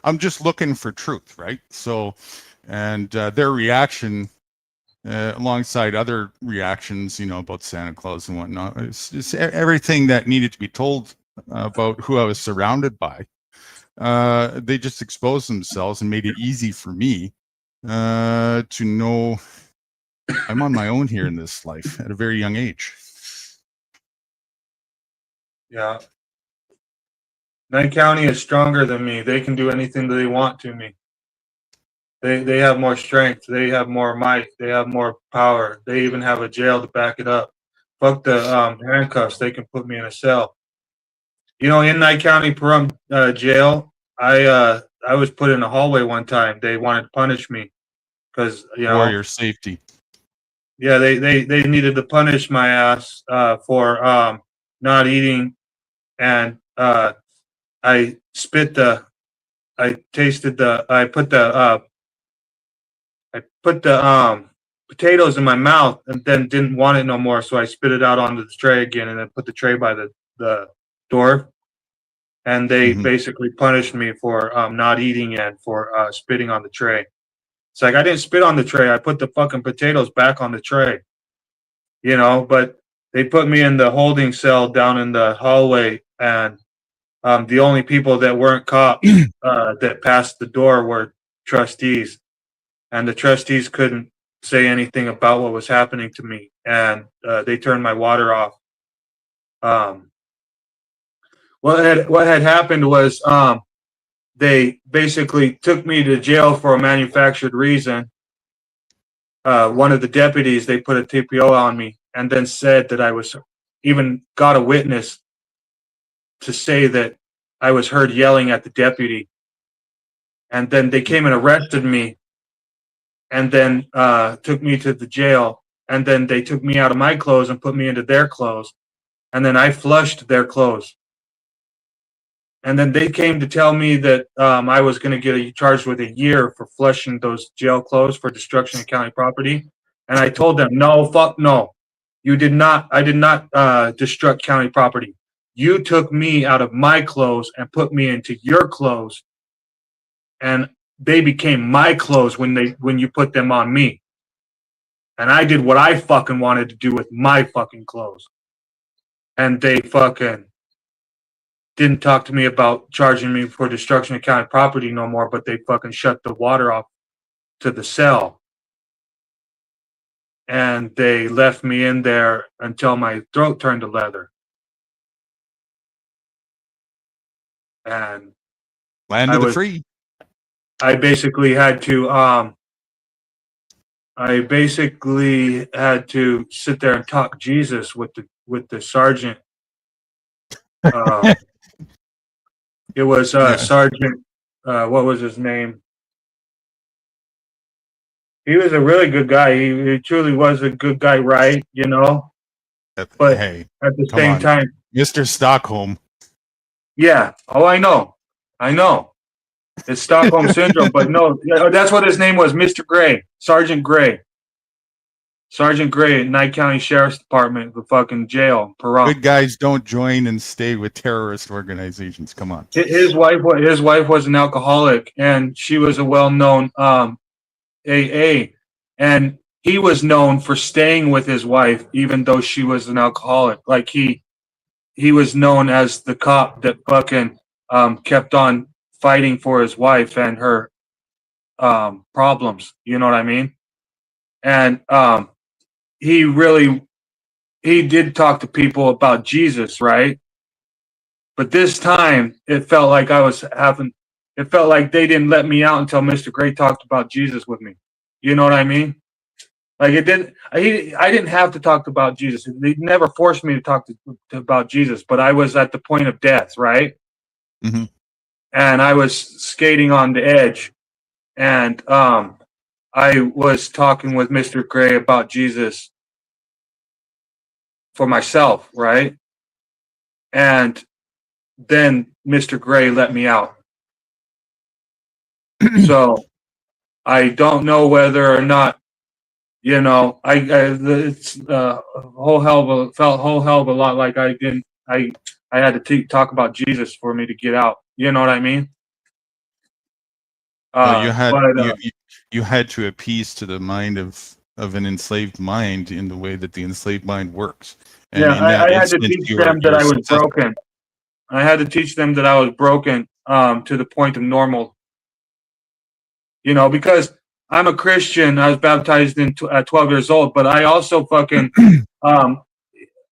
I'm just looking for truth, right? So, and their reaction, alongside other reactions, about Santa Claus and whatnot, it's everything that needed to be told about who I was surrounded by. They just exposed themselves and made it easy for me to know I'm on my own here in this life at a very young age. Yeah. Knight County is stronger than me. They can do anything that they want to me. They have more strength. They have more might. They have more power. They even have a jail to back it up. Fuck the handcuffs. They can put me in a cell. In Knight County Pahrump jail, I was put in a hallway one time. They wanted to punish me because For your safety. Yeah, they needed to punish my ass for not eating, and I put the potatoes in my mouth and then didn't want it no more, so I spit it out onto the tray again and then put the tray by the door. And they basically punished me for not eating and for spitting on the tray. It's like, I didn't spit on the tray. I put the fucking potatoes back on the tray. But they put me in the holding cell down in the hallway, and the only people that weren't cops that passed the door were trustees. And the trustees couldn't say anything about what was happening to me. And they turned my water off. What had happened was they basically took me to jail for a manufactured reason. One of the deputies, they put a TPO on me and then said that even got a witness to say that I was heard yelling at the deputy. And then they came and arrested me and then took me to the jail. And then they took me out of my clothes and put me into their clothes. And then I flushed their clothes. And then they came to tell me that I was going to get charged with a year for flushing those jail clothes for destruction of county property. And I told them, no, fuck no. You did not. I did not destruct county property. You took me out of my clothes and put me into your clothes. And they became my clothes when you put them on me. And I did what I fucking wanted to do with my fucking clothes. And they fucking didn't talk to me about charging me for destruction of county property no more, but they fucking shut the water off to the cell. And they left me in there until my throat turned to leather. And Land of the free. I basically had to sit there and talk Jesus with the sergeant. It was Sergeant, what was his name? He was a really good guy. He truly was a good guy, right? But hey, at the same time, Mr. Stockholm. Yeah. Oh, I know. It's Stockholm Syndrome, but no, that's what his name was, Mr. Gray, Sergeant Gray. Sergeant Gray at Knight County Sheriff's Department, the fucking jail. Pahrump. Good guys don't join and stay with terrorist organizations. Come on. His wife was an alcoholic, and she was a well-known AA, and he was known for staying with his wife even though she was an alcoholic. Like he was known as the cop that fucking kept on fighting for his wife and her problems. You know what I mean? And he did talk to people about Jesus, right? But this time it felt like it felt like they didn't let me out until Mr. Gray talked about Jesus with me. You know what I mean? Like I didn't have to talk about Jesus. They never forced me to talk about Jesus, but I was at the point of death, right? Mm-hmm. And I was skating on the edge, and I was talking with Mr. Gray about Jesus for myself, right? And then Mr. Gray let me out. So I don't know whether or not, it's felt a whole hell of a lot like I had to talk about Jesus for me to get out. You know what I mean? Well, But you had to appease to the mind of an enslaved mind in the way that the enslaved mind works, and yeah, in that I had to instance, teach them you that were I was successful. broken. I had to teach them that I was broken to the point of normal. You know, because I'm a Christian. I was baptized at 12 years old, but I also fucking um,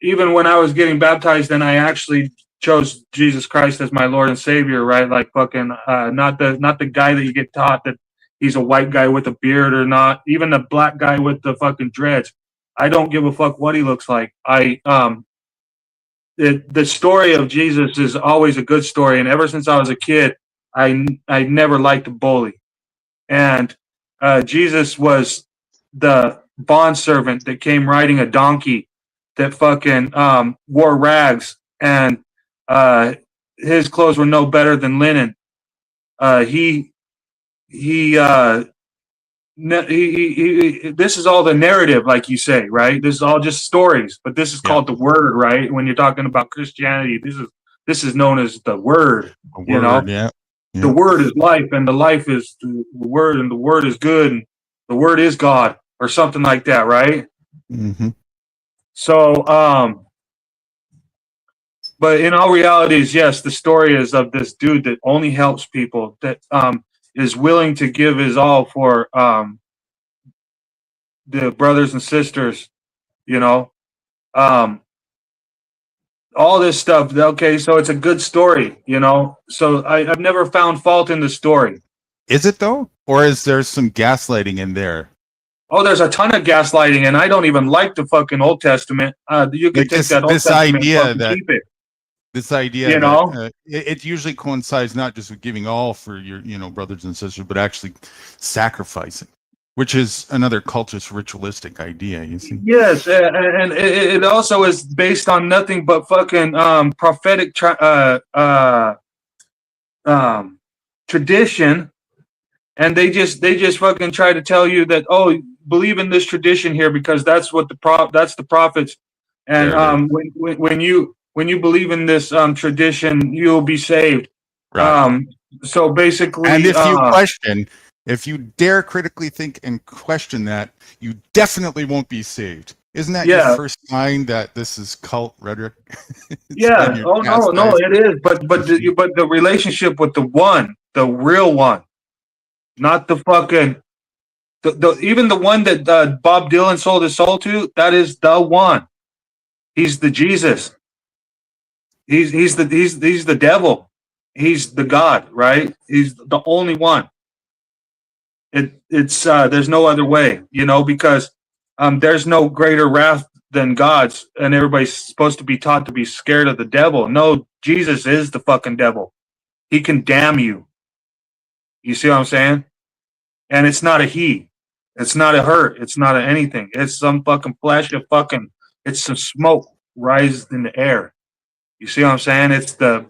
even when I was getting baptized, and I actually chose Jesus Christ as my Lord and Savior, right? Like fucking not the guy that you get taught that he's a white guy with a beard or not, even the black guy with the fucking dreads. I don't give a fuck what he looks like. The story of Jesus is always a good story, and ever since I was a kid, I never liked a bully, and Jesus was the bondservant that came riding a donkey that fucking wore rags, and uh, his clothes were no better than linen. He he, this is all the narrative, like you say, right? This is all just stories, but this is Yeah, called the word, right? When you're talking about Christianity, this is known as the word. a You know, word. Yeah, the yeah. word is life, and the life is the word, and the word is good, and the word is God, or something like that, right? Hmm. So, but in all realities, yes, the story is of this dude that only helps people, that is willing to give his all for the brothers and sisters, you know. Um, all this stuff. Okay, so it's a good story, you know. So I've never found fault in the story. Is it though, or is there some gaslighting in there? Oh, there's a ton of gaslighting, and I don't even like the fucking Old Testament. You could Like take that Old this Testament and idea fucking that keep it. this idea You that know? it usually coincides not just with giving all for your brothers and sisters, but actually sacrificing, which is another cultist ritualistic idea. You see. Yes, and it also is based on nothing but fucking prophetic um, tradition, and they just fucking try to tell you that, oh, believe in this tradition here because that's what that's the prophets, and There it is. when you believe in this tradition, you'll be saved. Right. Um, so And basically, if you dare critically think and question that, you definitely won't be saved. Isn't that your yeah, first sign that this is cult rhetoric? It's when yeah. you're Oh no, no, chastised. it is. But the relationship with the one, the real one, not the fucking even the one that Bob Dylan sold his soul to. That is the one. He's the Jesus. He's the devil. He's the God, right? He's the only one. It's there's no other way, you know, because there's no greater wrath than God's, and everybody's supposed to be taught to be scared of the devil. No, Jesus is the fucking devil. He can damn you. You see what I'm saying? And it's not a he. It's not a her. It's not a anything. It's some fucking flash of fucking. It's some smoke rising in the air. You see what I'm saying? It's the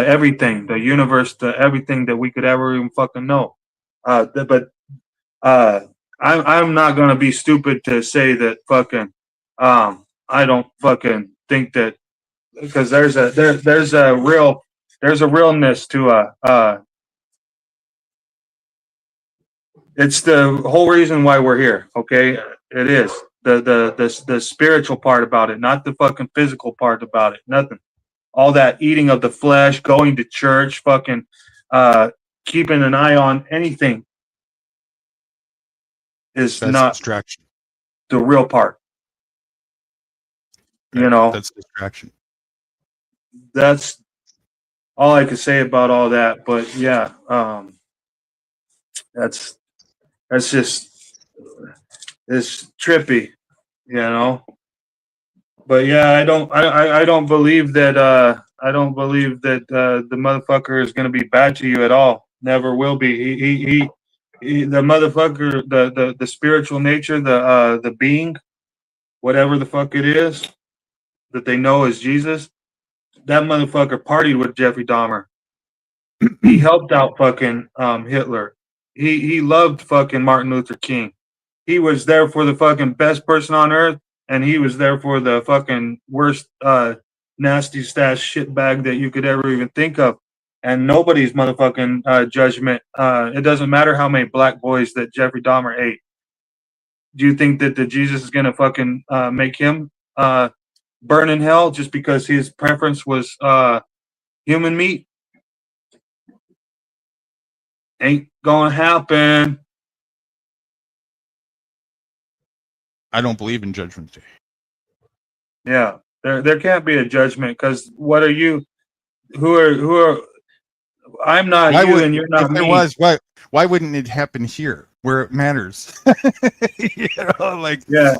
everything, the universe, the everything that we could ever even fucking know. But I'm not gonna be stupid to say that fucking I don't fucking think that, because there's a realness to it's the whole reason why we're here. Okay, it is the spiritual part about it, not the fucking physical part about it. Nothing. All that eating of the flesh, going to church, fucking uh, keeping an eye on anything is That's not distraction. the real part. You Right. know, That's distraction. that's all I could say about all that. But yeah, that's just it's trippy, you know. But yeah, I don't believe that the motherfucker is gonna be bad to you at all. Never will be. The motherfucker, the spiritual nature, the being, whatever the fuck it is that they know is Jesus. That motherfucker partied with Jeffrey Dahmer. He helped out fucking Hitler. He loved fucking Martin Luther King. He was there for the fucking best person on earth, and he was there for the fucking worst nasty stash shitbag that you could ever even think of. and nobody's motherfucking judgment. It doesn't matter how many black boys that Jeffrey Dahmer ate. Do you think that the Jesus is gonna fucking make him burn in hell just because his preference was human meat? Ain't gonna happen. I don't believe in Judgment Day. Yeah, there can't be a judgment because what are you? Who are? I'm not Why you, would, and you're not if there me. was, why wouldn't it happen here where it matters? You know, like, Yeah.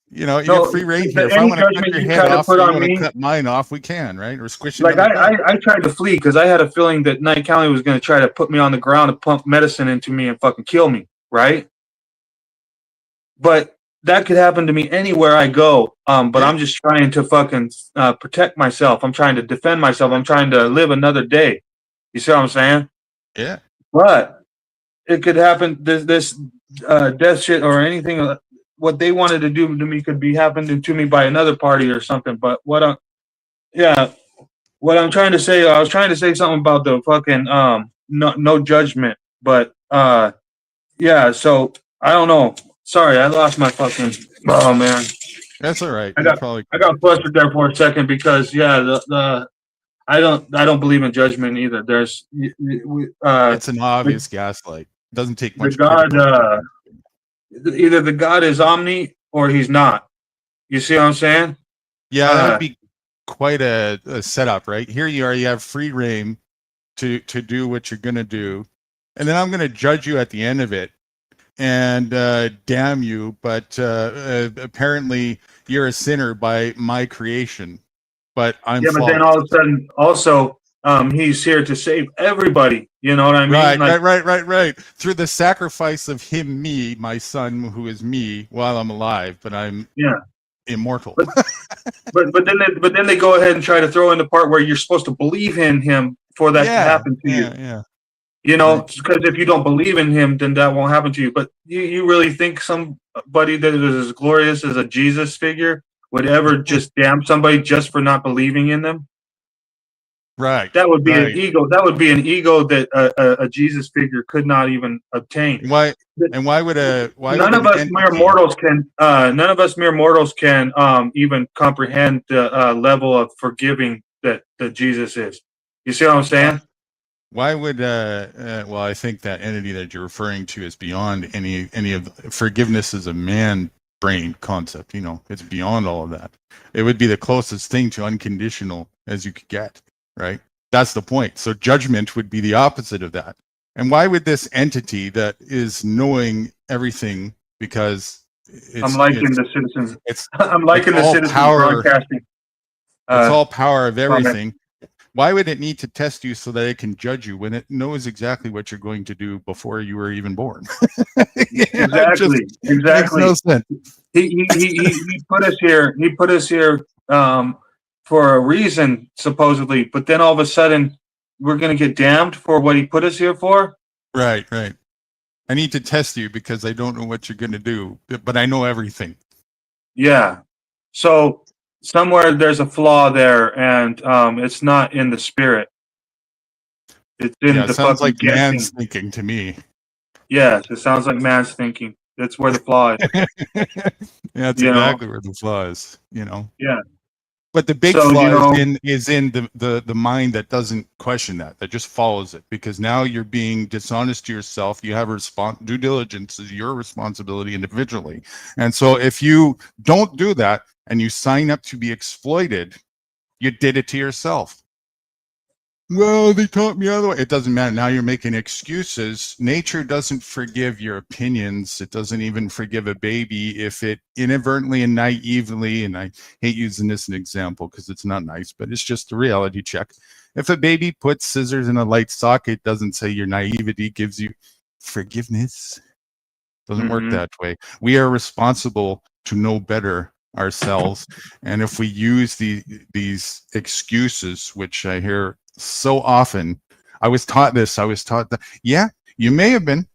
you know, you No, get free reign here. If I any want to cut judgment your you head try to off, put or you on want to me, cut mine off, we can, right? Or squish like another bug. I tried to flee because I had a feeling that Night County was going to try to put me on the ground and pump medicine into me and fucking kill me, right? But that could happen to me anywhere I go. But I'm just trying to fucking protect myself. I'm trying to defend myself. I'm trying to live another day. You see what I'm saying? Yeah. But it could happen. This death shit or anything. What they wanted to do to me could be happening to me by another party or something. But what I'm trying to say, I was trying to say something about the fucking no judgment. But yeah. So I don't know. Sorry, I lost my fucking. Oh man, That's all right. I You got probably I got flustered there for a second because the I don't believe in judgment either. There's it's an obvious gaslight. It doesn't take the much God. critical. Either the God is omni or he's not. You see what I'm saying? Yeah, that would be quite a setup, right? Here you are, you have free reign to do what you're gonna do, and then I'm gonna judge you at the end of it and damn you, but apparently you're a sinner by my creation, but I'm yeah, but then flawless. all of a sudden, also, he's here to save everybody. You know what I mean? Right. Through the sacrifice of him, me, my son, who is me, while I'm alive, but I'm immortal. But then they go ahead and try to throw in the part where you're supposed to believe in him for that to happen to you. Yeah. You know, because if you don't believe in him, then that won't happen to you. But you really think somebody that is as glorious as a Jesus figure would ever just damn somebody just for not believing in them? Right. That would be an ego. That would be an ego that a Jesus figure could not even obtain. Why? And why would none of us mere mortals can even comprehend the level of forgiving that Jesus is. You see what I'm saying? Why would well, I think that entity that you're referring to is beyond any of forgiveness is a man brain concept. You know, it's beyond all of that. It would be the closest thing to unconditional as you could get, right? That's the point. So judgment would be the opposite of that. And why would this entity that is knowing everything, because I'm liking the citizens. I'm liking the citizens broadcasting. It's all power of everything. Why would it need to test you so that it can judge you when it knows exactly what you're going to do before you were even born? Exactly. Makes no sense. He put us here. He put us here for a reason, supposedly. But then all of a sudden, we're going to get damned for what he put us here for. Right. I need to test you because I don't know what you're going to do, but I know everything. Yeah. So somewhere there's a flaw there, and it's not in the spirit. It's in the sounds like guessing. man's thinking to me. Yes, it sounds like man's thinking. That's where the flaw is. That's exactly where the flaw is. You know. Yeah. But the big flaw is in the mind that doesn't question that just follows it, because now you're being dishonest to yourself. You have due diligence is your responsibility individually. And so if you don't do that and you sign up to be exploited, you did it to yourself. Well, they taught me otherwise. It doesn't matter. Now you're making excuses. Nature doesn't forgive your opinions. It doesn't even forgive a baby if it inadvertently and naively, and I hate using this as an example because it's not nice, but it's just a reality check. If a baby puts scissors in a light socket, it doesn't say your naivety gives you forgiveness. It doesn't work that way. We are responsible to know better ourselves. And if we use these excuses, which I hear so often, I was taught that, yeah, you may have been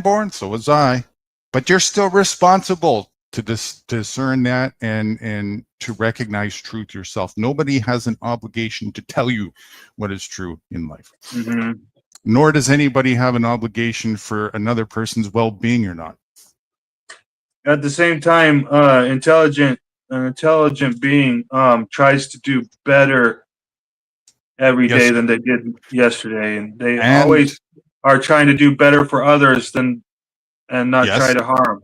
born, so was I, but you're still responsible to discern that and to recognize truth yourself. Nobody has an obligation to tell you what is true in life. Mm-hmm. Nor does anybody have an obligation for another person's well-being or not. At the same time, an intelligent being tries to do better every Yes, day sir. than they did yesterday, and they And always are trying to do better for others than and not try yes, to harm.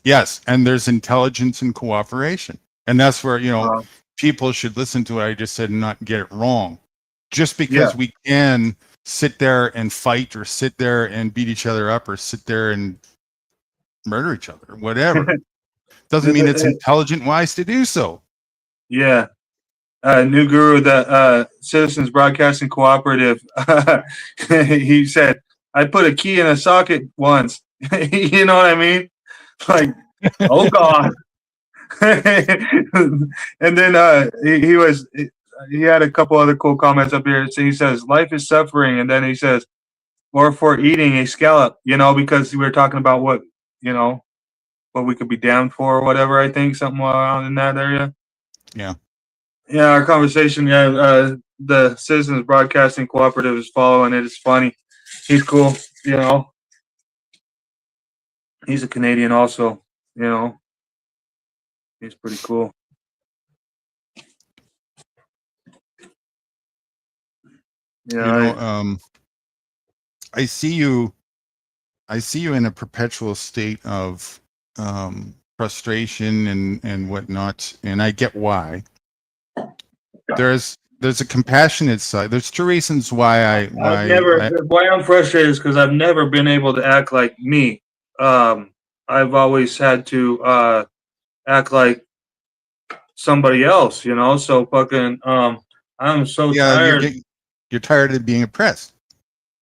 yes, and there's intelligence and cooperation, and that's where Uh, people should listen to what I just said and not get it wrong. Just yeah, because we can sit there and fight, or sit there and beat each other up, or sit there and murder each other, whatever, doesn't mean it's intelligent, wise to do so. yeah. New guru, the Citizens Broadcasting Cooperative. He said, "I put a key in a socket once." You know what I mean? Like, oh God. And then he had a couple other cool comments up here. So he says, "Life is suffering," and then he says, "Or for eating a scallop," because we were talking about what we could be damned for or whatever. I think something around in that area. Yeah. Yeah, our conversation. Yeah, the Citizens Broadcasting Cooperative is following it. It's funny. He's cool. He's a Canadian also. He's pretty cool. Yeah. I see you in a perpetual state of frustration and whatnot, and I get why. There's a compassionate side. There's two reasons why why I'm frustrated is because I've never been able to act like me. I've always had to act like somebody else, So fucking I'm so tired. You're tired of being oppressed.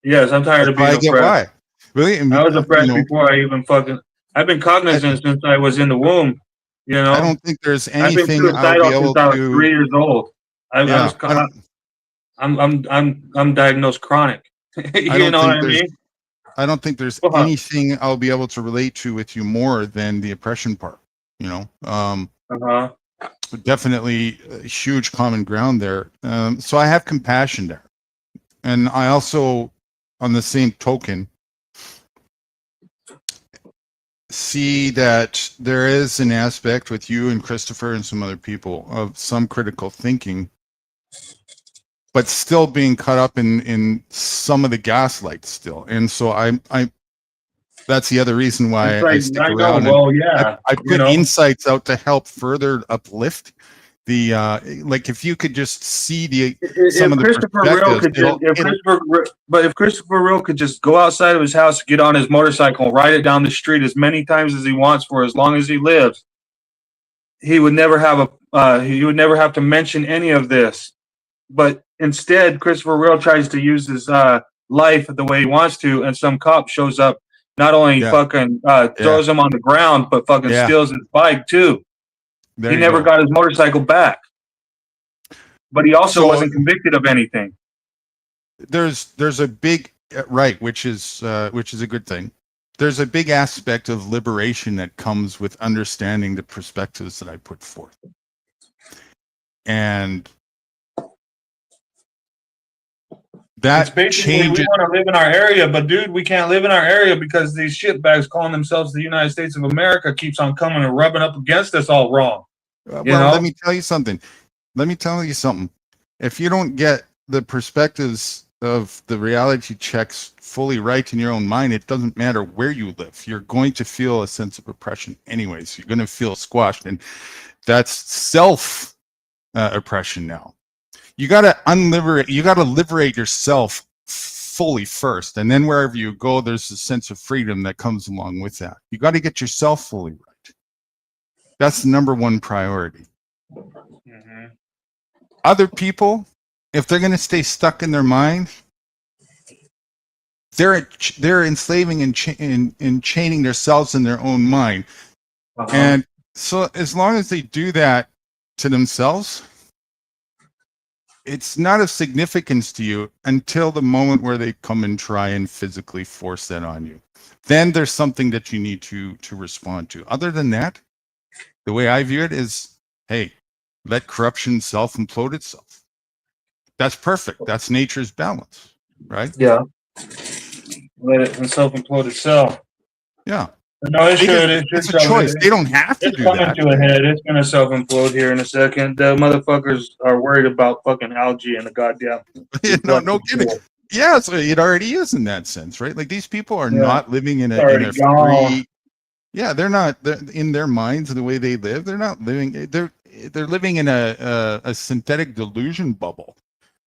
Yes, I'm tired of being oppressed. I get why. Really? I was oppressed before I even fucking. I've been cognizant since I was in the womb. I don't think there's anything I've been suicidal since I was 3 years old. I'm diagnosed chronic. You know what I mean? I don't think there's anything I'll be able to relate to with you more than the oppression part. Definitely a huge common ground there. So I have compassion there, and I also, on the same token, see that there is an aspect with you and Christopher and some other people of some critical thinking, but still being caught up in some of the gaslight still. And so I that's the other reason why I stick around. I put insights out to help further uplift the like, if you could just see some of the perspectives. If Christopher Real could just go outside of his house, get on his motorcycle, and ride it down the street as many times as he wants for as long as he lives, he would never have to mention any of this. But instead, Christopher Real tries to use his life the way he wants to, and some cop shows up, not only fucking throws him on the ground, but fucking steals his bike too. He never got his motorcycle back, but he also wasn't convicted of anything. There's a big right, which is a good thing. There's a big aspect of liberation that comes with understanding the perspectives that I put forth, and that it's basically we want to live in our area, but dude, we can't live in our area because these shitbags calling themselves the United States of America keeps on coming and rubbing up against us all wrong. Let me tell you something. If you don't get the perspectives of the reality checks fully right in your own mind, it doesn't matter where you live. You're going to feel a sense of oppression anyways. You're going to feel squashed, and that's self oppression now. You got to liberate yourself fully first, and then wherever you go, there's a sense of freedom that comes along with that. You got to get yourself fully right. That's the number one priority. Mm-hmm. Other people, if they're going to stay stuck in their mind, they're enslaving and chaining themselves in their own mind. And so as long as they do that to themselves, it's not of significance to you until the moment where they come and try and physically force that on you. Then there's something that you need to respond to. Other than that, The way I view it is, hey, let corruption self-implode itself. That's perfect. That's nature's balance, right? Yeah. Let it self-implode itself. Yeah. No, it should. It's a choice. They don't have to It's do coming that. to a head. It's gonna self-implode here in a second. The motherfuckers are worried about fucking algae in the goddamn. No kidding. Yeah, so it already is in that sense, right? Like these people are not living in a free. Yeah, they're not. They're, in their minds, the way they live, they're not living. They're living in a synthetic delusion bubble,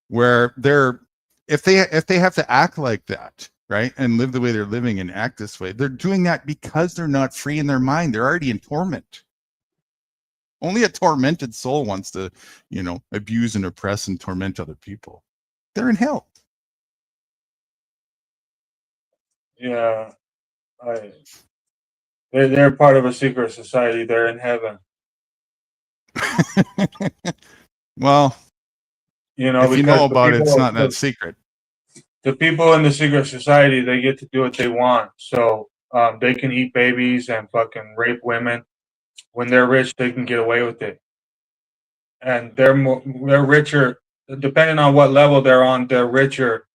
where they're if they have to act like that, right, and live the way they're living and act this way, they're doing that because they're not free in their mind. They're already in torment. Only a tormented soul wants to, abuse and oppress and torment other people. They're in hell. Yeah, they're part of a secret society. They're in heaven. Well, if you know about it, it's not that secret. The people in the secret society, they get to do what they want. So they can eat babies and fucking rape women. When they're rich, they can get away with it. And they're richer, depending on what level they're on. They're richer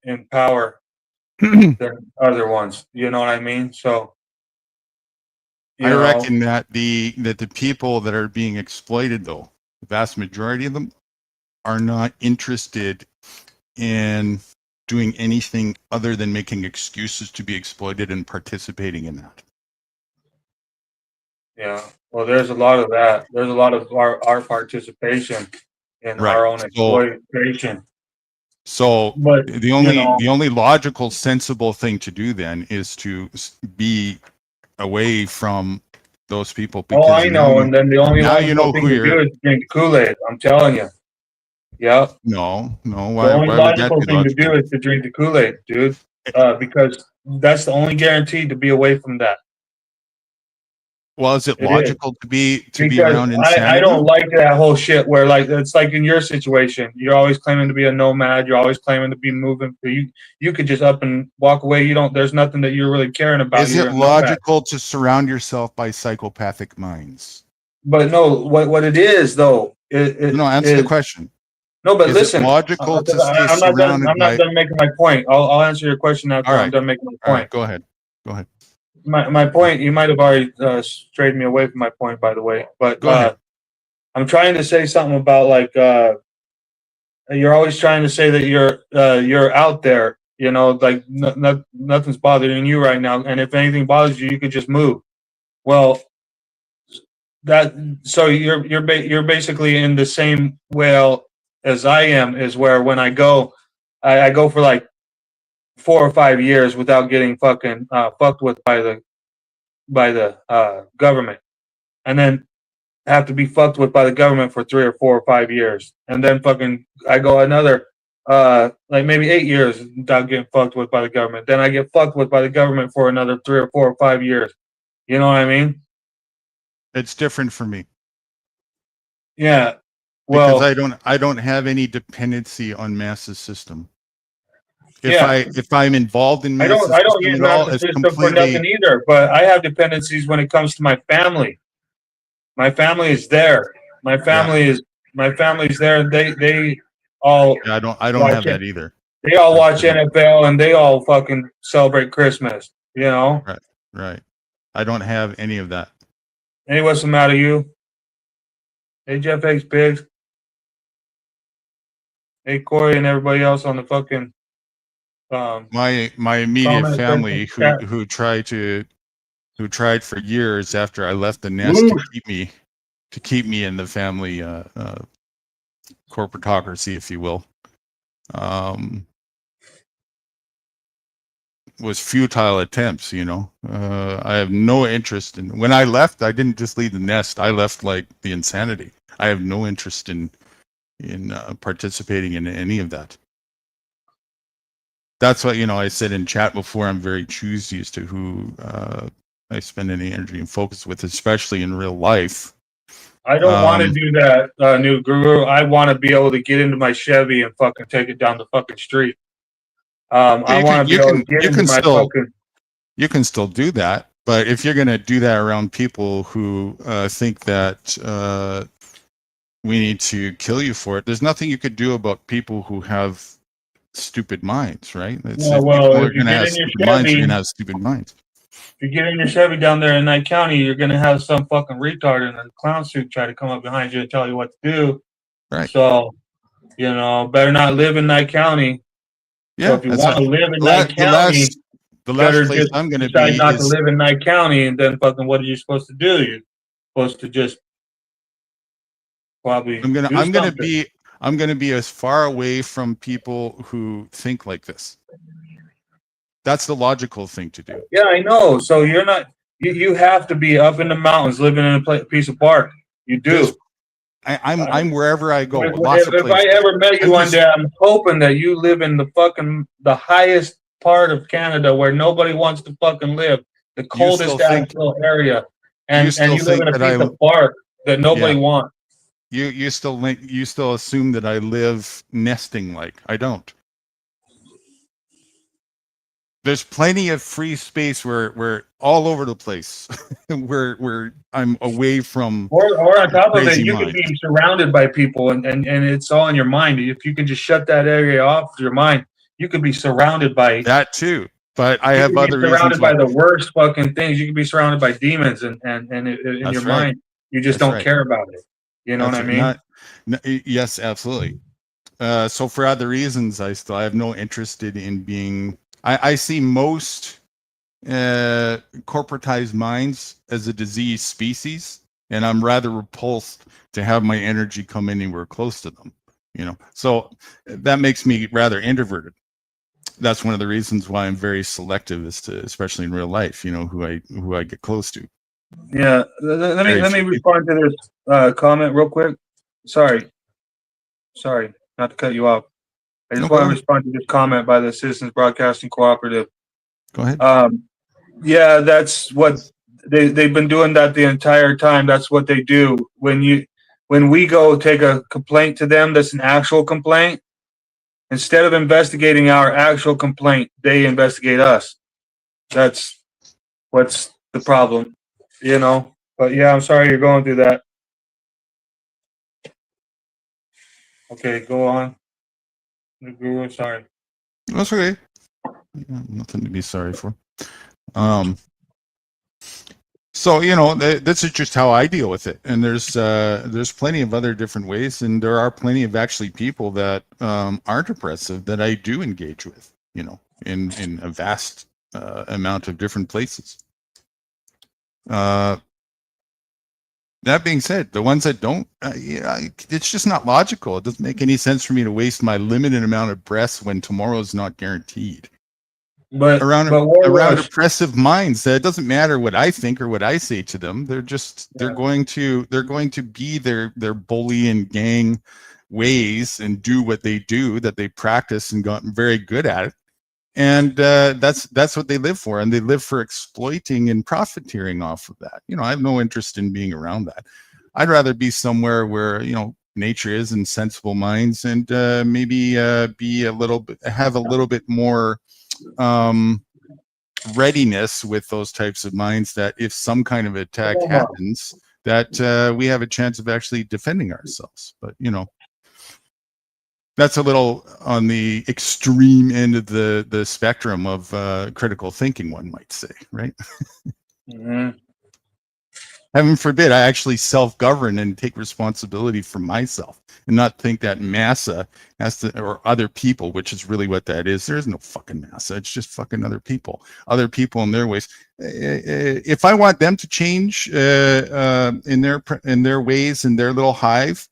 in power than other ones. You know what I mean? So I reckon that the people that are being exploited, though, the vast majority of them are not interested in doing anything other than making excuses to be exploited and participating in that. Yeah. Well, there's a lot of that. There's a lot of our participation in our own exploitation. So the only logical, sensible thing to do then is to be away from those people. Because I know, and then the only logical thing to do is drink Kool-Aid. I'm telling you. Yeah. No. Why, the only logical thing to do is to drink the Kool-Aid, dude. Because that's the only guarantee to be away from that. Well, is it logical to be around insanity? I don't like that whole shit where it's like in your situation, you're always claiming to be a nomad, you're always claiming to be moving. You could just up and walk away. There's nothing that you're really caring about. Is it logical to surround yourself by psychopathic minds? But no, what it is though, answer the question. No, but listen, logical to stay surrounded I'm not done making my point. I'll answer your question after I'm done making my point. All right, go ahead. My point, you might have already strayed me away from my point, by the way. But go ahead. I'm trying to say something about you're always trying to say that you're out there. Nothing's bothering you right now, and if anything bothers you, you could just move. Well, so you're basically in the same well as I am. Is where when I go for like 4 or 5 years without getting fucking fucked with by the government, and then have to be fucked with by the government for 3 or 4 or 5 years, and then fucking I go another maybe 8 years without getting fucked with by the government. Then I get fucked with by the government for another 3 or 4 or 5 years. You know what I mean? It's different for me. Yeah. Well, because I don't have any dependency on Mass's system. If I'm involved in Mass's I don't use Mass's system for nothing either. But I have dependencies when it comes to my family. My family is there. My family's there. They all. Yeah, I don't have that either. They all watch NFL and they all fucking celebrate Christmas. Right. I don't have any of that. Hey, what's the matter, you? Hey, Jeff X Biggs. Hey, Corey and everybody else on the fucking. My immediate family who tried for years after I left the nest to keep me in the family corporatocracy, if you will, was futile attempts. I have no interest in. When I left, I didn't just leave the nest. I left like the insanity. I have no interest in participating in any of that. That's what I said in chat before. I'm very choosy as to who I spend any energy and focus with, especially in real life. I don't want to do that, new guru. I want to be able to get into my Chevy and fucking take it down the fucking street. I want to be able to get into my fucking. You can still do that. But if you're going to do that around people who think that we need to kill you for it, there's nothing you could do about people who have stupid minds, right? Yeah, if well, people are if you going to get have in your stupid minds, you're Chevy, going to have stupid minds. if you get in your Chevy down there in Knight County, you're gonna have some fucking retard in a clown suit try to come up behind you and tell you what to do. Right. So, better not live in Knight County. So Yeah. if you want to live in Knight The County, last better place just I'm going to decide be not to is live in Knight County, and then fucking what are you supposed to do? You're supposed to just probably I'm do something. going to be as far away from people who think like this. That's the logical thing to do. Yeah, I know. So you're not. You have to be up in the mountains, living in a piece of park. You do. I'm wherever I go. If I ever met you one day, I'm hoping that you live in the highest part of Canada where nobody wants to fucking live, the coldest actual area, and you live in a piece of park that nobody wants. You still assume that I live nesting like. I don't. There's plenty of free space where we're all over the place, where I'm away from. Or on top of it, you could be surrounded by people, and it's all in your mind. If you can just shut that area off of your mind, you could be surrounded by that too. But I have other reasons. Surrounded by the worst fucking things. You could be surrounded by demons, and in your mind, you just don't care about it. You know what I mean? Yes, absolutely. So for other reasons, I have no interest in being. I see most corporatized minds as a diseased species, and I'm rather repulsed to have my energy come anywhere close to them. So that makes me rather introverted. That's one of the reasons why I'm very selective as to, especially in real life, who I get close to. Yeah, let me respond to this comment real quick. Sorry, not to cut you off. I just want to respond to this comment by the Citizens Broadcasting Cooperative. Go ahead. Yeah, that's what they've been doing that the entire time. That's what they do. When we go take a complaint to them, that's an actual complaint. Instead of investigating our actual complaint, they investigate us. That's what's the problem, But yeah, I'm sorry you're going through that. Okay, go on. Guru, sorry. That's okay. Nothing to be sorry for. So this is just how I deal with it, and there's plenty of other different ways, and there are plenty of actually people that aren't oppressive that I do engage with, in a vast amount of different places. That being said, the ones that don't, it's just not logical. It doesn't make any sense for me to waste my limited amount of breaths when tomorrow is not guaranteed. But around oppressive minds, it doesn't matter what I think or what I say to them. They're going to be their bully and gang ways and do what they do that they practice and gotten very good at it. And that's what they live for, and they live for exploiting and profiteering off of that. I have no interest in being around that. I'd rather be somewhere where nature is and sensible minds, and maybe have a little bit more readiness with those types of minds, that if some kind of attack happens, that we have a chance of actually defending ourselves. But that's a little on the extreme end of the spectrum of critical thinking, one might say, right? Mm-hmm. Heaven forbid I actually self-govern and take responsibility for myself and not think that massa has to, or other people, which is really what that is. There's no fucking massa. It's just fucking other people in their ways. If I want them to change in their ways, in their little hive,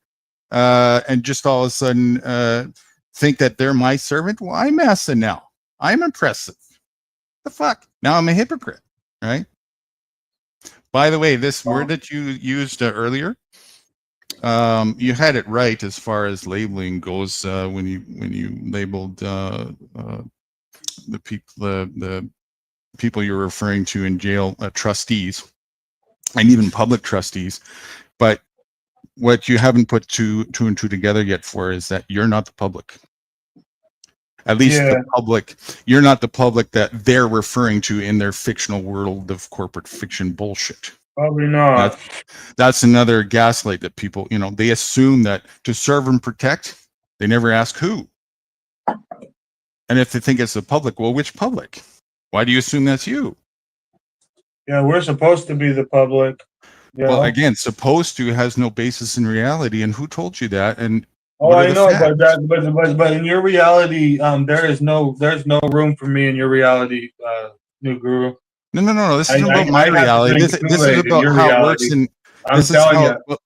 and just all of a sudden think that they're my servant, well, I'm massa now. I'm oppressive. The fuck? Now I'm a hypocrite, right? By the way, this word that you used earlier, you had it right as far as labeling goes when you labeled the people you're referring to in jail, trustees, and even public trustees. But what you haven't put two and two together yet for is that you're not the public. At least Yeah. the public, you're not the public that they're referring to in their fictional world of corporate fiction bullshit. Probably not. That's another gaslight that people, they assume that to serve and protect, they never ask who. And if they think it's the public, well, which public? Why do you assume that's you? Yeah, we're supposed to be the public. You Well, know? again, supposed to has no basis in reality. And who told you that? And Oh, what are I the know, facts? but in your reality, there's no room for me in your reality, new guru. No. This isn't about my I have to reality. drink This is Kool-Aid in about your how it works reality. in. I'm This is telling how. you. Well,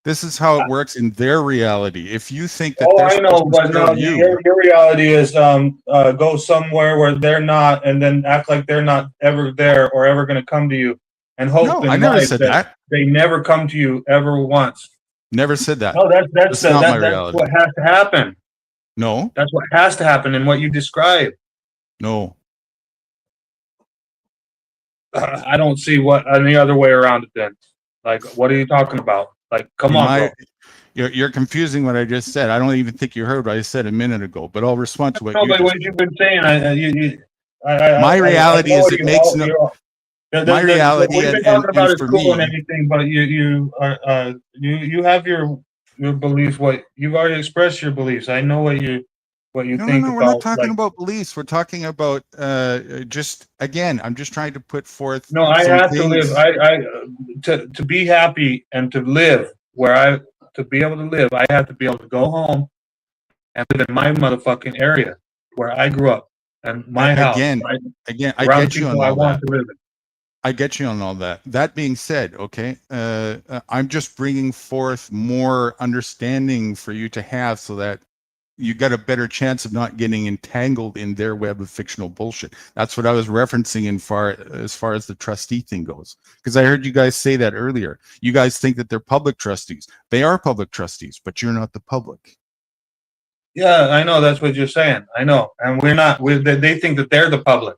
this is how it works in their reality. If you think that Oh, they're I know, supposed to but no, serve you, your reality is go somewhere where they're not, and then act like they're not ever there or ever going to come to you, and hope no, in I never life said that that. they never come to you ever once. Never said that. No, That's not my that's reality. what has to happen. No, That's what has to happen in what you describe. no. I don't see what any other way around it. Then, like, what are you talking about? Like, come on, bro. You're confusing what I just said. I don't even think you heard what I said a minute ago. But I'll respond to what No, you but just. what you've been saying, My reality is it makes no. My reality What we've been and talking about is for cool and me, everything, but you have your beliefs. What you've already expressed your beliefs. I know what you think no, about. we're not talking like, about beliefs. We're talking about just again. I'm just trying to put forth. No, I some have things. to live. To be happy and to live to be able to live, I have to be able to go home and live in my motherfucking area where I grew up and my house. Again, I get you on all that. To live in. I get you on all that. That being said, okay, I'm just bringing forth more understanding for you to have so that you got a better chance of not getting entangled in their web of fictional bullshit. That's what I was referencing as far as the trustee thing goes. Because I heard you guys say that earlier. You guys think that they're public trustees. They are public trustees, but you're not the public. Yeah, I know that's what you're saying. I know, and we're not. They think that they're the public,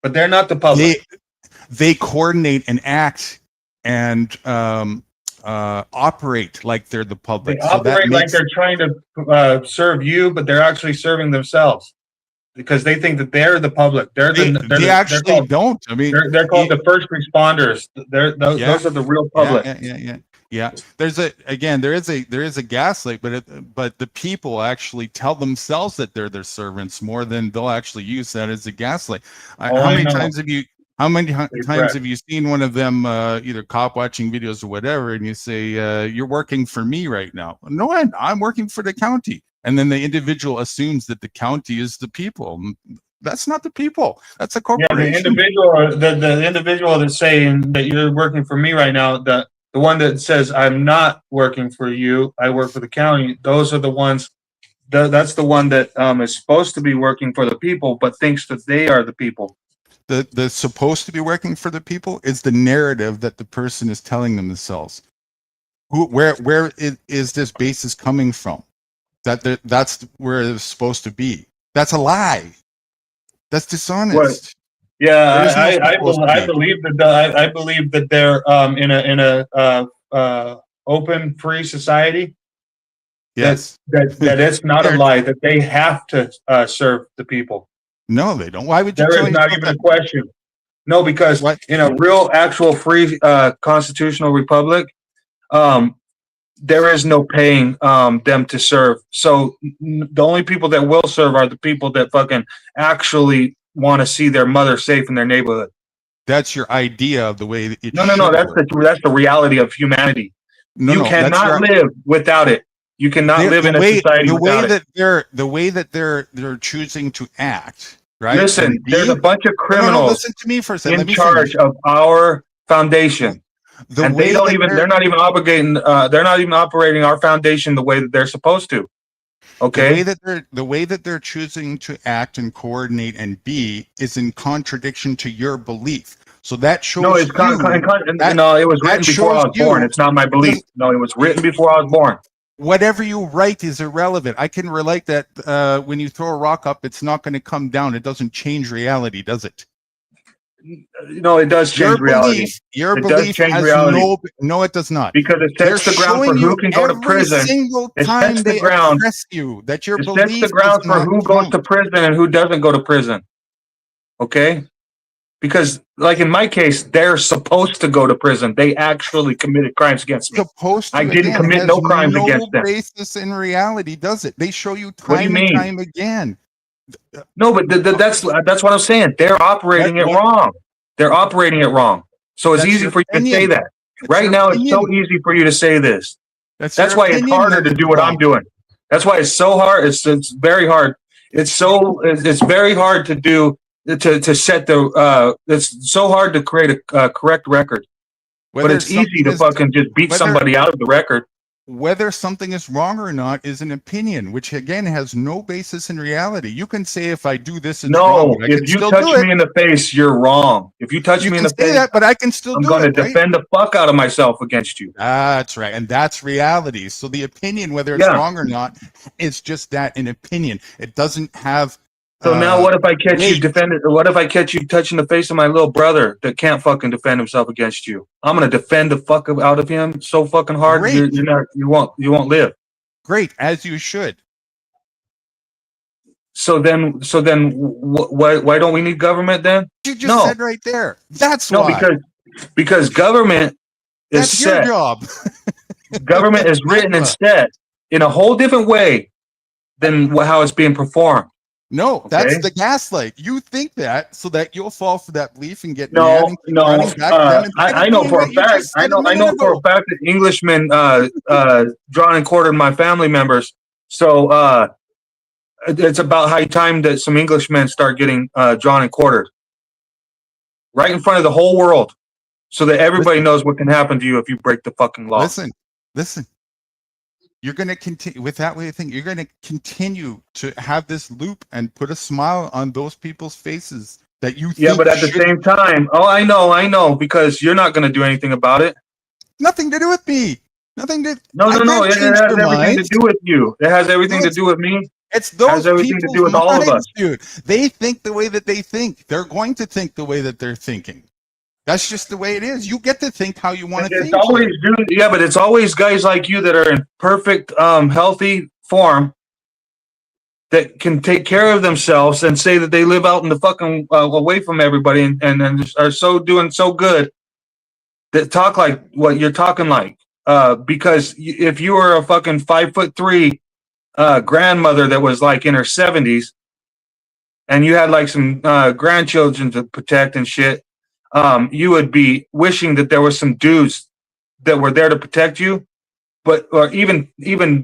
but they're not the public. They coordinate and act and operate like they're the public. They operate like they're trying to serve you, but they're actually serving themselves because they think that they're the public. They actually don't. I mean, they're called the first responders. Those are the real public. Yeah. There is a gaslight, but the people actually tell themselves that they're their servants more than they'll actually use that as a gaslight. How many times have you seen one of them either cop watching videos or whatever, and you say you're working for me right now? No, I'm working for the county, and then the individual assumes that the county is the people. That's not the people. That's a corporation. Yeah, the individual that's saying that you're working for me right now, the one that says I'm not working for you, I work for the county. Those are the ones. That's the one that is supposed to be working for the people, but thinks that they are the people. The supposed to be working for the people is the narrative that the person is telling themselves. Where is this basis coming from? That's where it's supposed to be. That's a lie. That's dishonest. What? Yeah, I believe that they're in a open, free society. Yes, that it's not a lie that they have to serve the people. No, they don't. Why would you? There is not even a question. No, because in a real, actual, free constitutional republic, there is no paying them to serve. So the only people that will serve are the people that fucking actually want to see their mother safe in their neighborhood. That's your idea of the way it No. That's the reality of humanity. You cannot live without it. You cannot live in a society without it. The way that they're choosing to act, right? Listen, there's a bunch of criminals listen to me for a second. in charge of our foundation. They're not even operating our foundation the way that they're supposed to. Okay. The way that they're choosing to act and coordinate and be is in contradiction to your belief. So that shows no, it was written before I was born. It's not my belief. No, it was written before I was born. Whatever you write is irrelevant. I can relate that when you throw a rock up, it's not going to come down. It doesn't change reality, does it? No, it does change reality. Your It does belief change has reality. no, it does not. Because it They're sets the ground for showing who you can go to every prison. single It time sets the they ground. oppress you that your It sets belief the ground does for not who goes count. to prison and who doesn't go to prison. Okay? Because, like in my case, they're supposed to go to prison. They actually committed crimes against me. Supposed to, I didn't again, commit has no crimes no against them. basis in reality, does it? They show you What do you time and mean? time again. No, but that's what I'm saying. They're operating it What- wrong. They're operating it wrong. So it's That's easy your for you to say opinion. that. That's Right your now, it's so opinion. easy for you to say this. That's That's your why it's opinion harder that to it's do what I'm wrong. doing. That's why it's so hard. It's very hard. It's very hard to do to set the. It's so hard to create a correct record, but Whether it's easy something to is fucking just beat whether somebody out of the record. whether something is wrong or not is an opinion, which again has no basis in reality. You can say if I do this, it's wrong, No, but I if can you still touch do it. me in the face, you're wrong. If you touch You me in can the say face, that, but I can still I'm do going to it, right? defend the fuck out of myself against you. That's right. And that's reality. So the opinion, whether it's Yeah. wrong or not, it's just that an opinion. It doesn't have. So now, what if I catch you weight. defending? What if I catch you touching the face of my little brother that can't fucking defend himself against you? I'm gonna defend the fuck out of him so fucking hard. Great. You won't live. Great, as you should. So then, why don't we need government then? You just No. said right there. That's No, why. because government is That's your set. job. Government is written and set in a whole different way than how it's being performed. No, that's Okay. the gaslight. You think that so that you'll fall for that belief and get mad No, and keep no. running back to them instead I of know doing for a what you fact. just I said know. a I minute know for a ago. fact that Englishmen drawn and quartered my family members. So it's about high time that some Englishmen start getting drawn and quartered right in front of the whole world, so that everybody knows what can happen to you if you break the fucking law. Listen. You're going to continue with that way of thinking. You're going to continue to have this loop and put a smile on those people's faces that you think. Yeah, but at the same time, I know, because you're not going to do anything about it. Nothing to do with me. Nothing to. No. It has everything mind. to do with you. It has everything to do with me. It's those has everything to do with people's all of us. minds, dude. They think the way that they think. They're going to think the way that they're thinking. That's just the way it is. You get to think how you want to think. But it's always guys like you that are in perfect, healthy form that can take care of themselves and say that they live out in the fucking away from everybody and are doing so good that talk like what you're talking like. Because if you were a fucking 5'3" grandmother that was like in her 70s and you had like some grandchildren to protect and shit, you would be wishing that there was some dudes that were there to protect you, or even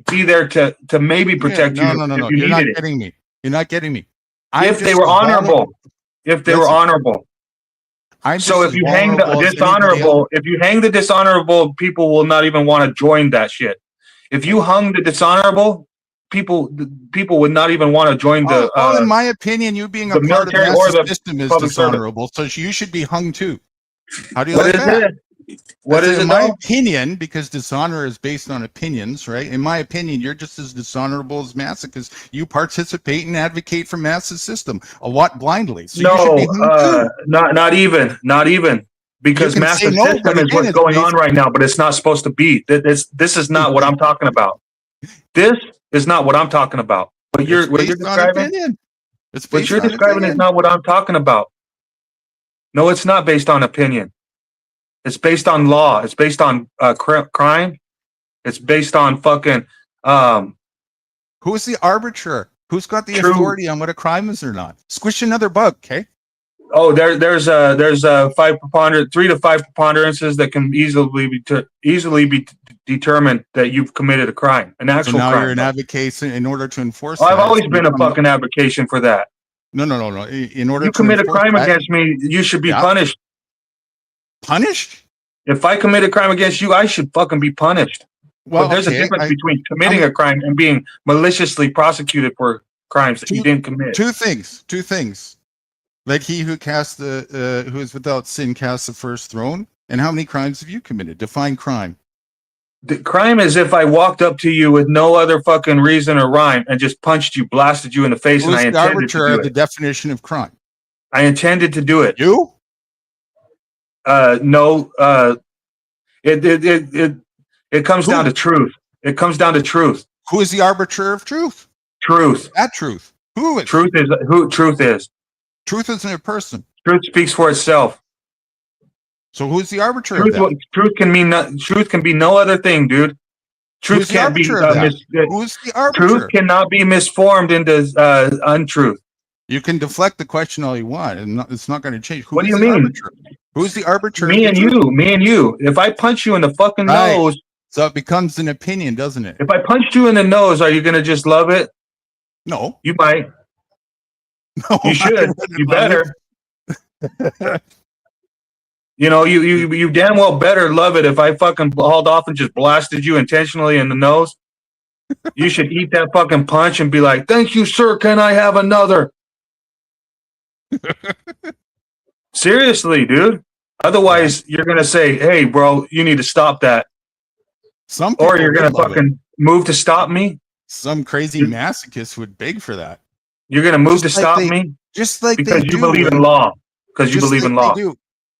be there to maybe protect you. No. You're not getting me. You're not getting me. If they were honorable. So if you hang the dishonorable, people will not even want to join that shit. If you hung the dishonorable, people would not even want to join the. In my opinion, you being a part of the system is dishonorable, so you should be hung too. How do you like that? What is it? In my opinion, because dishonor is based on opinions, right? In my opinion, you're just as dishonorable as Massa because you participate and advocate for Massa's system a lot blindly. So not even. Because Massa's system is what's going on right now, but it's not supposed to be. This is not what I'm talking about. This is not what I'm talking about. What you're describing is not what I'm talking about. No, it's not based on opinion. It's based on law. It's based on crime. It's based on fucking. Who's the arbiter? Who's got the authority on what a crime is or not? Squish another bug, okay? Oh, there's 3 to 5 preponderances that can easily be determined that you've committed a crime, an actual crime. So now you're an advocate in order to enforce. I've always been a fucking advocation for that. No. In order you commit a crime against me, you should be punished. Punished? If I commit a crime against you, I should fucking be punished. Well, but there's a difference between committing a crime and being maliciously prosecuted for crimes that you didn't commit. Two things. Like he who cast who is without sin casts the first stone. And how many crimes have you committed? Define crime. The crime is if I walked up to you with no other fucking reason or rhyme and just punched you, blasted you in the face, and I intended to do it. The definition of crime. I intended to do it. You? No. It comes down to truth. It comes down to truth. Who is the arbiter of truth? Truth. That truth. Who is? Truth is who truth is. Truth isn't a person. Truth speaks for itself. So who's the arbiter Truth, of that? truth can be no other thing, dude. Truth Who's the can't be arbiter of that? Who's the arbiter? truth cannot be misformed into untruth. You can deflect the question all you want, and it's not going to change. What do Who's you the mean? arbiter? Who's the arbiter? Me of and the truth? you, me and you. If I punch you in the fucking Right. nose, So it becomes an opinion, doesn't it? if I punched you in the nose, are you gonna just love it? No. You might. No, You should. I wouldn't You love better. it. You know, you damn well better love it if I fucking hauled off and just blasted you intentionally in the nose. You should eat that fucking punch and be like, "Thank you, sir. Can I have another?" Seriously, dude. Otherwise, you're gonna say, "Hey, bro, you need to stop that," Some or people you're gonna would love it. fucking move to stop me. Some crazy masochist would beg for that. You're gonna move to Just like stop they- me Just like because they you do believe in when- law. Because you just believe like in they law. do.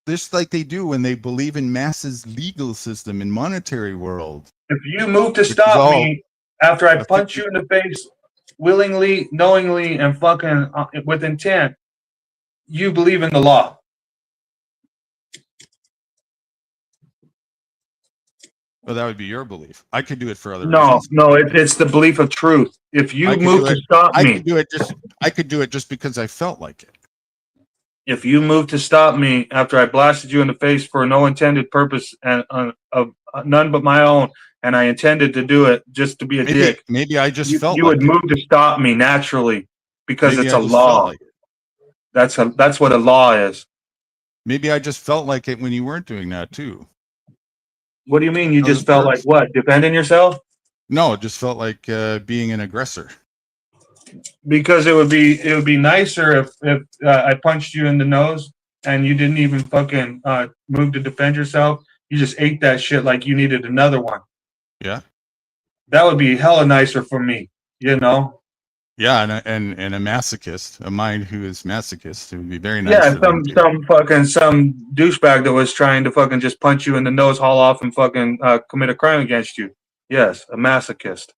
Just like they do when they believe in masses legal system in monetary world. If you move to is stop all- me after I I punch think- you in the face, willingly, knowingly, and fucking with intent, you believe in the law. Well, that would be your belief. I could do it for other No, reasons. no, it's the belief of truth. If you I could move do to it. stop I me, could do it just. I could do it just because I felt like it. if you move to stop me after I blasted you in the face for no intended purpose and of none but my own, and I intended to do it just to be a dick, Maybe I just you, felt you like would it. move to stop me naturally because Maybe it's I a just felt law. like it. That's what a law is. Maybe I just felt like it when you weren't doing that too. What do you mean? You How just it felt works. like what? Defending yourself? No, it just felt like being an aggressor. Because it would be nicer if I punched you in the nose and you didn't even fucking move to defend yourself. You just ate that shit like you needed another one. Yeah. That would be hella nicer for me, you know. Yeah, and a masochist, a mind who is masochist, it would be very nice. Yeah, for them to- some douchebag that was trying to fucking just punch you in the nose, haul off, and fucking commit a crime against you. Yes, a masochist.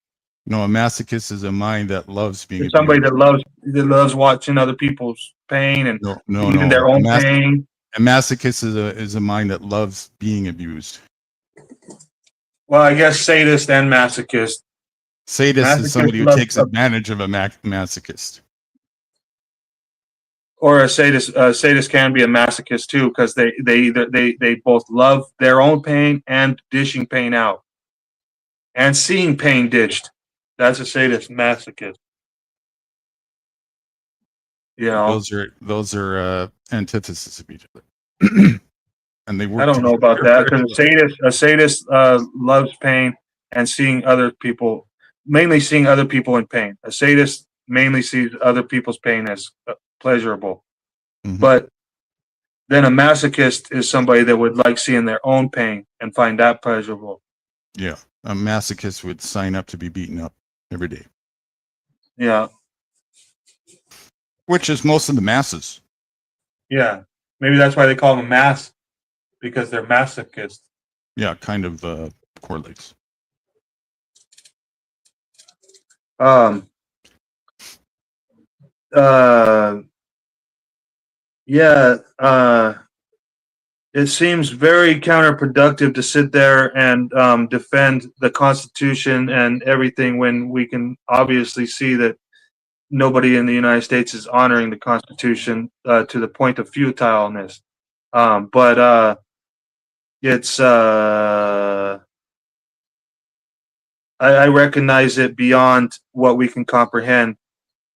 No, a masochist is a mind that loves being It's somebody abused. that loves watching other people's pain and No. even their own pain. A masochist is a mind that loves being abused. Well, I guess sadist and masochist. Sadist is somebody who Masochist takes loves- advantage of a masochist. Or a sadist can be a masochist too, because they both love their own pain and dishing pain out, and seeing pain dished. That's a sadist masochist. You know, Those are antithesis of each other, and they work. I don't know together about that very because a sadist loves pain and seeing other people, mainly seeing other people in pain. A sadist mainly sees other people's pain as pleasurable. Mhm. But then a masochist is somebody that would like seeing their own pain and find that pleasurable. Yeah, a masochist would sign up to be beaten up every day, Yeah, which is most of the masses. yeah. Maybe that's why they call them mass, because they're masochists. Yeah, kind of correlates. Yeah, it seems very counterproductive to sit there and defend the Constitution and everything when we can obviously see that nobody in the United States is honoring the Constitution to the point of futileness. But it's I recognize it beyond what we can comprehend,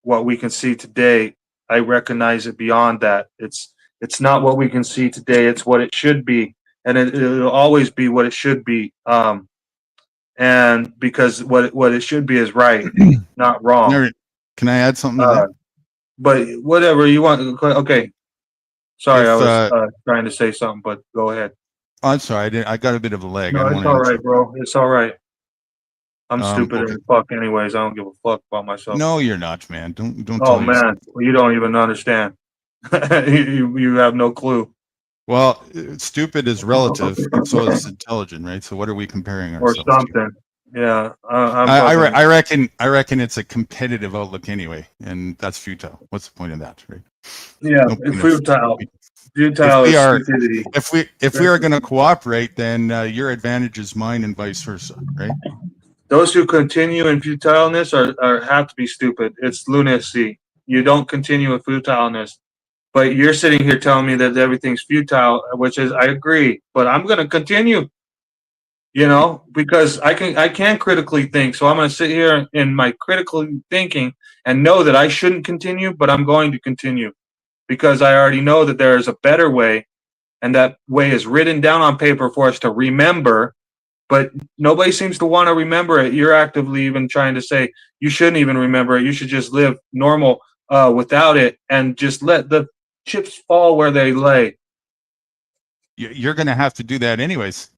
what we can see today. I recognize it beyond that. It's not what we can see today. It's what it should be, and it'll always be what it should be. And because what it should be is right, not wrong. Mary, can I add something to that? But whatever you want. Okay. Sorry, If, I was trying to say something, but go ahead. Oh, I'm sorry, I got a bit of a lag. No, I don't it's wanna all right, interrupt. bro. It's all right. I'm stupid okay. as fuck, anyways. I don't give a fuck about myself. No, you're not, man. Don't. Oh tell man, well, you don't even understand. You have no clue. Well, stupid is relative, and so is intelligent, right? So what are we comparing or ourselves to? something. Yeah, I'm I, I, re- fucking. I reckon it's a competitive outlook anyway, and that's futile. What's the point of that, right? Yeah, No it's point of futile. if Futile we is are stupidity. if we are going to cooperate, then your advantage is mine, and vice versa, right? Those who continue in futileness are have to be stupid. It's lunacy. You don't continue with futileness. But you're sitting here telling me that everything's futile, which is I agree, but I'm gonna continue, because I can critically think. So I'm gonna sit here in my critical thinking and know that I shouldn't continue, but I'm going to continue because I already know that there is a better way, and that way is written down on paper for us to remember, but nobody seems to want to remember it. You're actively even trying to say you shouldn't even remember it. You should just live normal without it and just let the chips fall where they lay. You're going to have to do that anyways.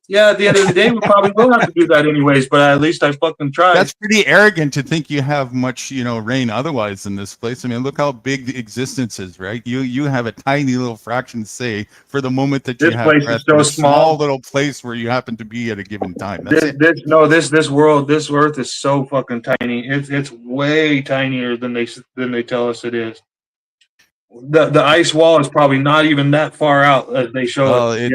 Yeah, at the end of the day, we probably will have to do that anyways, but at least I fucking tried. That's pretty arrogant to think you have much, reign otherwise in this place. I mean, look how big the existence is, right? You have a tiny little fraction say for the moment that you This have place breath is so in a small. little place where you happen to be at a given time. That's it. This world, this Earth is so fucking tiny. It's way tinier than they tell us it is. The ice wall is probably not even that far out as they show Well, it.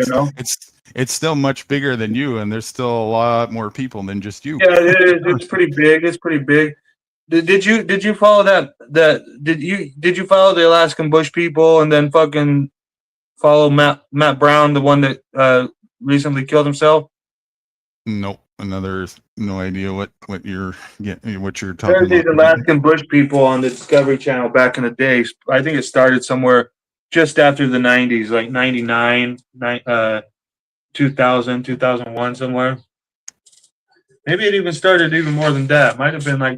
it's still much bigger than you, and there's still a lot more people than just you. Yeah, it is. It's pretty big. It's pretty big. Did you follow did you follow the Alaskan Bush people and then fucking follow Matt Brown, the one that recently killed himself? Nope. No idea what you're talking There's these about. Alaskan Bush people on the Discovery Channel back in the day. I think it started somewhere just after the 90s, like 99, 2000, 2001, somewhere. Maybe it even started even more than that. Might have been like,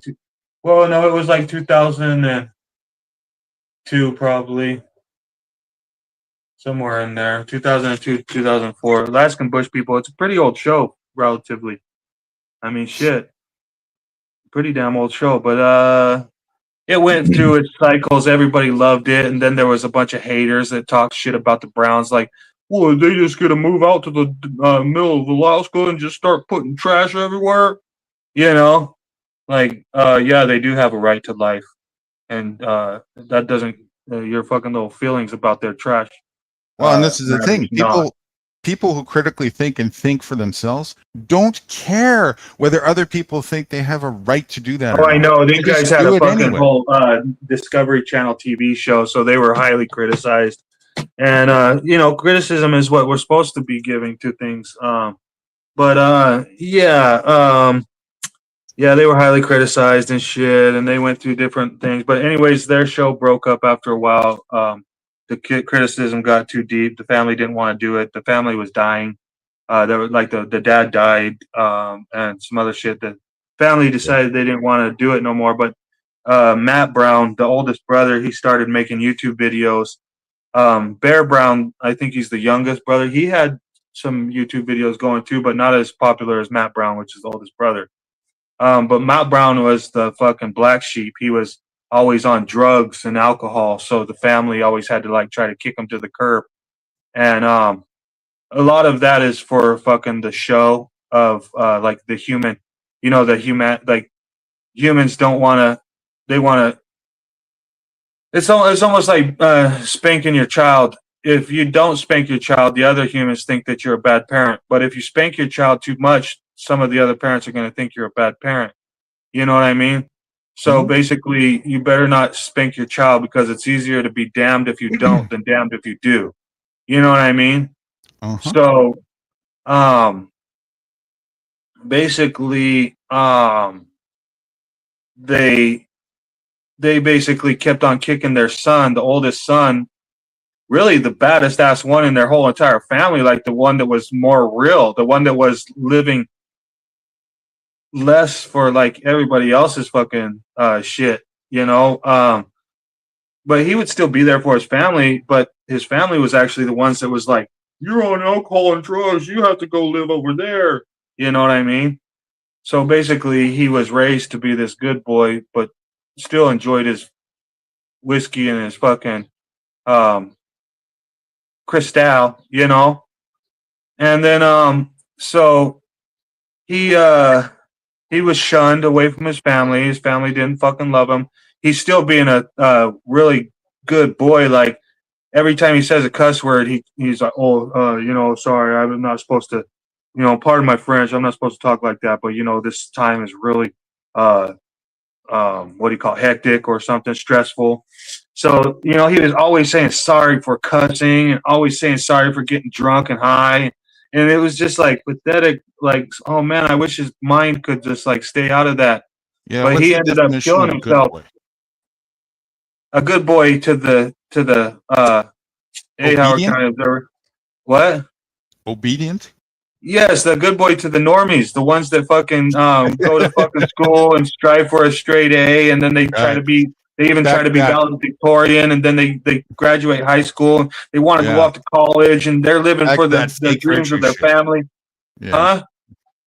well, no, it was like 2002, probably. Somewhere in there. 2002, 2004. Alaskan Bush people. It's a pretty old show, relatively. I mean, shit. Pretty damn old show. But it went through its cycles. Everybody loved it. And then there was a bunch of haters that talked shit about the Browns. Like, well, they just going to move out to the middle of Alaska and just start putting trash everywhere. Yeah, they do have a right to life. And that doesn't, your fucking little feelings about their trash. Well, and this is the thing. Not. People who critically think and think for themselves don't care whether other people think they have a right to do that. Oh, I know. These They guys just had do a it fucking anyway. whole Discovery Channel TV show, so they were highly criticized. And criticism is what we're supposed to be giving to things. Yeah, they were highly criticized and shit, and they went through different things. But anyways, their show broke up after a while. The criticism got too deep. The family didn't want to do it. The family was dying. There was like the dad died, and some other shit. The family decided they didn't want to do it no more. But Matt Brown, the oldest brother, he started making YouTube videos. Bear Brown, I think he's the youngest brother. He had some YouTube videos going too, but not as popular as Matt Brown, which is the oldest brother. But Matt Brown was the fucking black sheep. He was always on drugs and alcohol, so the family always had to like try to kick him to the curb. And a lot of that is for fucking the show of like the human, like humans don't want to. They want to. It's almost like spanking your child. If you don't spank your child, the other humans think that you're a bad parent. But if you spank your child too much, some of the other parents are going to think you're a bad parent. You know what I mean? So basically, you better not spank your child because it's easier to be damned if you don't than damned if you do. You know what I mean? So, basically, they basically kept on kicking their son, the oldest son, really the baddest ass one in their whole entire family, like the one that was more real, the one that was living less for like everybody else's fucking shit, but he would still be there for his family, but his family was actually the ones that was like, you're on alcohol and drugs, you have to go live over there. You know what I mean? So basically he was raised to be this good boy, but still enjoyed his whiskey and his fucking Cristal, and then so he was shunned away from his family. His family didn't fucking love him. He's still being a really good boy. Like every time he says a cuss word, he's like, sorry, I'm not supposed to, pardon my French, I'm not supposed to talk like that, but this time is really what do you call it, hectic or something, stressful. So, he was always saying sorry for cussing and always saying sorry for getting drunk and high. And it was just like pathetic, like, oh man, I wish his mind could just like stay out of that. Yeah, But what's he the ended up definition killing of good himself. boy? A good boy to the Howard Obedient? County Observer. What? Obedient? Yes, the good boy to the normies, the ones that fucking go to fucking school and strive for a straight A, and then they try to be. They even try to be valedictorian, and then they graduate high school and they want to go off to college, and they're living for the dreams of their family. Yeah. Huh?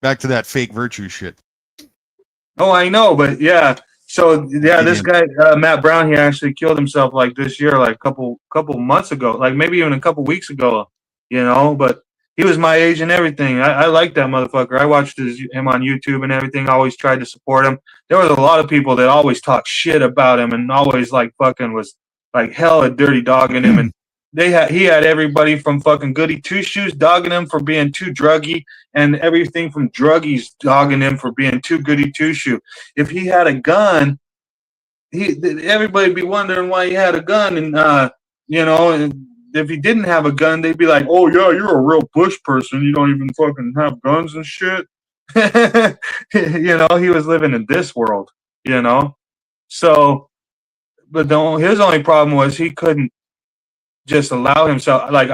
Back to that fake virtue shit. Oh, I know, but yeah. So yeah, this guy Matt Brown, he actually killed himself like this year, like a couple months ago, like maybe even a couple weeks ago, But he was my age and everything. I like that motherfucker. I watched him on YouTube and everything. I always tried to support him. There was a lot of people that always talked shit about him and always like fucking was like hella dirty dogging him. And he had everybody from fucking goody two shoes dogging him for being too druggy, and everything from druggies dogging him for being too goody two shoe. If he had a gun, everybody'd be wondering why he had a gun, and and if he didn't have a gun, they'd be like, "Oh yeah, you're a real Bush person. You don't even fucking have guns and shit." He was living in this world. So, but his only problem was he couldn't just allow himself. Like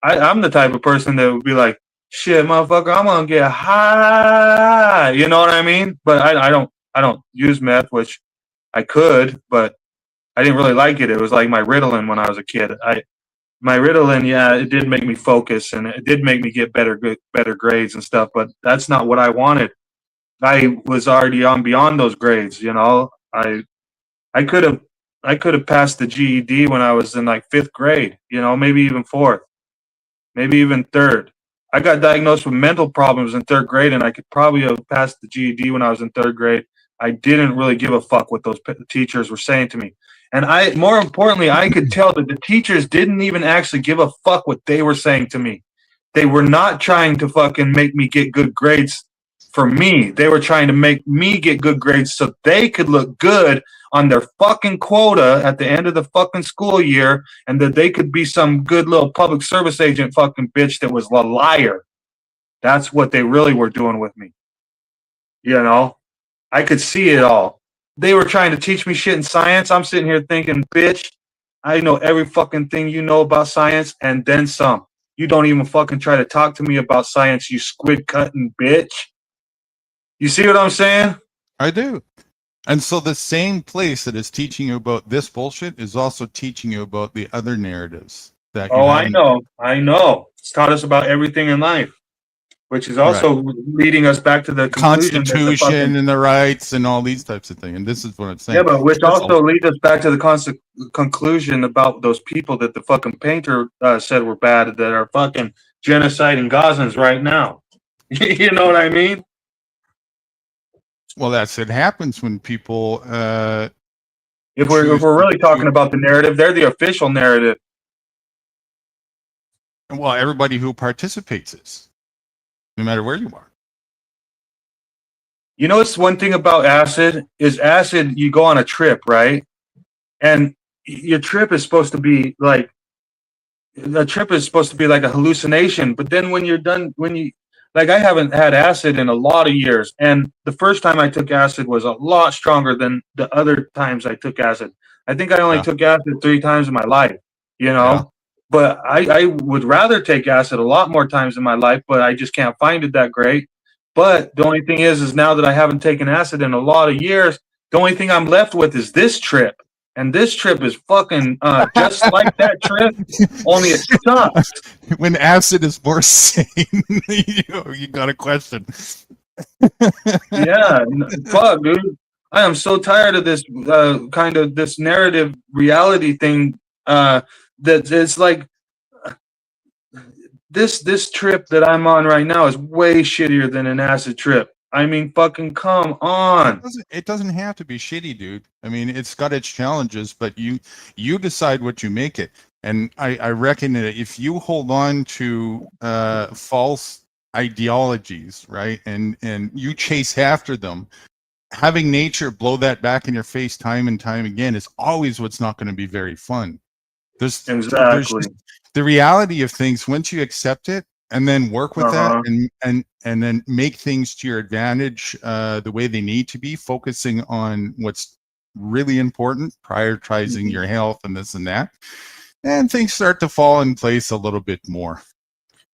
I'm the type of person that would be like, "Shit, motherfucker, I'm gonna get high." You know what I mean? But I don't use meth, which I could, but I didn't really like it. It was like my Ritalin when I was a kid. My Ritalin, yeah, it did make me focus, and it did make me get better grades and stuff. But that's not what I wanted. I was already on beyond those grades. I could have passed the GED when I was in like 5th grade. Maybe even 4th, maybe even 3rd. I got diagnosed with mental problems in 3rd grade, and I could probably have passed the GED when I was in 3rd grade. I didn't really give a fuck what those teachers were saying to me. And more importantly, I could tell that the teachers didn't even actually give a fuck what they were saying to me. They were not trying to fucking make me get good grades for me. They were trying to make me get good grades so they could look good on their fucking quota at the end of the fucking school year, and that they could be some good little public service agent fucking bitch that was a liar. That's what they really were doing with me. I could see it all. They were trying to teach me shit in science. I'm sitting here thinking, bitch, I know every fucking thing you know about science and then some. You don't even fucking try to talk to me about science, you squid cutting bitch. You see what I'm saying? I do. And so the same place that is teaching you about this bullshit is also teaching you about the other narratives. I know. It's taught us about everything in life, which is also leading us back to the Constitution and the rights and all these types of things. And this is what I'm saying. Yeah, but which also leads us back to the conclusion about those people that the fucking painter said were bad, that are fucking genociding Gazans right now. You know what I mean? Well, it happens when people. If we're really talking about the narrative, they're the official narrative. Well, everybody who participates is, no matter where you are. It's one thing about acid is acid. You go on a trip, right? And your trip is supposed to be like a hallucination. But then when you're done, I haven't had acid in a lot of years. And the first time I took acid was a lot stronger than the other times I took acid. I think I only took acid 3 times in my life, But I would rather take acid a lot more times in my life, but I just can't find it that great. But the only thing is now that I haven't taken acid in a lot of years, the only thing I'm left with is this trip. And this trip is fucking just like that trip, only it sucks. When acid is more sane, you got a question. Yeah, fuck, dude. I am so tired of this kind of this narrative reality thing. That it's like this trip that I'm on right now is way shittier than an acid trip. I mean, fucking come on. It doesn't have to be shitty, dude. I mean, it's got its challenges, but you decide what you make it. And I reckon that if you hold on to false ideologies, right, and you chase after them, having nature blow that back in your face time and time again is always what's not going to be very fun. There's Exactly. just the reality of things. Once you accept it and then work with that and then make things to your advantage the way they need to be, focusing on what's really important, prioritizing your health and this and that, and things start to fall in place a little bit more.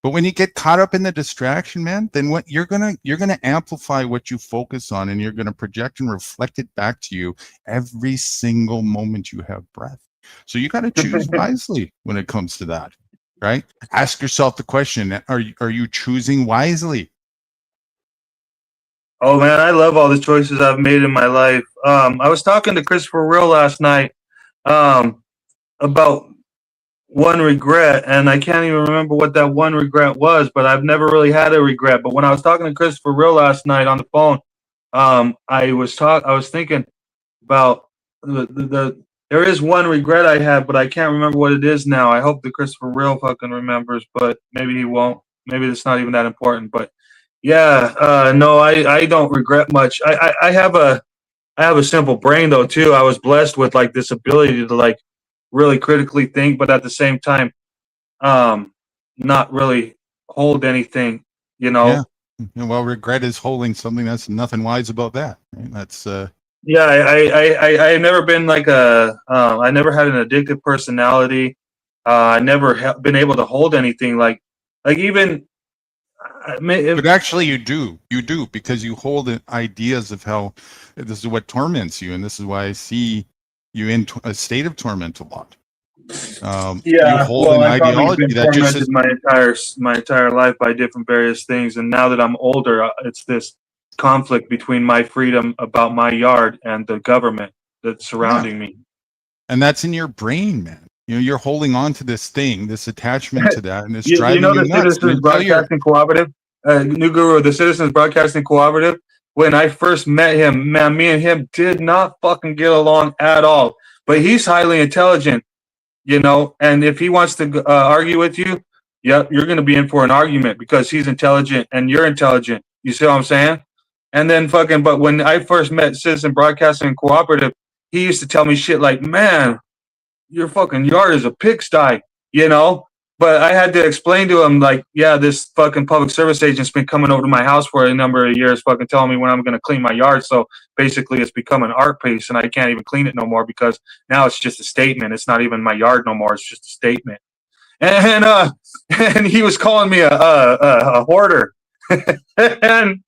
But when you get caught up in the distraction, man, then what you're gonna amplify what you focus on, and you're gonna project and reflect it back to you every single moment you have breath. So you got to choose wisely when it comes to that, right? Ask yourself the question: Are you choosing wisely? Oh man, I love all the choices I've made in my life. I was talking to Christopher Real last night about one regret, and I can't even remember what that one regret was, but I've never really had a regret. But when I was talking to Christopher Real last night on the phone, I was thinking about there is one regret I have, but I can't remember what it is now. I hope that Christopher Real fucking remembers, but maybe he won't. Maybe it's not even that important. But yeah, no, I don't regret much. I have a simple brain though too. I was blessed with like this ability to like really critically think, but at the same time, not really hold anything, you know. Yeah. Well, regret is holding something. That's nothing wise about that. Right? That's Yeah, I've never been like I never had an addictive personality. I never been able to hold anything like even. But actually, you do because you hold ideas of how this is what torments you, and this is why I see you in a state of torment a lot. Yeah, you hold well, an I've probably ideology been that just tormented my entire life by different various things, and now that I'm older, it's this conflict between my freedom about my yard and the government that's surrounding me. And that's in your brain, man. You know, you're holding on to this thing, this attachment to that, and it's you driving know you the nuts. Citizens Broadcasting Cooperative, New Guru, the Citizens Broadcasting Cooperative. When I first met him, man, me and him did not fucking get along at all. But he's highly intelligent, you know, and if he wants to argue with you, yep, you're going to be in for an argument because he's intelligent and you're intelligent. You see what I'm saying? And then fucking, but when I first met Citizen Broadcasting Cooperative, he used to tell me shit like, man, your fucking yard is a pigsty, you know? But I had to explain to him, like, yeah, this fucking public service agent's been coming over to my house for a number of years, fucking telling me when I'm going to clean my yard. So basically, it's become an art piece, and I can't even clean it no more because now it's just a statement. It's not even my yard no more. It's just a statement. And and he was calling me a hoarder and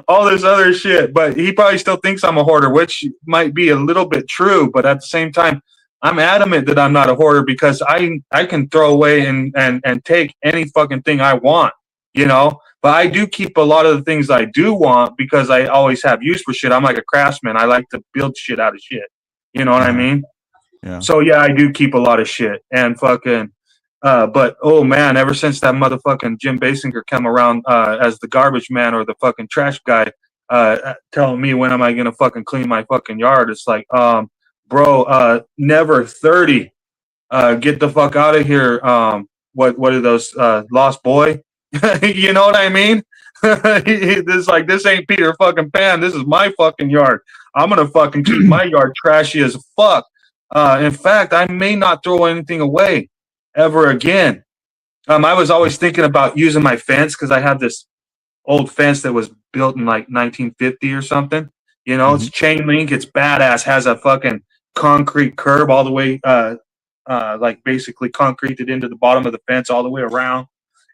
all this other shit. But he probably still thinks I'm a hoarder, which might be a little bit true. But at the same time, I'm adamant that I'm not a hoarder because I can throw away and take any fucking thing I want, you know. But I do keep a lot of the things I do want because I always have use for shit. I'm like a craftsman. I like to build shit out of shit. You know what I mean? Yeah. So yeah, I do keep a lot of shit and fucking. But oh man, ever since that motherfucking Jim Basinger came around as the garbage man or the fucking trash guy, telling me when am I gonna fucking clean my fucking yard, it's like, bro, never 30. Get the fuck out of here. What are those? Lost Boy? You know what I mean? This like this ain't Peter fucking Pan. This is my fucking yard. I'm gonna fucking keep my yard trashy as fuck. In fact, I may not throw anything away ever again. I was always thinking about using my fence because I have this old fence that was built in like 1950 or something. You know, it's chain link. It's badass. Has a fucking concrete curb all the way, like basically concreted into the bottom of the fence all the way around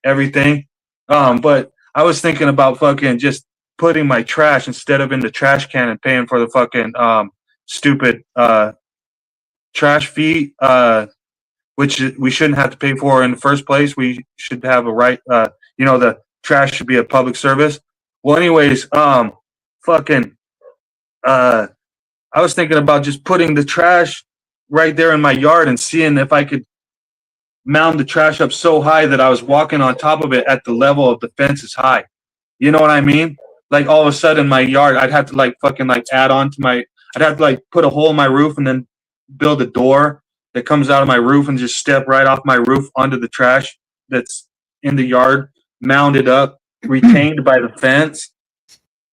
everything. But I was thinking about fucking just putting my trash instead of in the trash can and paying for the fucking stupid trash fee, which we shouldn't have to pay for in the first place. We should have a right, you know, the trash should be a public service. Well, anyways, fucking, I was thinking about just putting the trash right there in my yard and seeing if I could mound the trash up so high that I was walking on top of it at the level of the fence is high. You know what I mean? Like all of a sudden my yard, I'd have to like fucking like add on to my, I'd have to like put a hole in my roof and then build a door that comes out of my roof and just step right off my roof onto the trash that's in the yard, mounded up, retained by the fence.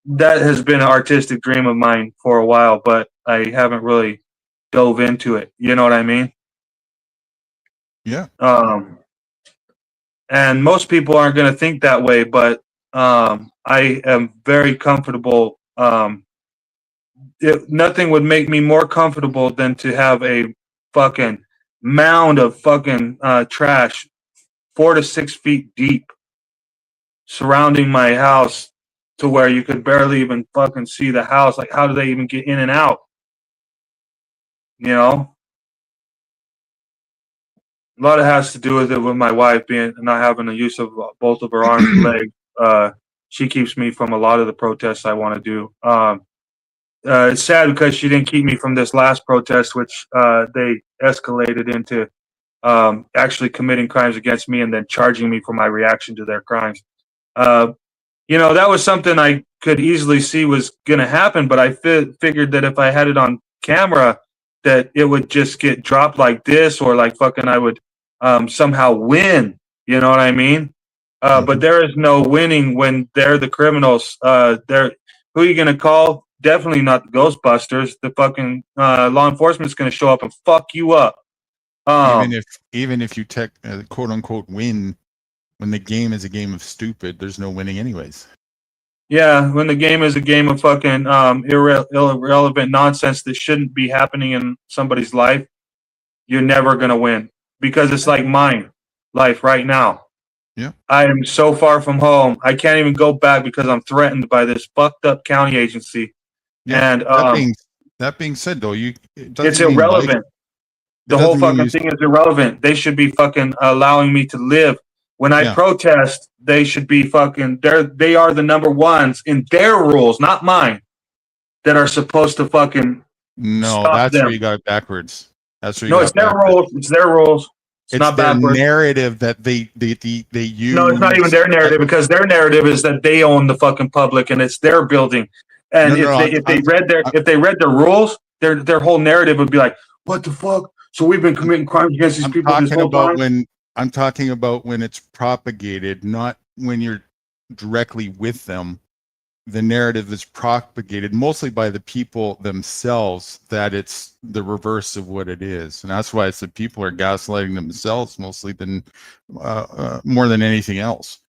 That has been an artistic dream of mine for a while, but I haven't really dove into it. You know what I mean? Yeah. And most people aren't going to think that way, but I am very comfortable. Nothing would make me more comfortable than to have a fucking mound of fucking trash 4 to 6 feet deep surrounding my house to where you could barely even fucking see the house. Like, how do they even get in and out? You know? A lot of it has to do with it with my wife being not having the use of both of her arms and legs. She keeps me from a lot of the protests I want to do. It's sad because she didn't keep me from this last protest, which they escalated into actually committing crimes against me and then charging me for my reaction to their crimes. You know, that was something I could easily see was going to happen, but I figured that if I had it on camera, that it would just get dropped like this, or like fucking I would somehow win. You know what I mean? But there is no winning when they're the criminals. Who are you going to call? Definitely not the Ghostbusters. The fucking law enforcement is going to show up and fuck you up. Even if you quote unquote win, when the game is a game of stupid, there's no winning anyways. Yeah, when the game is a game of fucking irrelevant nonsense that shouldn't be happening in somebody's life, you're never gonna win, because it's like mine life right now. Yeah, I am so far from home. I can't even go back because I'm threatened by this fucked up county agency. yeah. And that being said, though, it's irrelevant. The whole fucking thing is irrelevant. They should be fucking allowing me to live. When I protest, they should be fucking. They are the number ones in their rules, not mine, that are supposed to fucking. No, that's where you got it backwards. That's where you no, it's their rules. It's their rules. It's not their backwards. Narrative that they use. No, it's not even their narrative, because their narrative is that they own the fucking public and it's their building. And if they read their rules, their whole narrative would be like, what the fuck? So we've been committing crimes against these people this whole time? I'm talking about when it's propagated, not when you're directly with them. The narrative is propagated mostly by the people themselves, that it's the reverse of what it is. And that's why I said people are gaslighting themselves mostly than more than anything else.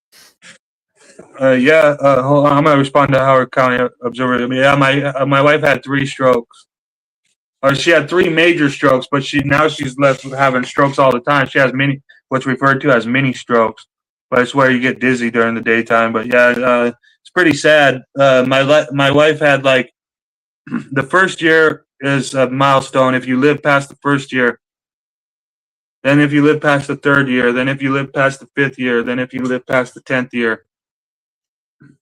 Hold on, I'm going to respond to Howard County Observer. My wife had 3 strokes. Or she had 3 major strokes, but she's left having strokes all the time. She has what's referred to as mini strokes, but it's where you get dizzy during the daytime. But yeah, it's pretty sad. My wife had like the first year is a milestone. If you live past the first year, then if you live past the 3rd year, then if you live past the 5th year, then if you live past the 10th year.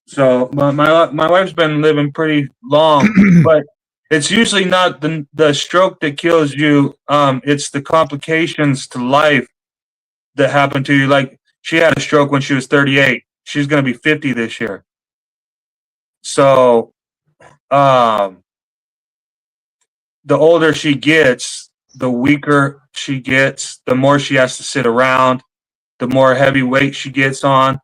So my wife's been living pretty long, but it's usually not the stroke that kills you. It's the complications to life that happen to you. Like, she had a stroke when she was 38. She's going to be 50 this year. So, the older she gets, the weaker she gets, the more she has to sit around, the more heavy weight she gets on,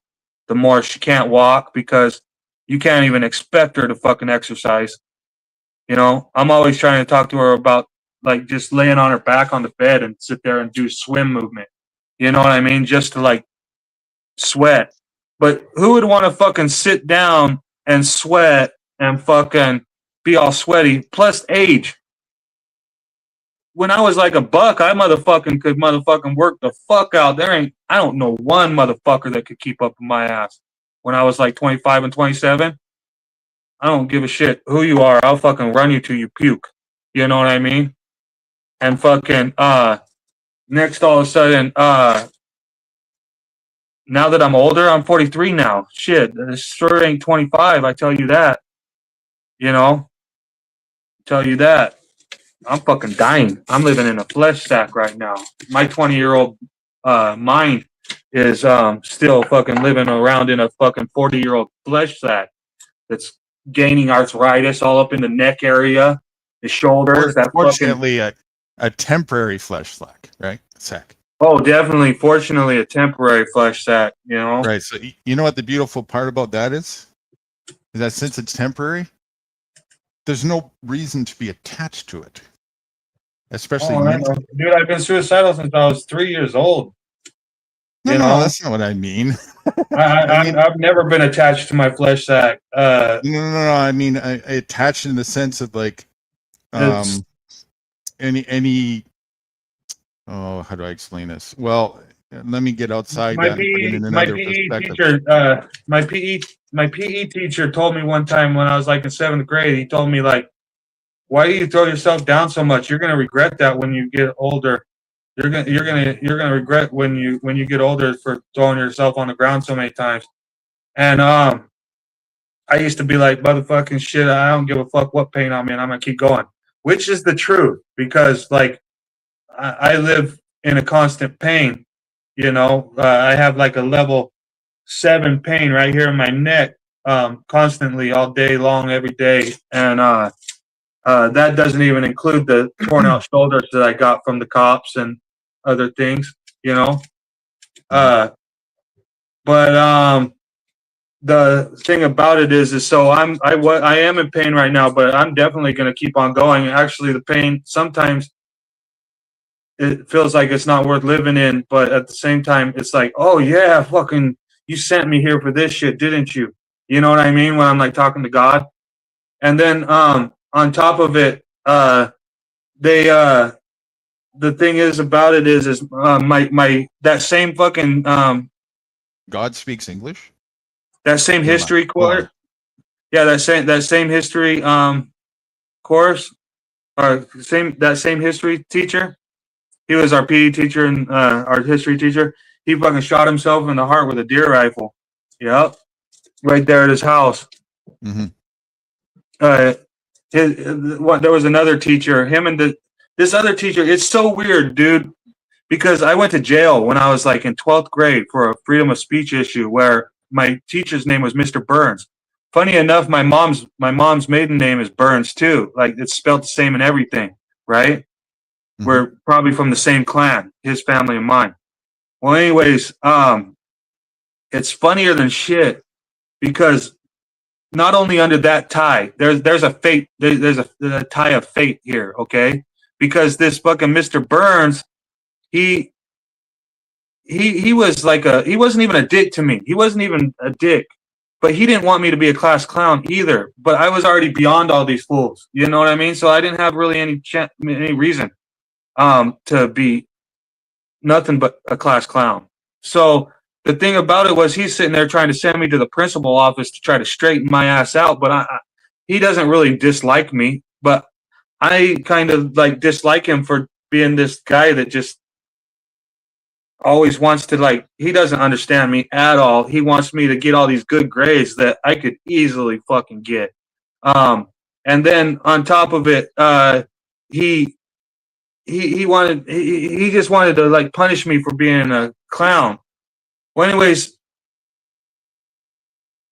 the more she can't walk, because you can't even expect her to fucking exercise. You know, I'm always trying to talk to her about like just laying on her back on the bed and sit there and do swim movement. You know what I mean? Just to like sweat. But who would want to fucking sit down and sweat and fucking be all sweaty? Plus age. When I was like a buck, I could work the fuck out. I don't know one motherfucker that could keep up with my ass. When I was like 25 and 27, I don't give a shit who you are. I'll fucking run you till you puke. You know what I mean? And fucking, next all of a sudden, now that I'm older, I'm 43 now. Shit, this sure ain't 25, I tell you that. You know? Tell you that. I'm fucking dying. I'm living in a flesh sack right now. My 20-year-old mind is still fucking living around in a fucking 40-year-old flesh sack that's gaining arthritis all up in the neck area, the shoulders. That fucking Fortunately, a temporary flesh sack. oh, definitely. Fortunately, a temporary flesh sack. You know, Right. So you know what the beautiful part about that is that since it's temporary, there's no reason to be attached to it, especially oh, I know. mentally. Dude, I've been suicidal since I was 3 years old. No, You no, know, that's not what I mean. I mean, I've never been attached to my flesh sack. no. I mean, I attached in the sense of like, It's any. Oh, how do I explain this? Well, let me get outside my that and put it PE in my another PE perspective. teacher. My PE teacher told me one time when I was like in 7th grade. He told me like, "Why do you throw yourself down so much? You're gonna regret that when you get older. You're gonna regret when you get older for throwing yourself on the ground so many times." And I used to be like, motherfucking shit, I don't give a fuck what pain I'm in, I'm gonna keep going. Which is the truth, because like I live in a constant pain, you know. I have like a level 7 pain right here in my neck, constantly all day long, every day. And that doesn't even include the torn out shoulders that I got from the cops and other things, you know. Uh, but the thing about it is so I am in pain right now, but I'm definitely going to keep on going. Actually, the pain sometimes it feels like it's not worth living in, but at the same time, it's like, oh yeah, fucking, you sent me here for this shit, didn't you? You know what I mean? When I'm like talking to God, and then on top of it, they the thing is about it is my that same fucking God speaks English. that same Go on. history Go on. course. Yeah, that same history course, or that same history teacher. He was our PE teacher and our history teacher. He fucking shot himself in the heart with a deer rifle. Yep, right there at his house. Mm-hmm. There was another teacher. Him and this other teacher. It's so weird, dude. Because I went to jail when I was like in 12th grade for a freedom of speech issue where my teacher's name was Mr. Burns. Funny enough, my mom's maiden name is Burns too. Like it's spelled the same and everything, right? Mm-hmm. We're probably from the same clan, his family and mine. Well, anyways, it's funnier than shit because not only under that tie, there's a fate, there's a tie of fate here, okay? Because this fucking Mr. Burns, he was like he wasn't even a dick to me. He wasn't even a dick, but he didn't want me to be a class clown either. But I was already beyond all these fools. You know what I mean? So I didn't have really any reason to be nothing but a class clown. So the thing about it was he's sitting there trying to send me to the principal office to try to straighten my ass out. But he doesn't really dislike me, but I kind of like dislike him for being this guy that just always wants to, like, he doesn't understand me at all. He wants me to get all these good grades that I could easily fucking get. And then on top of it, he just wanted to like punish me for being a clown. Well, anyways,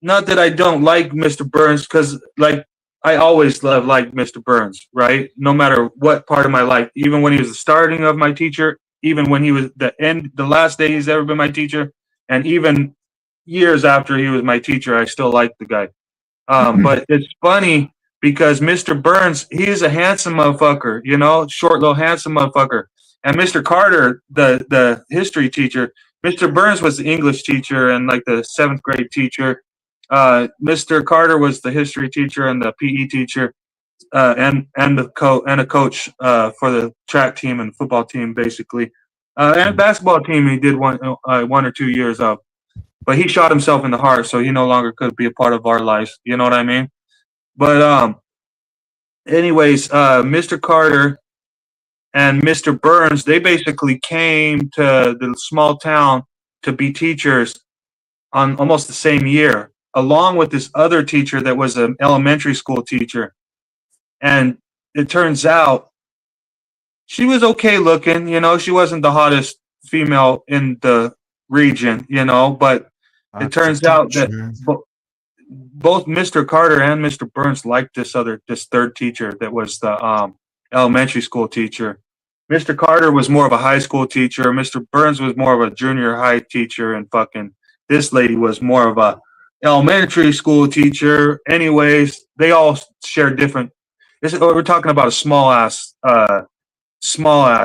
not that I don't like Mr. Burns, because like I always liked Mr. Burns, right? No matter what part of my life, even when he was the starting of my teacher, even when he was the last day he's ever been my teacher, and even years after he was my teacher, I still like the guy. But it's funny because Mr. Burns, he's a handsome motherfucker, you know, short, little, handsome motherfucker. And Mr. Carter, the history teacher, Mr. Burns was the English teacher and like the 7th grade teacher. Mr. Carter was the history teacher and the PE teacher, and a coach for the track team and football team, basically, and basketball team. He did 1 or 2 years of, but he shot himself in the heart, so he no longer could be a part of our lives. You know what I mean? But anyways, Mr. Carter and Mr. Burns, they basically came to the small town to be teachers on almost the same year, along with this other teacher that was an elementary school teacher. And it turns out she was okay looking, you know, she wasn't the hottest female in the region, you know, but it turns out that both Mr. Carter and Mr. Burns liked this third teacher that was the elementary school teacher. Mr. Carter was more of a high school teacher. Mr. Burns was more of a junior high teacher, and fucking this lady was more of a elementary school teacher. Anyways, they all share different. We're talking about a small ass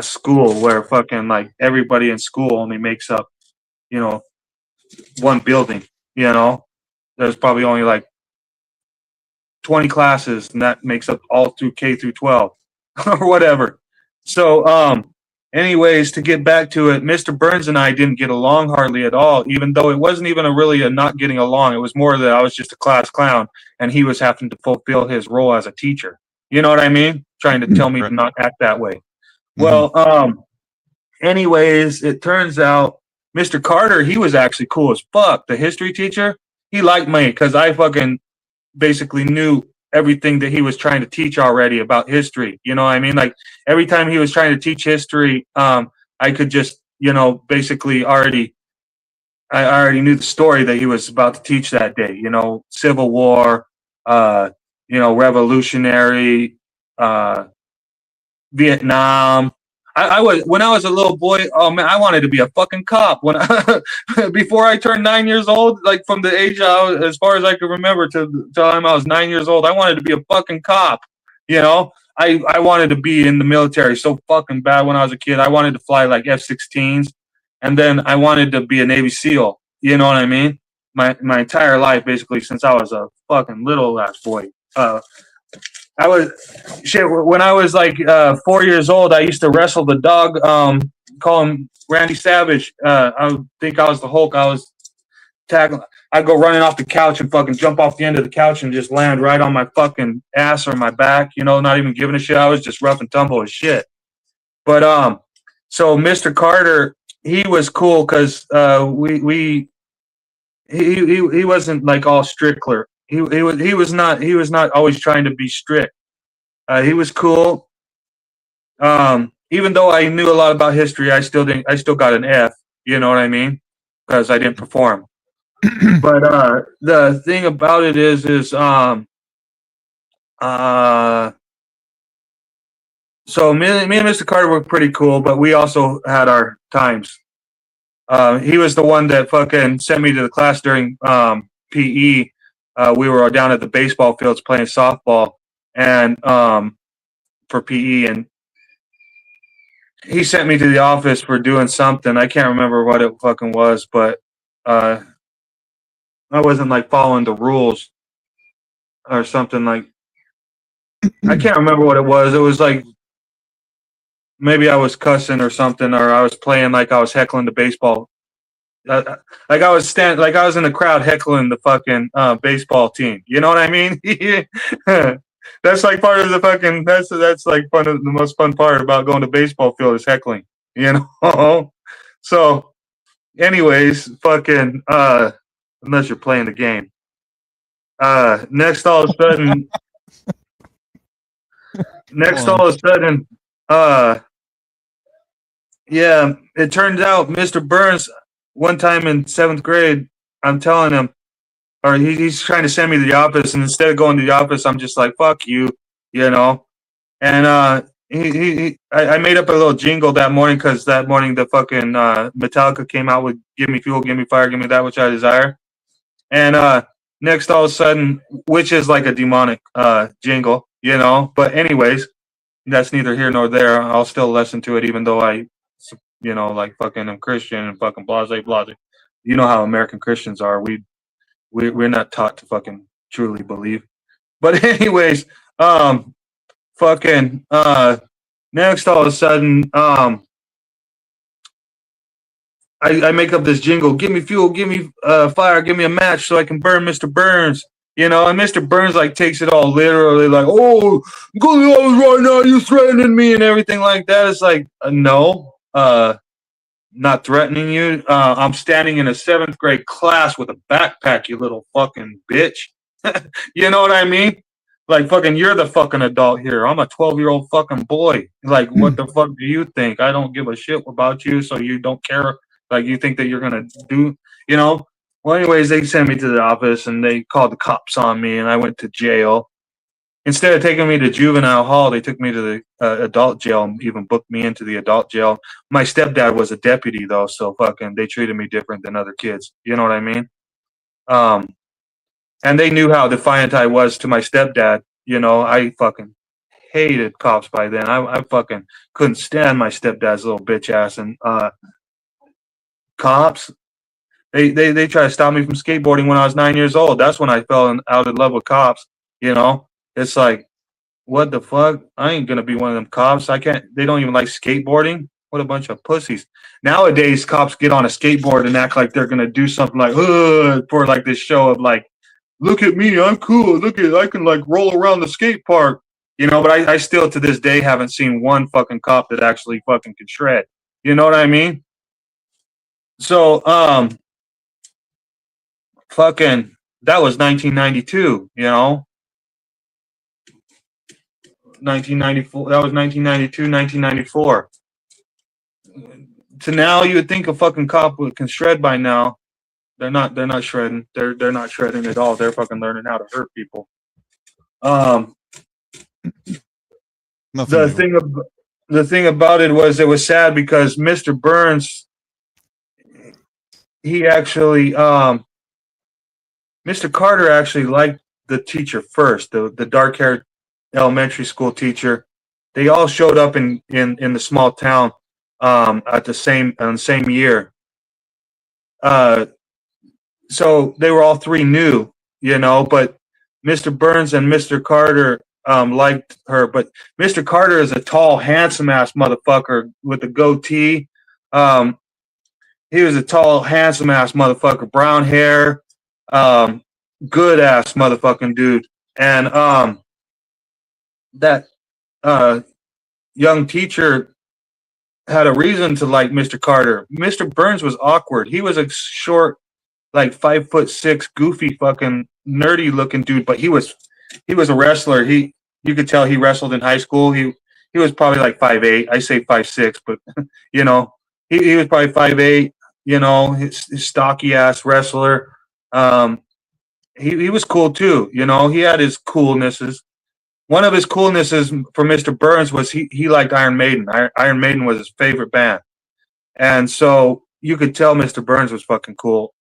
school where fucking like everybody in school only makes up, you know, one building. You know, there's probably only like 20 classes, and that makes up all through K through 12 or whatever. So, anyways, to get back to it, Mr. Burns and I didn't get along hardly at all, even though it wasn't even really a not getting along. It was more that I was just a class clown and he was having to fulfill his role as a teacher. You know what I mean? Trying to tell me to not act that way. Well, anyways, it turns out Mr. Carter, he was actually cool as fuck. The history teacher, he liked me because I fucking basically knew everything that he was trying to teach already about history. You know what I mean? Like every time he was trying to teach history, I could just, you know, basically I already knew the story that he was about to teach that day, you know, Civil War, you know, Revolutionary, Vietnam. When I was a little boy, oh man, I wanted to be a fucking cop. Before I turned 9 years old, like from the age as far as I could remember to the time I was 9 years old, I wanted to be a fucking cop. You know, I wanted to be in the military so fucking bad when I was a kid. I wanted to fly like F-16s, and then I wanted to be a Navy SEAL. You know what I mean? My entire life, basically, since I was a fucking little ass boy. When I was like 4 years old, I used to wrestle the dog, call him Randy Savage. I think I was the Hulk. I was tackling. I'd go running off the couch and fucking jump off the end of the couch and just land right on my fucking ass or my back, you know, not even giving a shit. I was just rough and tumble as shit. But so Mr. Carter, he was cool because he wasn't like all Strickler. He was not always trying to be strict. He was cool. Even though I knew a lot about history, I still got an F. You know what I mean? Because I didn't perform. But the thing about it is so me and Mr. Carter were pretty cool, but we also had our times. He was the one that fucking sent me to the class during PE. We were down at the baseball fields playing softball and for PE, and he sent me to the office for doing something. I can't remember what it fucking was, but I wasn't like following the rules or something. Like I can't remember what it was. It was like maybe I was cussing or something, or I was playing like I was heckling the baseball. Like I was in the crowd heckling the fucking baseball team. You know what I mean? That's like part of the fucking. That's like the most fun part about going to baseball field is heckling. You know. So, anyways, fucking unless you're playing the game. Next, all of a sudden, yeah, it turns out Mr. Burns, one time in 7th grade, I'm telling him, or he's trying to send me to the office, and instead of going to the office, I'm just like, fuck you, you know. And I made up a little jingle that morning because that morning the fucking Metallica came out with "Give Me Fuel, Give Me Fire, Give Me That Which I Desire," and next, all of a sudden, which is like a demonic jingle, you know. But anyways, that's neither here nor there. I'll still listen to it, even though I, you know, like fucking I'm Christian and fucking blase. You know how American Christians are. We're not taught to fucking truly believe. But anyways, fucking next, all of a sudden, I make up this jingle: "Give me fuel, give me fire, give me a match so I can burn Mr. Burns." You know, and Mr. Burns like takes it all literally, like, "Oh, I'm going to the office right now. You threatening me and everything like that." It's like, no, not threatening you. I'm standing in a 7th grade class with a backpack, you little fucking bitch. You know what I mean? Like, fucking, you're the fucking adult here. I'm a 12-year-old fucking boy. Like, what the fuck do you think? I don't give a shit about you, so you don't care. Like, you think that you're gonna do, you know? Well, anyways, they sent me to the office and they called the cops on me, and I went to jail. Instead of taking me to juvenile hall, they took me to the adult jail and even booked me into the adult jail. My stepdad was a deputy though, so fucking they treated me different than other kids. You know what I mean? Um, and they knew how defiant I was to my stepdad. You know, I fucking hated cops by then. I fucking couldn't stand my stepdad's little bitch ass. And cops, they tried to stop me from skateboarding when I was 9 years old. That's when I fell out of love with cops. You know, it's like, what the fuck? I ain't gonna be one of them cops. I can't. They don't even like skateboarding. What a bunch of pussies. Nowadays, cops get on a skateboard and act like they're gonna do something like, for like this show of like, look at me, I'm cool. Look at, I can like roll around the skate park. You know, but I still to this day haven't seen one fucking cop that actually fucking can shred. You know what I mean? So, fucking, that was 1992. You know, 1994. That was 1992, 1994. To now, you would think a fucking cop can shred by now. They're not. They're not shredding. They're not shredding at all. They're fucking learning how to hurt people. Nothing The new. thing the thing about it was sad because Mr. Burns, he actually Mr. Carter actually liked the teacher first, the dark haired elementary school teacher. They all showed up in the small town at the same year. So they were all three new, you know, but Mr. Burns and Mr. Carter liked her, but Mr. Carter is a tall, handsome ass motherfucker with a goatee. Um, he was a tall, handsome ass motherfucker, brown hair, good ass motherfucking dude. And that young teacher had a reason to like Mr. Carter. Mr. Burns was awkward. He was a short, like 5'6", goofy, fucking nerdy looking dude, but he was a wrestler. You could tell he wrestled in high school. He was probably like 5'8". I say 5'6", but you know, he was probably 5'8". You know, his stocky ass wrestler. He was cool too. You know, he had his coolnesses. One of his coolnesses for Mr. Burns was he liked Iron Maiden. Iron Maiden was his favorite band, and so you could tell Mr. Burns was fucking cool.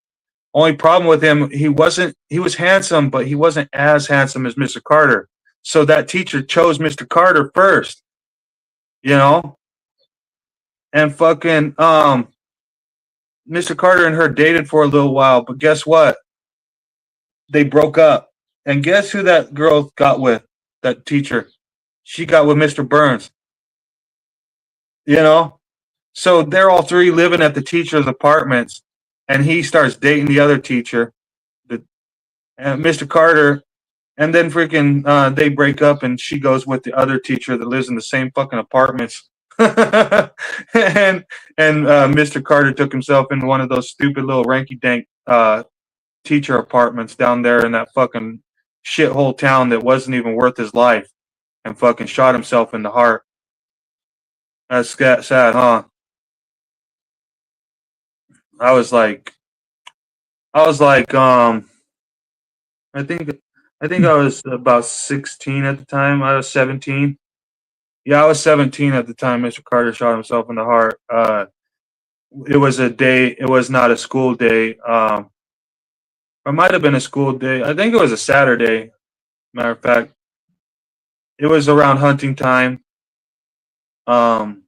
Only problem with him, he was handsome, but he wasn't as handsome as Mr. Carter. So that teacher chose Mr. Carter first, you know? And fucking Mr. Carter and her dated for a little while, but guess what? They broke up. And guess who that girl got with? That teacher. She got with Mr. Burns. You know? So they're all three living at the teacher's apartments, and he starts dating the other teacher, Mr. Carter, and then freaking they break up, and she goes with the other teacher that lives in the same fucking apartments. and Mr. Carter took himself into one of those stupid little ranky-dank teacher apartments down there in that fucking shithole town that wasn't even worth his life, and fucking shot himself in the heart. That's sad, huh? I was like, I think I was about 16 at the time. I was 17. Yeah, I was 17 at the time Mr. Carter shot himself in the heart. It was a day. It was not a school day. It might have been a school day. I think it was a Saturday. Matter of fact, it was around hunting time. Um,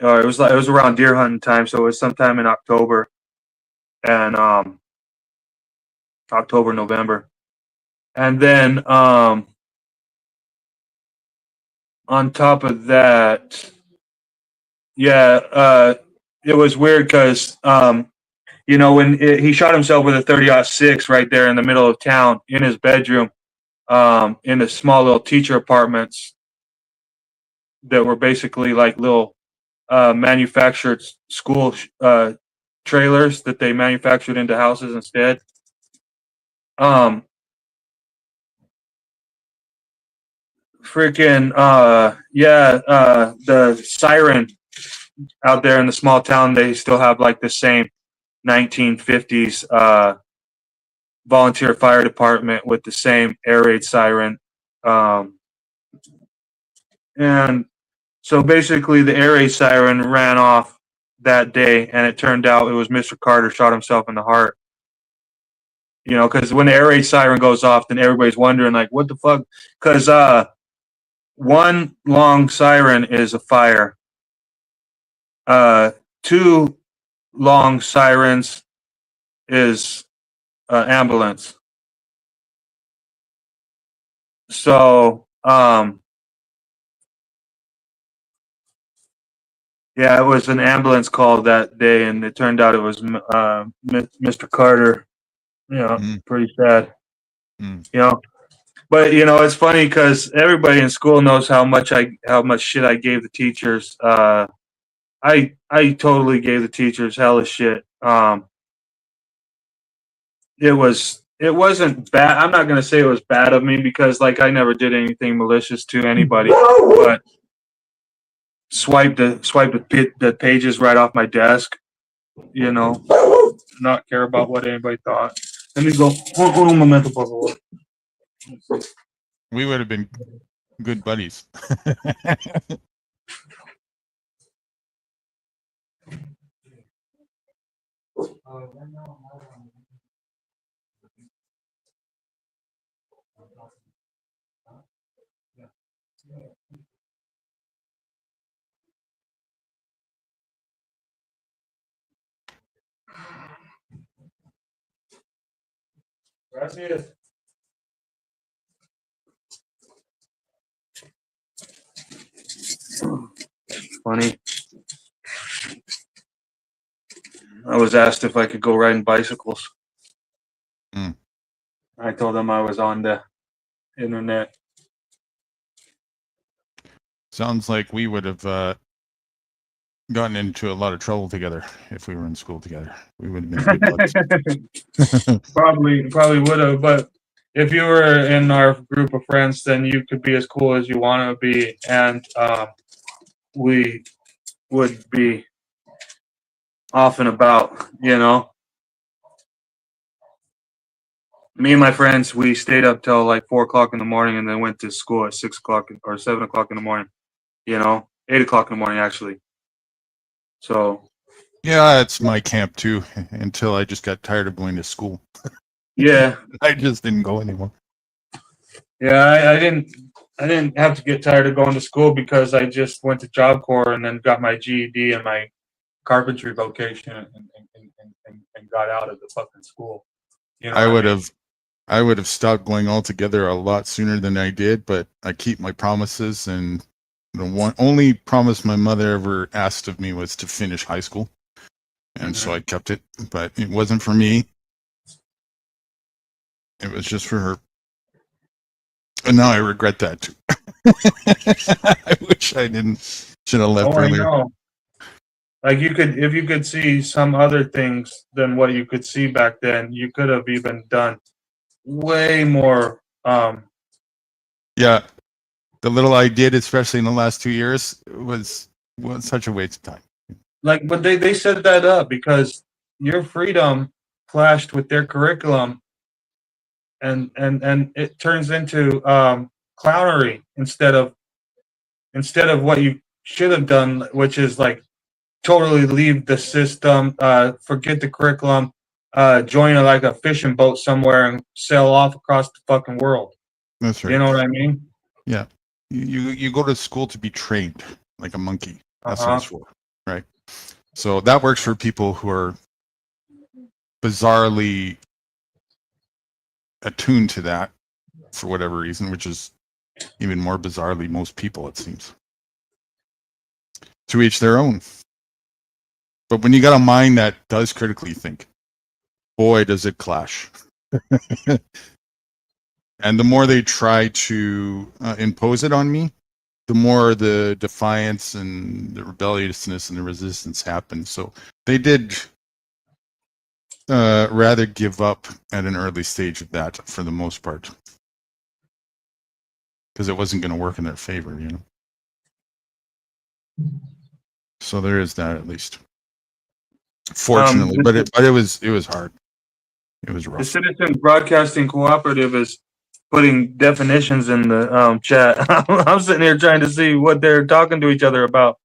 or it was around deer hunting time, so it was sometime in October and October, November, and then on top of that, yeah, it was weird because you know, when he shot himself with a 30-06 right there in the middle of town in his bedroom, in the small little teacher apartments that were basically like little manufactured school trailers that they manufactured into houses instead. Um, freaking the siren out there in the small town, they still have like the same 1950s volunteer fire department with the same air raid siren. And so basically the air raid siren ran off that day, and it turned out it was Mr. Carter shot himself in the heart. You know, because when the air raid siren goes off, then everybody's wondering like, what the fuck? Because one long siren is a fire. Two long sirens is ambulance. So yeah, it was an ambulance call that day, and it turned out it was Mr. Carter. You know, pretty sad. You know, but you know, it's funny because everybody in school knows how much shit I gave the teachers. I totally gave the teachers hella shit. It wasn't bad. I'm not gonna say it was bad of me because like I never did anything malicious to anybody, but swipe the pages right off my desk. You know, not care about what anybody thought. Let me go. Un momento, por favor. We would have been good buddies. Gracias. Funny. I was asked if I could go riding bicycles. I told them I was on the internet. Sounds like we would have gotten into a lot of trouble together if we were in school together. We would have been good buds. Probably would have, but if you were in our group of friends, then you could be as cool as you want to be, and we would be off and about, you know. Me and my friends, we stayed up till like 4 o'clock in the morning, and then went to school at 6 o'clock or 7 o'clock in the morning. You know, 8 o'clock in the morning actually. So. Yeah, it's my camp too. Until I just got tired of going to school. Yeah. I just didn't go anymore. Yeah, I didn't have to get tired of going to school because I just went to Job Corps and then got my GED and my carpentry vocation and got out of the fucking school. You know I would have stopped going altogether a lot sooner than I did, but I keep my promises, and the only promise my mother ever asked of me was to finish high school. And so I kept it, but it wasn't for me. It was just for her. And now I regret that too. I wish I should have left earlier. I know. Like if you could see some other things than what you could see back then, you could have even done way more. Yeah, the little I did, especially in the last 2 years, was such a waste of time. Like, but they set that up because your freedom clashed with their curriculum, and it turns into clownery instead of what you should have done, which is like totally leave the system, forget the curriculum, join like a fishing boat somewhere and sail off across the fucking world. That's right. You know what I mean? Yeah. You go to school to be trained like a monkey. That's what it's for, right? So that works for people who are bizarrely attuned to that for whatever reason, which is even more bizarrely most people, it seems. To each their own. But when you got a mind that does critically think, boy, does it clash. And the more they try to impose it on me, the more the defiance and the rebelliousness and the resistance happen. So they did rather give up at an early stage of that for the most part. because it wasn't going to work in their favor, you know. So there is that, at least. Fortunately, but it was hard. It was The rough. Citizen Broadcasting Cooperative is putting definitions in the chat. I'm sitting here trying to see what they're talking to each other about.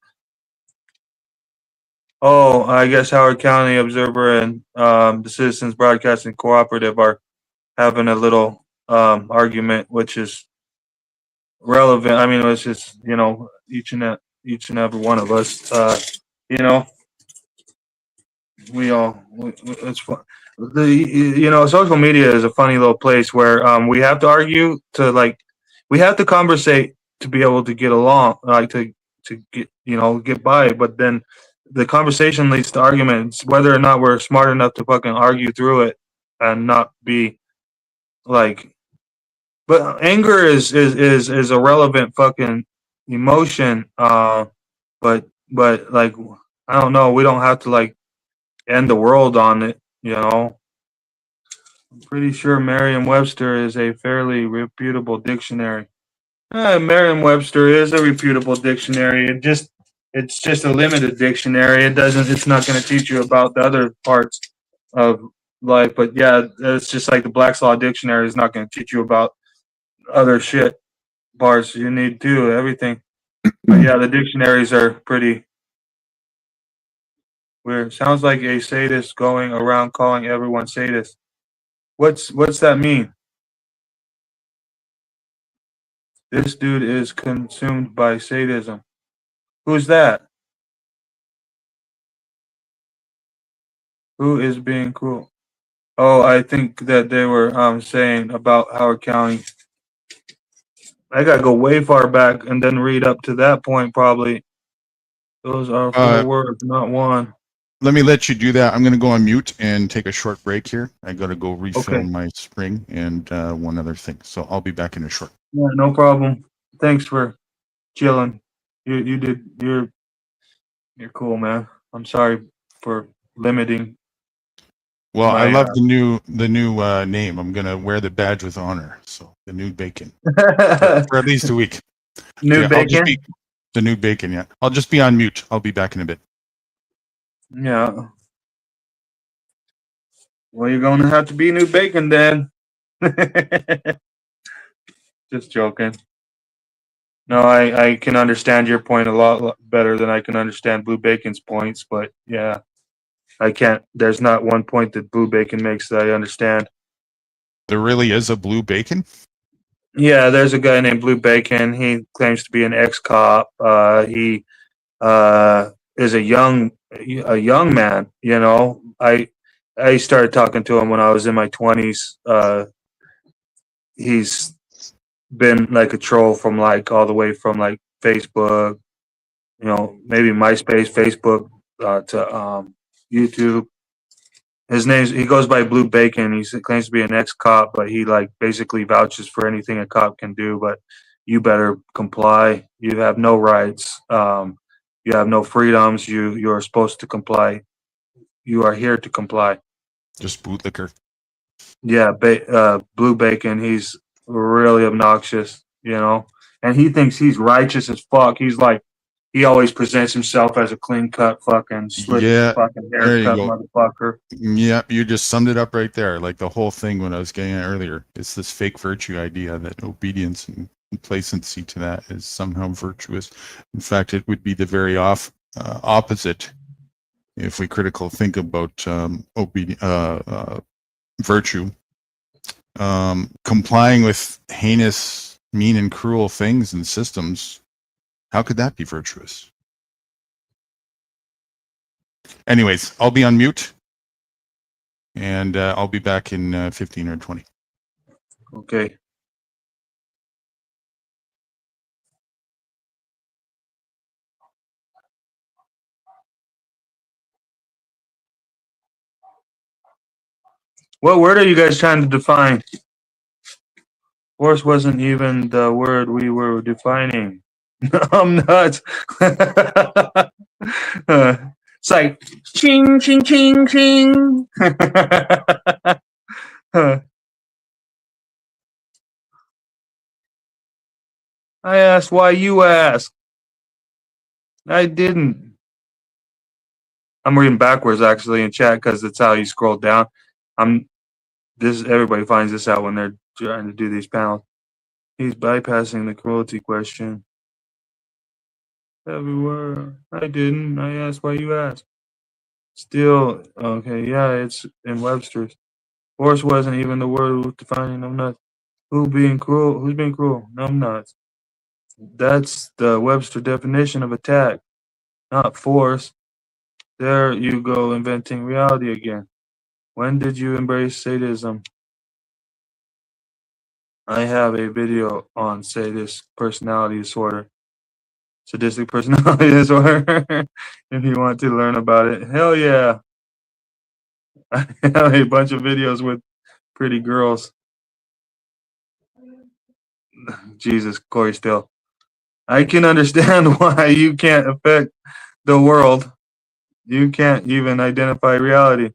Oh, I guess Howard County Observer and the Citizens Broadcasting Cooperative are having a little argument, which is relevant. I mean, it's just, you know, each and every one of us, you know, it's fun. You know, social media is a funny little place where we have to argue to, like, we have to conversate to be able to get along, like to get, you know, get by. But then the conversation leads to arguments, whether or not we're smart enough to fucking argue through it and not be like. But anger is a relevant fucking emotion. But like, I don't know. We don't have to like end the world on it, you know. I'm pretty sure Merriam-Webster is a fairly reputable dictionary. Merriam-Webster is a reputable dictionary. It's just a limited dictionary. It's not going to teach you about the other parts of life. But yeah, it's just like the Black's Law Dictionary is not going to teach you about other shit parts you need to, everything. But yeah, the dictionaries are pretty weird. Sounds like a sadist going around calling everyone sadist. What's that mean? This dude is consumed by sadism. Who's that? Who is being cruel? Oh, I think that they were saying about Howard County. I gotta go way far back and then read up to that point probably. Those are 4 words, not one. Let me let you do that. I'm going to go on mute and take a short break here. I got to go refill my spring and one other thing. So I'll be back in a short. Yeah, no problem. Thanks for chilling. You're cool, man. I'm sorry for limiting. Well, I love the new name. I'm going to wear the badge with honor. So the new bacon for at least a week. New bacon? The new bacon, yeah. I'll just be on mute. I'll be back in a bit. Yeah. Well, you're going to have to be new bacon then. Just joking. No, I can understand your point a lot better than I can understand Blue Bacon's points, but yeah, I can't. There's not one point that Blue Bacon makes that I understand. There really is a Blue Bacon? Yeah, there's a guy named Blue Bacon. He claims to be an ex-cop. He is a young man. You know, I started talking to him when I was in my 20s. He's been like a troll from like all the way from like Facebook, you know, maybe MySpace, Facebook, to YouTube. He goes by Blue Bacon. He claims to be an ex-cop, but he like basically vouches for anything a cop can do. But you better comply. You have no rights. You have no freedoms. You're supposed to comply. You are here to comply. Just bootlicker. Yeah, Blue Bacon. He's really obnoxious, you know, and he thinks he's righteous as fuck. He's like, he always presents himself as a clean-cut fucking slick fucking haircut motherfucker. Yeah, you just summed it up right there. Like the whole thing when I was getting it earlier. It's this fake virtue idea that obedience and complacency to that is somehow virtuous. In fact, it would be the very opposite if we critical think about virtue. Complying with heinous, mean, and cruel things and systems, how could that be virtuous? Anyways, I'll be on mute, and I'll be back in 15 or 20. Okay. What word are you guys trying to define? Force wasn't even the word we were defining. I'm nuts. It's like ching, ching, ching, ching. I asked why you asked. I didn't. I'm reading backwards actually in chat because it's how you scroll down. Everybody finds this out when they're trying to do these panels. He's bypassing the cruelty question. Everywhere. I didn't. I asked why you asked. Still, okay, yeah, it's in Webster's. Force wasn't even the word defining them nuts. Who's being cruel? Numb nuts. That's the Webster definition of attack, not force. There you go, inventing reality again. When did you embrace sadism? I have a video on sadistic personality disorder. Sadistic personality disorder. If you want to learn about it, hell yeah. I have a bunch of videos with pretty girls. Jesus, Corey Still. I can understand why you can't affect the world. You can't even identify reality.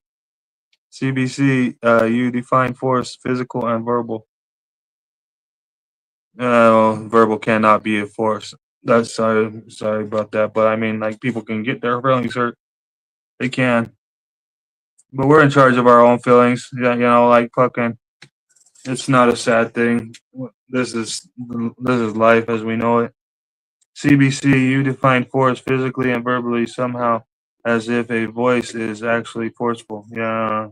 CBC, you define force, physical and verbal. Verbal cannot be a force. That's sorry about that, but I mean, like, people can get their feelings hurt. They can, but we're in charge of our own feelings. Yeah, like fucking. It's not a sad thing. This is life as we know it. CBC, you define force physically and verbally somehow, as if a voice is actually forceful. Yeah,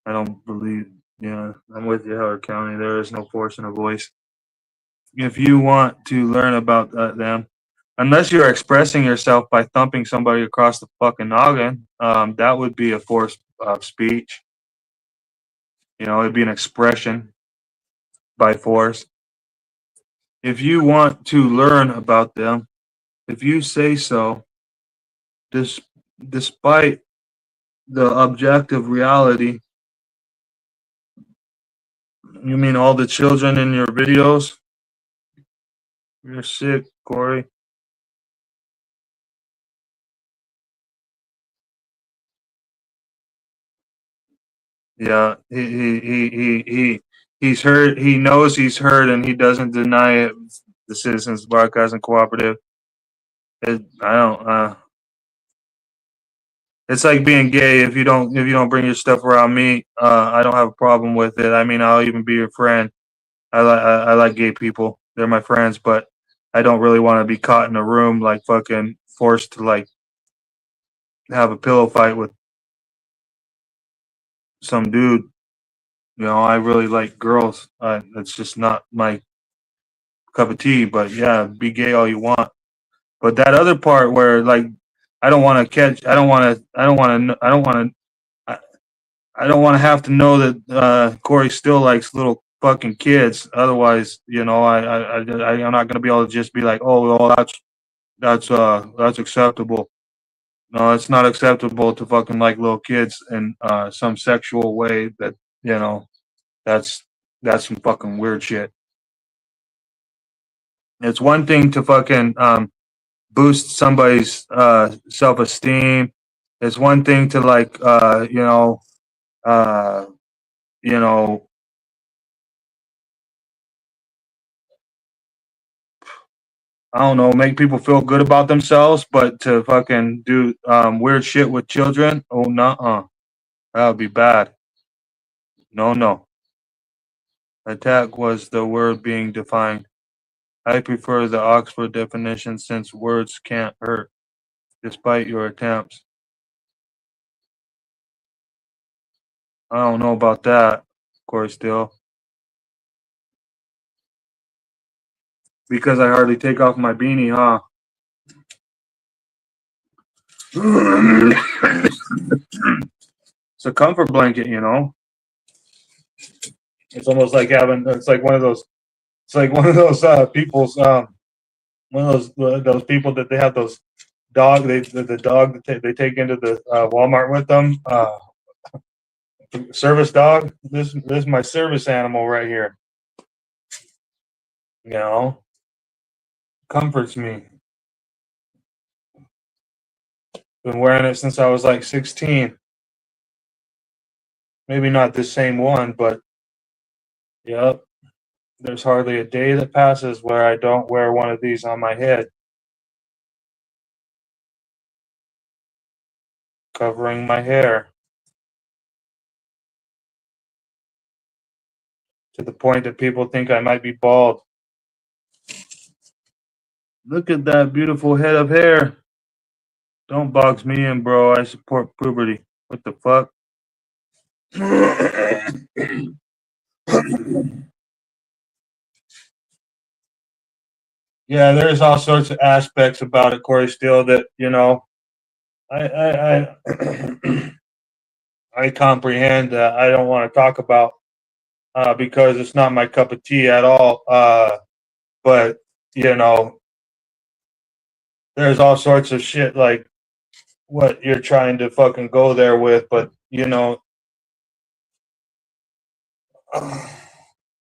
I don't believe. Yeah, I'm with you, Howard County. There is no force in a voice. If you want to learn about them, unless you're expressing yourself by thumping somebody across the fucking noggin, that would be a force of speech. It'd be an expression by force. If you want to learn about them, if you say so, despite the objective reality. You mean all the children in your videos? You're sick, Corey. Yeah, he's hurt. He knows he's hurt, and he doesn't deny it. The Citizens Broadcasting Cooperative. I don't. It's like being gay. If you don't bring your stuff around me, I don't have a problem with it. I mean, I'll even be your friend. I like gay people. They're my friends, but I don't really want to be caught in a room like fucking forced to like have a pillow fight with some dude. I really like girls. It's just not my cup of tea. But yeah, be gay all you want. But that other part where like I don't want to catch. I don't want to have to know that Corey still likes little fucking kids. Otherwise, I'm not gonna be able to just be like, oh, well, that's acceptable. No, it's not acceptable to fucking like little kids in some sexual way. That's some fucking weird shit. It's one thing to fucking boost somebody's self-esteem. It's one thing to like I don't know, make people feel good about themselves, but to fucking do weird shit with children, oh nuh-uh. That would be bad. No. Attack was the word being defined. I prefer the Oxford definition since words can't hurt, despite your attempts. I don't know about that, Corey Steele. Because I hardly take off my beanie, huh? It's a comfort blanket, It's almost like it's like one of those people's one of those people that they have those the dog that they take into the Walmart with them, service dog. This is my service animal right here. Comforts me. Been wearing it since I was like 16. Maybe not the same one, but yep, there's hardly a day that passes where I don't wear one of these on my head, covering my hair to the point that people think I might be bald. Look at that beautiful head of hair. Don't box me in, bro. I support puberty. What the fuck? Yeah, there's all sorts of aspects about it, Corey Steele, that, I I comprehend that I don't want to talk about because it's not my cup of tea at all. But you know, there's all sorts of shit like what you're trying to fucking go there with. But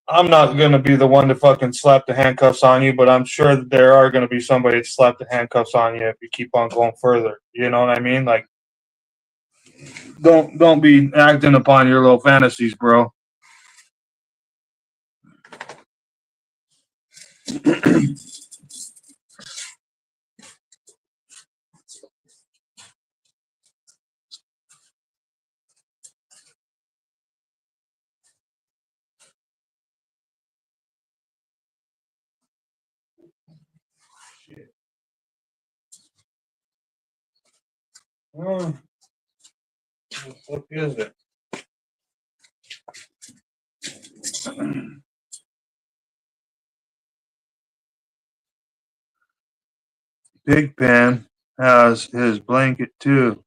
I'm not gonna be the one to fucking slap the handcuffs on you. But I'm sure that there are gonna be somebody to slap the handcuffs on you if you keep on going further. You know what I mean? Like, don't be acting upon your little fantasies, bro. What the fuck is it? Big Pen has his blanket too.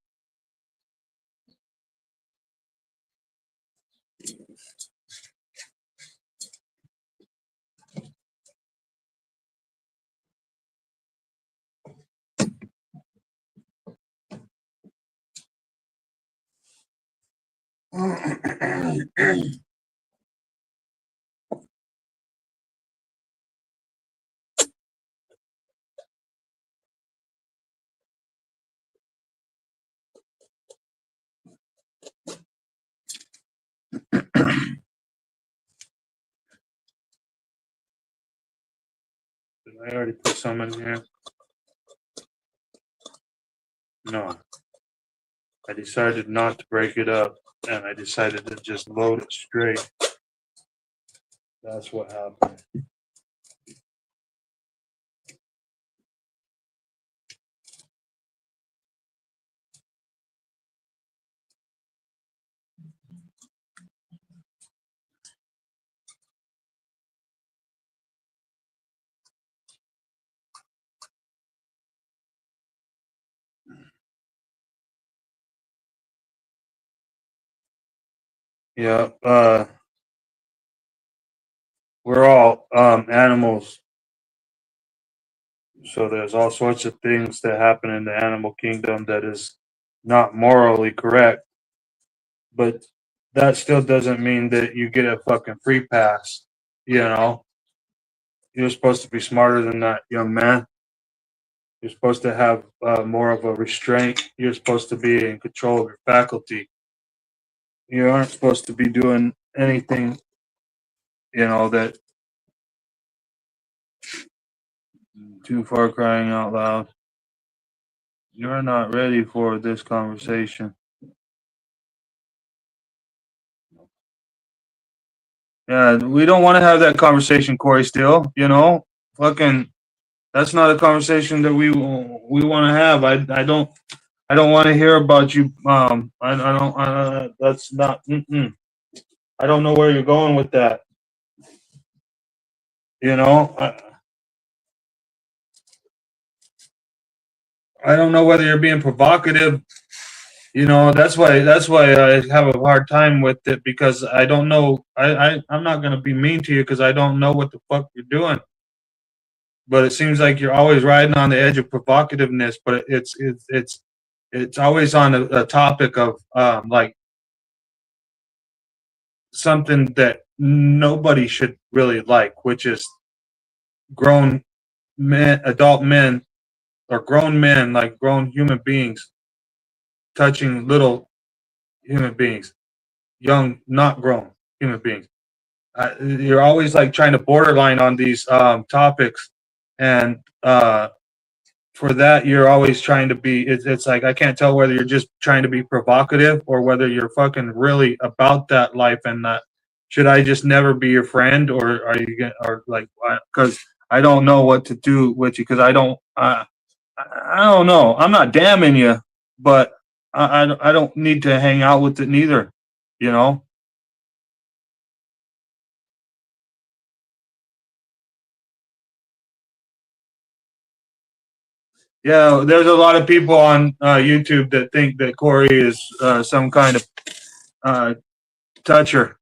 I already put some in here. No. I decided not to break it up, and I decided to just load it straight. That's what happened. Yeah, we're all animals. So there's all sorts of things that happen in the animal kingdom that is not morally correct. But that still doesn't mean that you get a fucking free pass. You know, you're supposed to be smarter than that, young man. You're supposed to have more of a restraint. You're supposed to be in control of your faculty. You aren't supposed to be doing anything, that too far, crying out loud. You're not ready for this conversation. Yeah, we don't want to have that conversation, Corey Steele. Fucking, that's not a conversation that we want to have. I don't want to hear about you. I don't. That's not. I don't know where you're going with that. I don't know whether you're being provocative. That's why I have a hard time with it, because I don't know. I'm not gonna be mean to you because I don't know what the fuck you're doing. But it seems like you're always riding on the edge of provocativeness. But it's always on a topic of like something that nobody should really like, which is grown men, adult men, or grown men, like grown human beings, touching little human beings, young, not grown human beings. you're always like trying to borderline on these topics, and for that you're always trying to be. It's like I can't tell whether you're just trying to be provocative or whether you're fucking really about that life and not. Should I just never be your friend, or are you gonna, or like, because I don't know what to do with you, because I don't. I don't know. I'm not damning you, but I don't need to hang out with it neither. You know. Yeah, there's a lot of people on YouTube that think that Corey is some kind of toucher,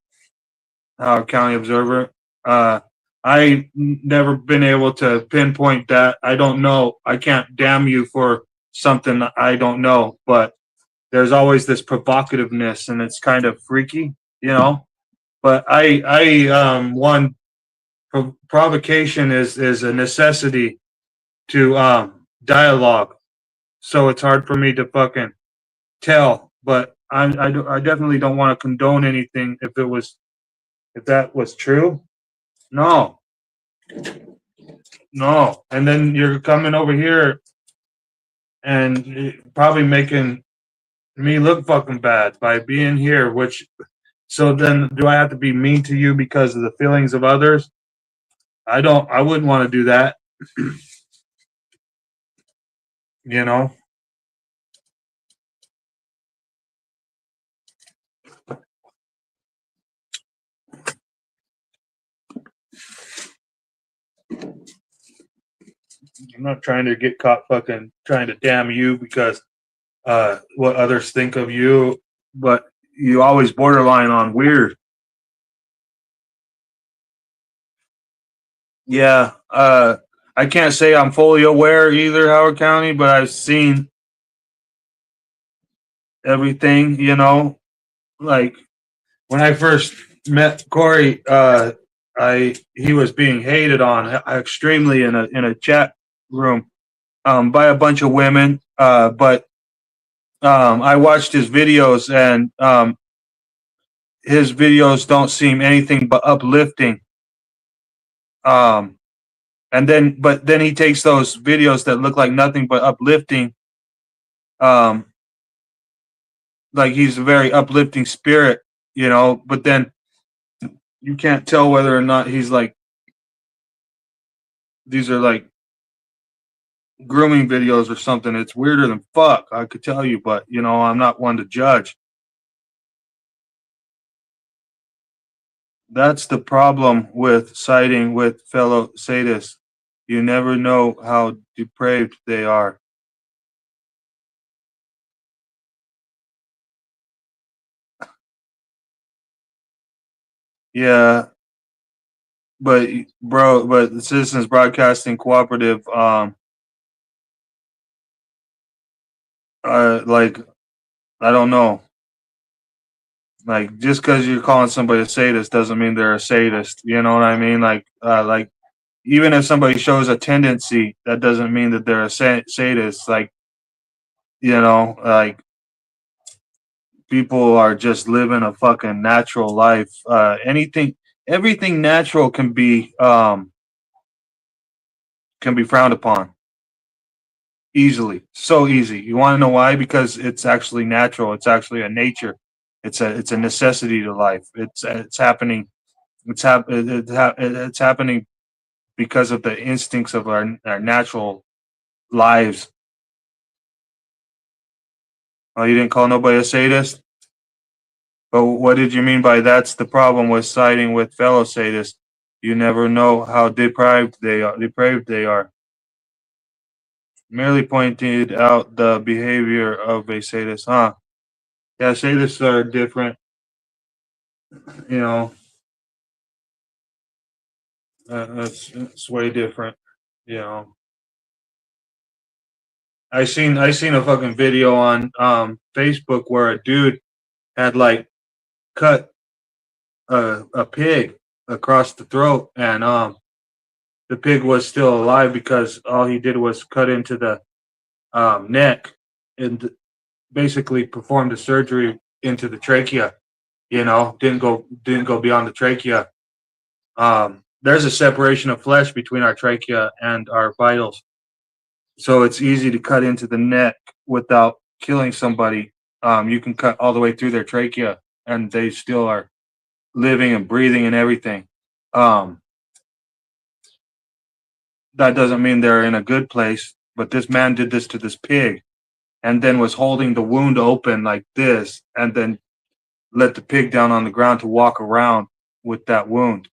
Howard County Observer. I never been able to pinpoint that. I don't know. I can't damn you for something I don't know, but there's always this provocativeness, and it's kind of freaky, you know. But one provocation is a necessity to dialogue, so it's hard for me to fucking tell. But I definitely don't want to condone anything if that was true. No, no. And then you're coming over here and probably making me look fucking bad by being here. Which, so then do I have to be mean to you because of the feelings of others? I don't. I wouldn't want to do that. You know. I'm not trying to get caught fucking trying to damn you because what others think of you, but you always borderline on weird. Yeah, I can't say I'm fully aware either, Howard County, but I've seen everything. You know, like when I first met Corey, he was being hated on extremely in a chat room by a bunch of women. But I watched his videos, and his videos don't seem anything but uplifting. But then he takes those videos that look like nothing but uplifting, um, like he's a very uplifting spirit, you know. But then you can't tell whether or not he's like these are like grooming videos or something. It's weirder than fuck, I could tell you, but you know, I'm not one to judge. That's the problem with siding with fellow sadists. You never know how depraved they are. Yeah, but the Citizens Broadcasting Cooperative, like, I don't know. Like, just because you're calling somebody a sadist doesn't mean they're a sadist. You know what I mean? Like even if somebody shows a tendency, that doesn't mean that they're a sadist. Like, you know, like people are just living a fucking natural life. Everything natural can be frowned upon easily, so easy. You want to know why? Because it's actually natural. It's actually a nature. It's a necessity to life. It's happening. It's happening because of the instincts of our natural lives. Oh, you didn't call nobody a sadist? But what did you mean by that's the problem with siding with fellow sadists? You never know how depraved they are. Merely pointed out the behavior of a sadist, huh? Yeah, sadists are different. You know, it's way different. You know, I seen a fucking video on Facebook where a dude had like cut a pig across the throat, and the pig was still alive because all he did was cut into the neck and basically performed a surgery into the trachea. You know, didn't go beyond the trachea, there's a separation of flesh between our trachea and our vitals. So it's easy to cut into the neck without killing somebody. You can cut all the way through their trachea and they still are living and breathing and everything. That doesn't mean they're in a good place, but this man did this to this pig and then was holding the wound open like this and then let the pig down on the ground to walk around with that wound.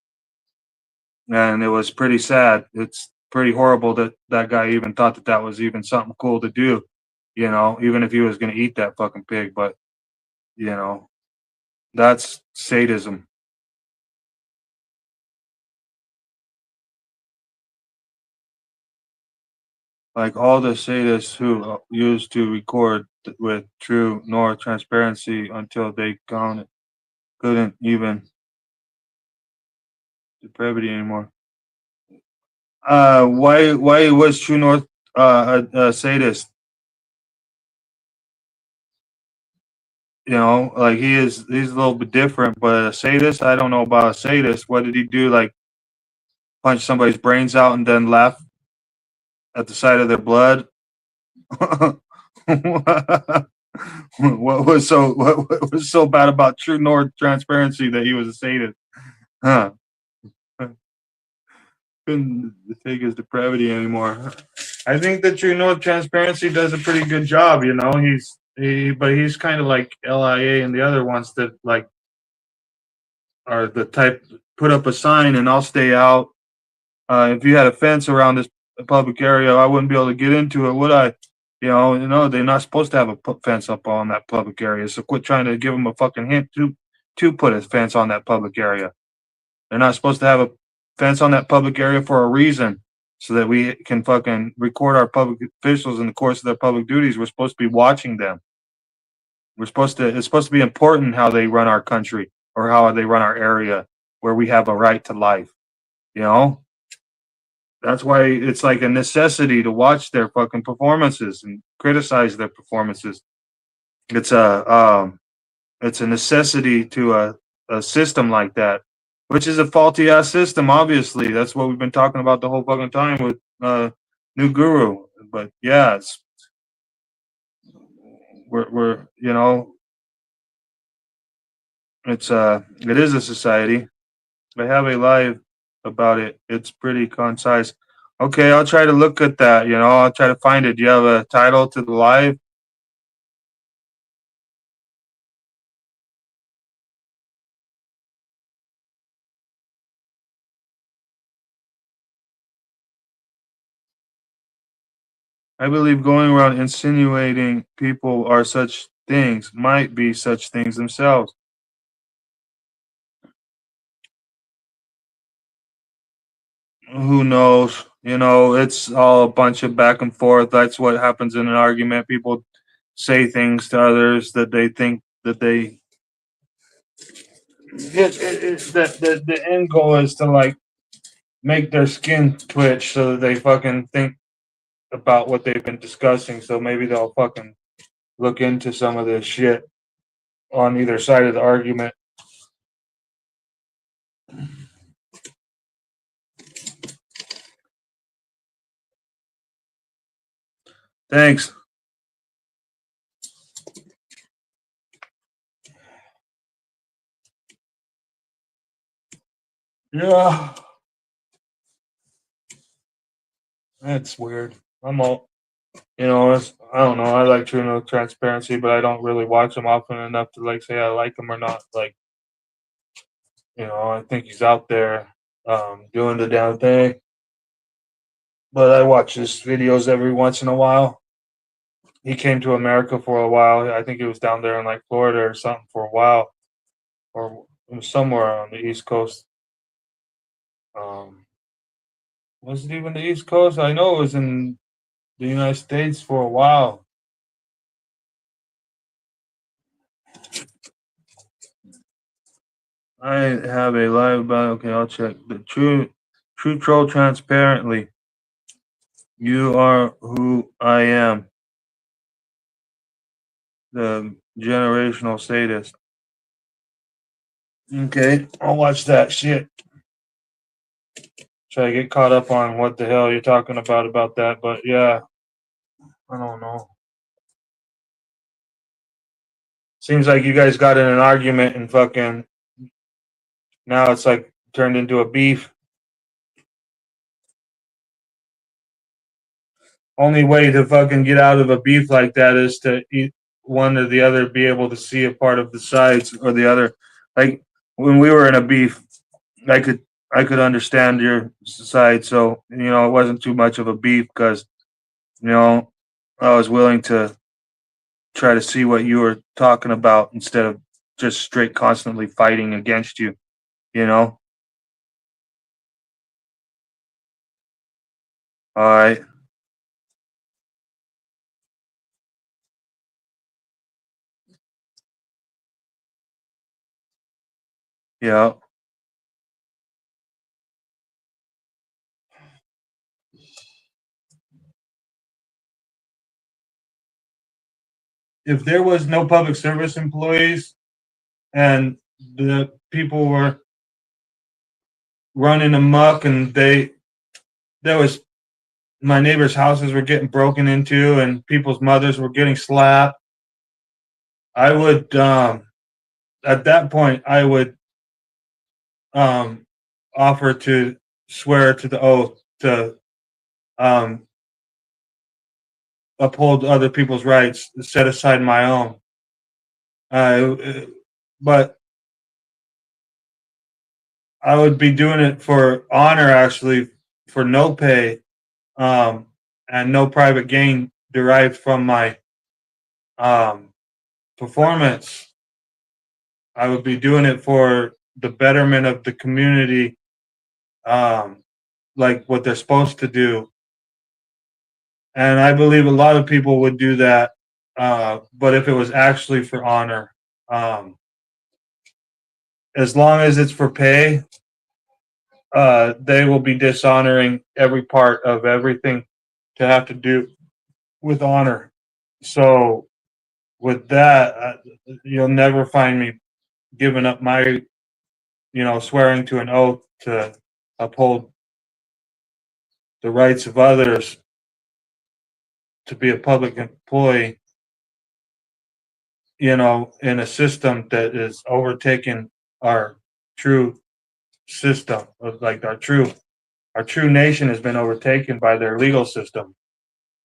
And it was pretty sad. It's pretty horrible that that guy even thought that that was even something cool to do, even if he was going to eat that fucking pig. But, you know, that's sadism. Like all the sadists who used to record with true nor transparency until they couldn't even depravity anymore. Why was True North a sadist? Like he's a little bit different, but a sadist, I don't know about a sadist. What did he do? Like punch somebody's brains out and then laugh at the sight of their blood? what was so bad about True North transparency that he was a sadist? Huh. Couldn't take his depravity anymore. I think that True North transparency does a pretty good job. But he's kind of like LIA and the other ones that like are the type put up a sign and I'll stay out. If you had a fence around this public area, I wouldn't be able to get into it, would I? They're not supposed to have a fence up on that public area. So quit trying to give them a fucking hint to put a fence on that public area. They're not supposed to have a fence on that public area for a reason, so that we can fucking record our public officials in the course of their public duties. We're supposed to be watching them. It's supposed to be important how they run our country or how they run our area where we have a right to life. That's why it's like a necessity to watch their fucking performances and criticize their performances. It's a necessity to a system like that, which is a faulty ass system. Obviously, that's what we've been talking about the whole fucking time with New Guru. But yeah, it is a society. I have a live about it. It's pretty concise. Okay, I'll try to look at that. I'll try to find it. Do you have a title to the live? I believe going around insinuating people are such things might be such things themselves. Who knows? It's all a bunch of back and forth. That's what happens in an argument. People say things to others that they think that they. The end goal is to like make their skin twitch so that they fucking think about what they've been discussing. So maybe they'll fucking look into some of this shit on either side of the argument. Thanks. Yeah. That's weird. I'm all, I don't know. I like True North Transparency, but I don't really watch him often enough to like say I like him or not. Like, I think he's out there doing the damn thing. But I watch his videos every once in a while. He came to America for a while. I think he was down there in like Florida or something for a while, or it was somewhere on the East Coast. Was it even the East Coast? I know it was in the United States for a while. I have a live about. Okay, I'll check the true troll transparently. You are who I am. The generational sadist. Okay, I'll watch that shit. try to get caught up on what the hell you're talking about that. But yeah, I don't know. Seems like you guys got in an argument and fucking now it's like turned into a beef. Only way to fucking get out of a beef like that is to one or the other be able to see a part of the sides or the other. Like when we were in a beef, I could I could understand your side, so it wasn't too much of a beef because you know I was willing to try to see what you were talking about instead of just straight constantly fighting against you. You know. All right. Yeah. If there was no public service employees and the people were running amok and there was my neighbors' houses were getting broken into and people's mothers were getting slapped, I would at that point I would um offer to swear to the oath to um uphold other people's rights, set aside my own. But I would be doing it for honor, actually, for no pay, um, and no private gain derived from my um, performance. I would be doing it for the betterment of the community, um, like what they're supposed to do. And I believe a lot of people would do that, but if it was actually for honor, um, as long as it's for pay, they will be dishonoring every part of everything to have to do with honor. So with that, you'll never find me giving up my, swearing to an oath to uphold the rights of others to be a public employee, in a system that is overtaking our true system, like our true nation has been overtaken by their legal system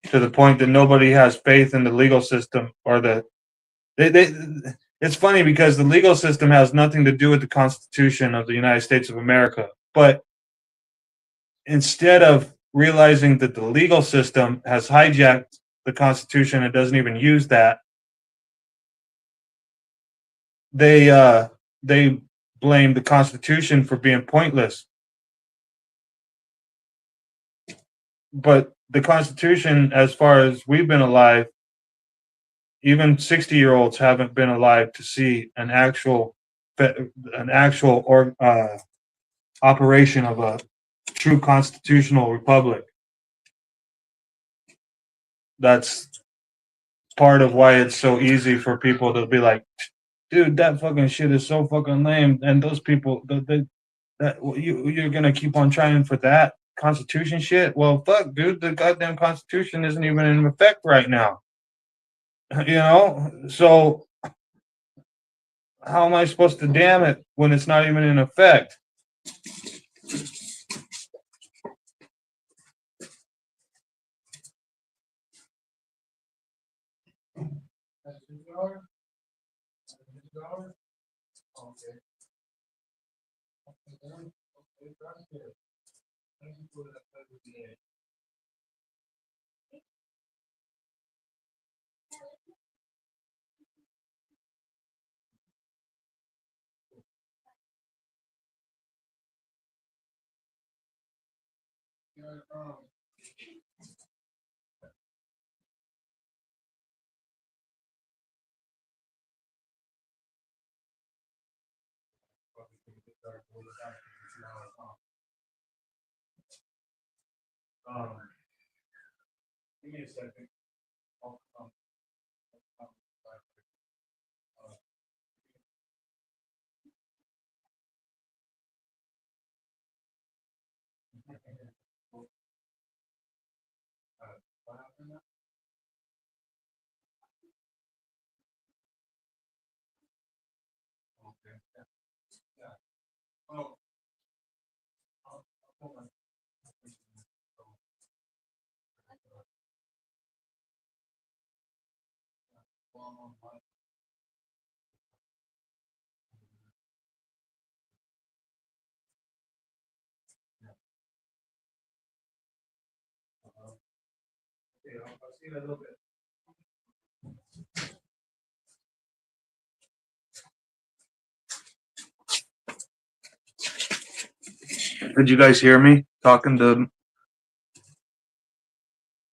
to the point that nobody has faith in the legal system or they it's funny because the legal system has nothing to do with the Constitution of the United States of America. But instead of realizing that the legal system has hijacked the Constitution and doesn't even use that, they blame the Constitution for being pointless. But the Constitution, as far as we've been alive, even 60-year-olds haven't been alive to see an actual operation of a true constitutional republic. That's part of why it's so easy for people to be like, dude, that fucking shit is so fucking lame. And those people, you're gonna keep on trying for that constitution shit. Well, fuck, dude, the goddamn constitution isn't even in effect right now. So how am I supposed to damn it when it's not even in effect? Give me a second. Did you guys hear me talking to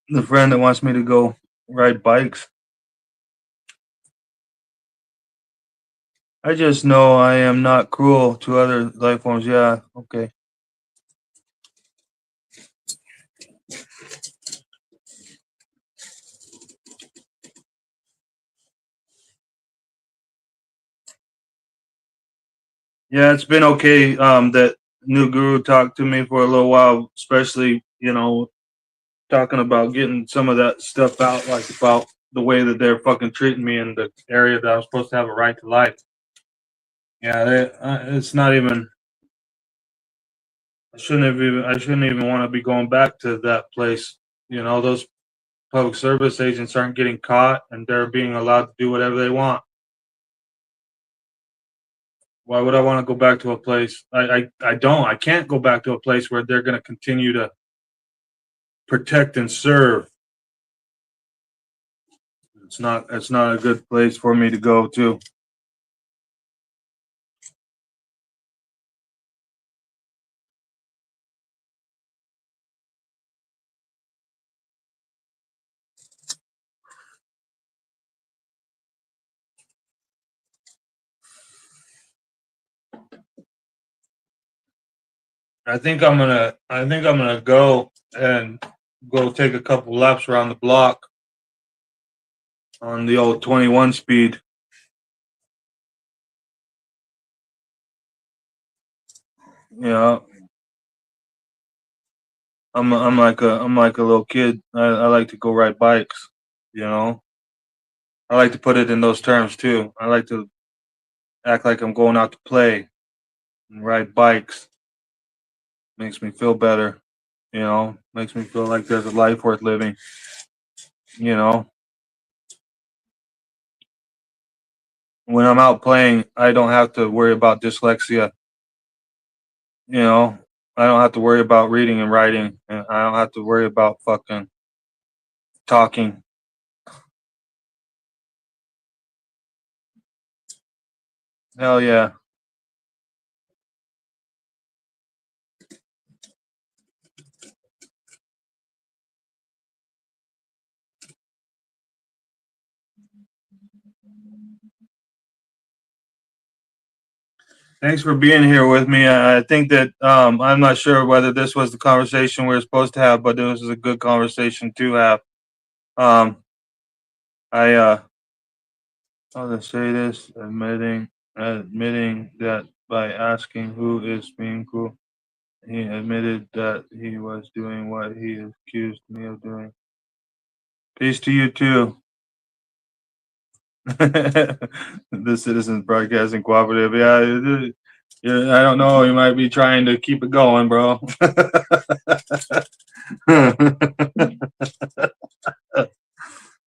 the friend that wants me to go ride bikes? I just know I am not cruel to other life forms. Yeah, okay. Yeah, it's been okay. That new guru talked to me for a little while, especially, talking about getting some of that stuff out, like about the way that they're fucking treating me in the area that I'm supposed to have a right to life. Yeah, it's not even. I shouldn't even want to be going back to that place. Those public service agents aren't getting caught, and they're being allowed to do whatever they want. Why would I want to go back to a place? I can't go back to a place where they're going to continue to protect and serve. It's not a good place for me to go to. I think I'm gonna go and go take a couple laps around the block on the old 21 speed. Yeah, I'm like a little kid. I like to go ride bikes, you know. I like to put it in those terms too. I like to act like I'm going out to play and ride bikes. Makes me feel better, makes me feel like there's a life worth living, you know. When I'm out playing, I don't have to worry about dyslexia, you know. I don't have to worry about reading and writing, and I don't have to worry about fucking talking. Hell yeah. Thanks for being here with me. I think that I'm not sure whether this was the conversation we were supposed to have, but this was a good conversation to have. Um, I how to say this? Admitting that by asking who is being cool, he admitted that he was doing what he accused me of doing. Peace to you too. The Citizens Broadcasting Cooperative. Yeah, I don't know. You might be trying to keep it going, bro.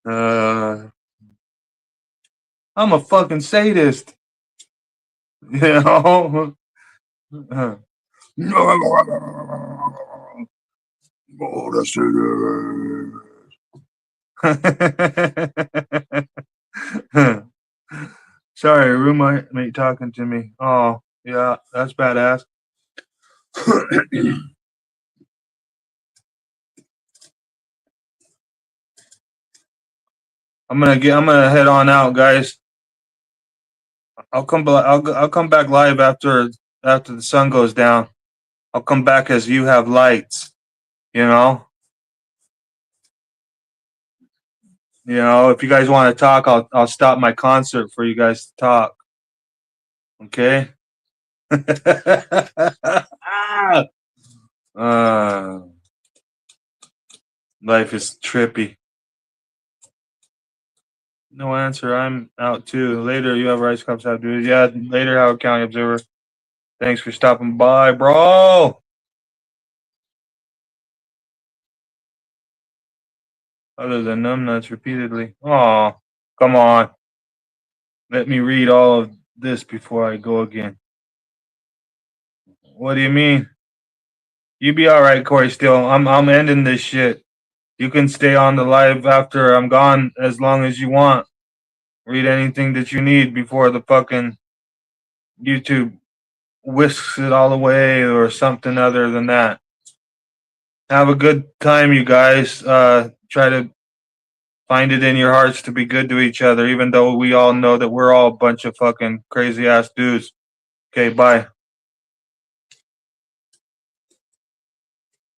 uh, I'm a fucking sadist, you know. Oh, that's it. Sorry, roommate talking to me. Oh, yeah, that's badass. I'm gonna head on out, guys. I'll come back live after the sun goes down. I'll come back as you have lights. You know. If you guys want to talk, I'll stop my concert for you guys to talk. Okay. uh, Life is trippy. No answer. I'm out too. Later, you have Rice Cups out, dude. Yeah, later, Howard County Observer. Thanks for stopping by, bro. Other than numbnuts repeatedly. Oh, come on. Let me read all of this before I go again. What do you mean? You be all right, Corey. Still, I'm ending this shit. You can stay on the live after I'm gone as long as you want. Read anything that you need before the fucking YouTube whisks it all away or something other than that. Have a good time, you guys. Try to find it in your hearts to be good to each other, even though we all know that we're all a bunch of fucking crazy ass dudes. Okay, bye.